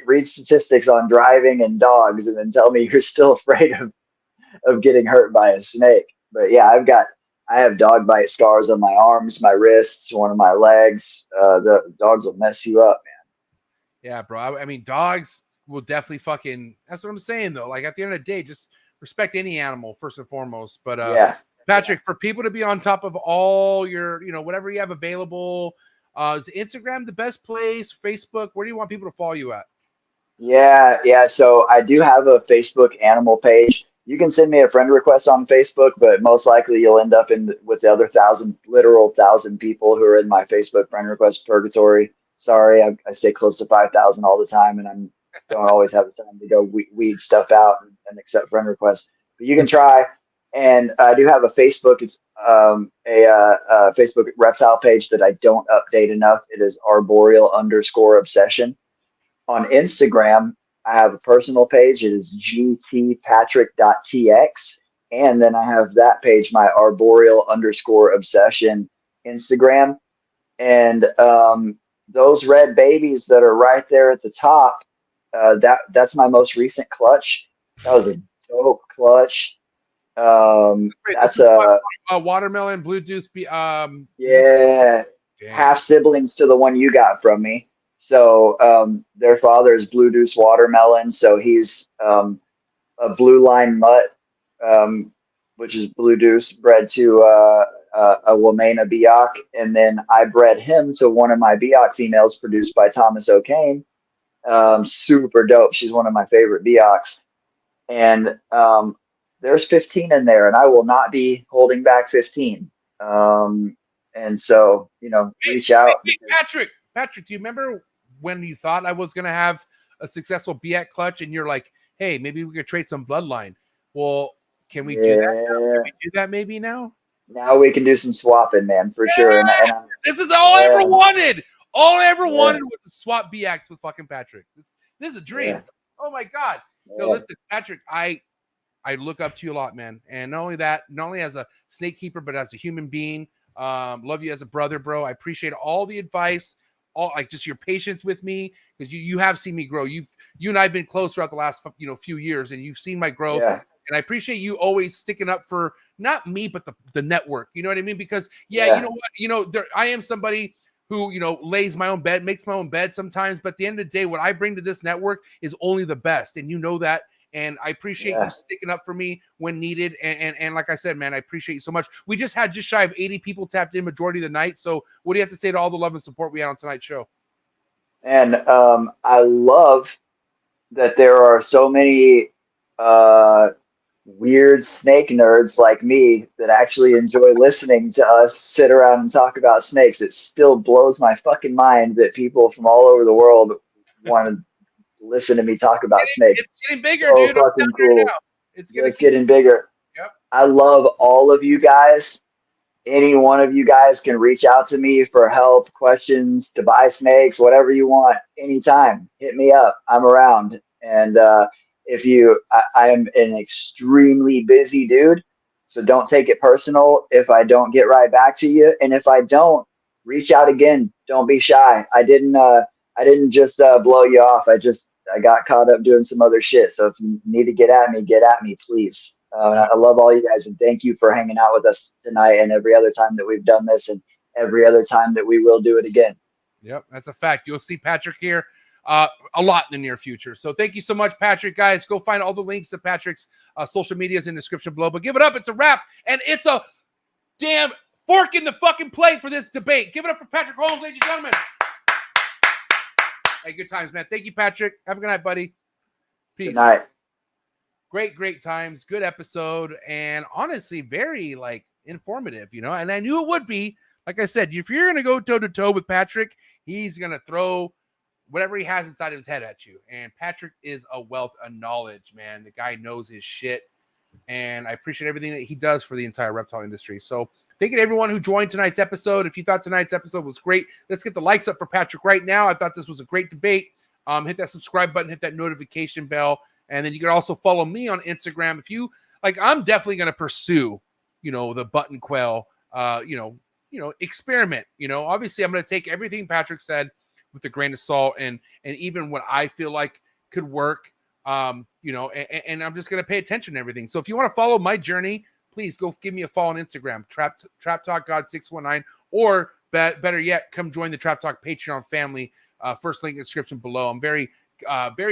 read statistics on driving and dogs, and then tell me you're still afraid of getting hurt by a snake. But yeah, I have dog bite scars on my arms, my wrists, one of my legs. The dogs will mess you up, man. Yeah, bro. I mean, dogs will definitely fucking. That's what I'm saying, though. Like at the end of the day, just respect any animal first and foremost. But Patrick, for people to be on top of all your, you know, whatever you have available, is Instagram the best place? Facebook? Where do you want people to follow you at? Yeah. So I do have a Facebook animal page. You can send me a friend request on Facebook, but most likely you'll end up with the other 1,000 people who are in my Facebook friend request purgatory. Sorry, I say close to 5,000 all the time, and I don't always have the time to go weed stuff out and accept friend requests. But you can try. And I do have a Facebook. It's a Facebook reptile page that I don't update enough. It is arboreal_obsession. On Instagram, I have a personal page. It is gtpatrick.tx. And then I have that page, my arboreal_obsession Instagram. And those red babies that are right there at the top, that's my most recent clutch. That was a dope clutch. That's a watermelon blue juice. Yeah, half siblings to the one you got from me. So their father is Blue Deuce Watermelon, so he's a blue line mutt, which is Blue Deuce, bred to a Wamena Biak, and then I bred him to one of my Biak females produced by Thomas O'Kane. Super dope. She's one of my favorite Biaks, and there's 15 in there, and I will not be holding back 15. And so, reach out. Hey, Patrick, do you remember when you thought I was going to have a successful Biak clutch and you're like, hey, maybe we could trade some bloodline? Well, can we do that now? Can we do that maybe now? Now we can do some swapping, man, for sure. And this is all I ever wanted. All I ever wanted was to swap BX with fucking Patrick. This is a dream. Yeah. Oh my God. Yeah. No, listen, Patrick, I look up to you a lot, man. And not only as a snake keeper, but as a human being. Love you as a brother, bro. I appreciate all the advice, all like just your patience with me, because you have seen me grow. You and I have been close throughout the last few years, and you've seen my growth. Yeah. And I appreciate you always sticking up for not me, but the network. You know what I mean? Because you know what, I am somebody who lays my own bed, makes my own bed sometimes. But at the end of the day, what I bring to this network is only the best, and you know that. And I appreciate you sticking up for me when needed. And like I said, man, I appreciate you so much. We just had just shy of 80 people tapped in majority of the night. So what do you have to say to all the love and support we had on tonight's show? And I love that there are so many weird snake nerds like me that actually enjoy listening to us sit around and talk about snakes. It still blows my fucking mind that people from all over the world want to listen to me talk about snakes. It's getting bigger, so dude. Fucking cool. It's getting bigger. Yep. I love all of you guys. Any one of you guys can reach out to me for help, questions, to buy snakes, whatever you want, anytime. Hit me up. I'm around. And I am an extremely busy dude, so don't take it personal if I don't get right back to you. And if I don't, reach out again. Don't be shy. I didn't just blow you off. I got caught up doing some other shit. So if you need to get at me, please. I love all you guys, and thank you for hanging out with us tonight and every other time that we've done this and every other time that we will do it again. Yep, that's a fact. You'll see Patrick here a lot in the near future. So thank you so much, Patrick. Guys, go find all the links to Patrick's social medias in the description below. But give it up. It's a wrap, and it's a damn fork in the fucking plate for this debate. Give it up for Patrick Holmes, ladies and gentlemen. Hey, good times, man. Thank you, Patrick. Have a good night, buddy. Peace. Good night. Great times. Good episode. And honestly, very informative, and I knew it would be. Like I said, if you're going to go toe-to-toe with Patrick, he's going to throw whatever he has inside of his head at you. And Patrick is a wealth of knowledge, man. The guy knows his shit. And I appreciate everything that he does for the entire reptile industry. So thank you to everyone who joined tonight's episode. If you thought tonight's episode was great, let's get the likes up for Patrick right now. I thought this was a great debate. Hit that subscribe button, hit that notification bell. And then you can also follow me on Instagram. If you I'm definitely going to pursue, the button quail, experiment. Obviously I'm going to take everything Patrick said with a grain of salt and even what I feel like could work, and I'm just going to pay attention to everything. So if you want to follow my journey, please go give me a follow on Instagram, Trap Talk God 619, or better yet, come join the Trap Talk Patreon family. First link in the description below. I'm very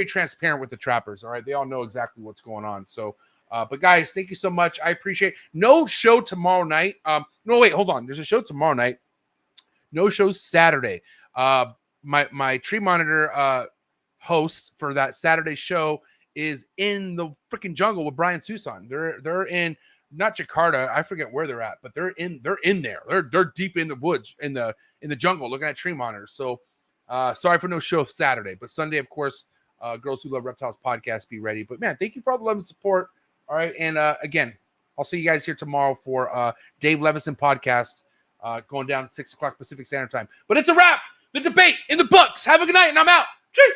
transparent with the trappers. All right. They all know exactly what's going on. So, but guys, thank you so much. I appreciate no show tomorrow night. No, wait, hold on. There's a show tomorrow night. No show Saturday. My tree monitor, host for that Saturday show is in the freaking jungle with Brian Susan. They're in not Jakarta. I forget where they're at, but they're in there. They're deep in the woods, in the jungle, looking at tree monitors. So, sorry for no show Saturday, but Sunday, of course, Girls Who Love Reptiles podcast, be ready. But man, thank you for all the love and support. All right. And again, I'll see you guys here tomorrow for Dave Levison podcast going down at 6 o'clock Pacific Standard Time. But it's a wrap. The debate in the books. Have a good night, and I'm out. Cheers.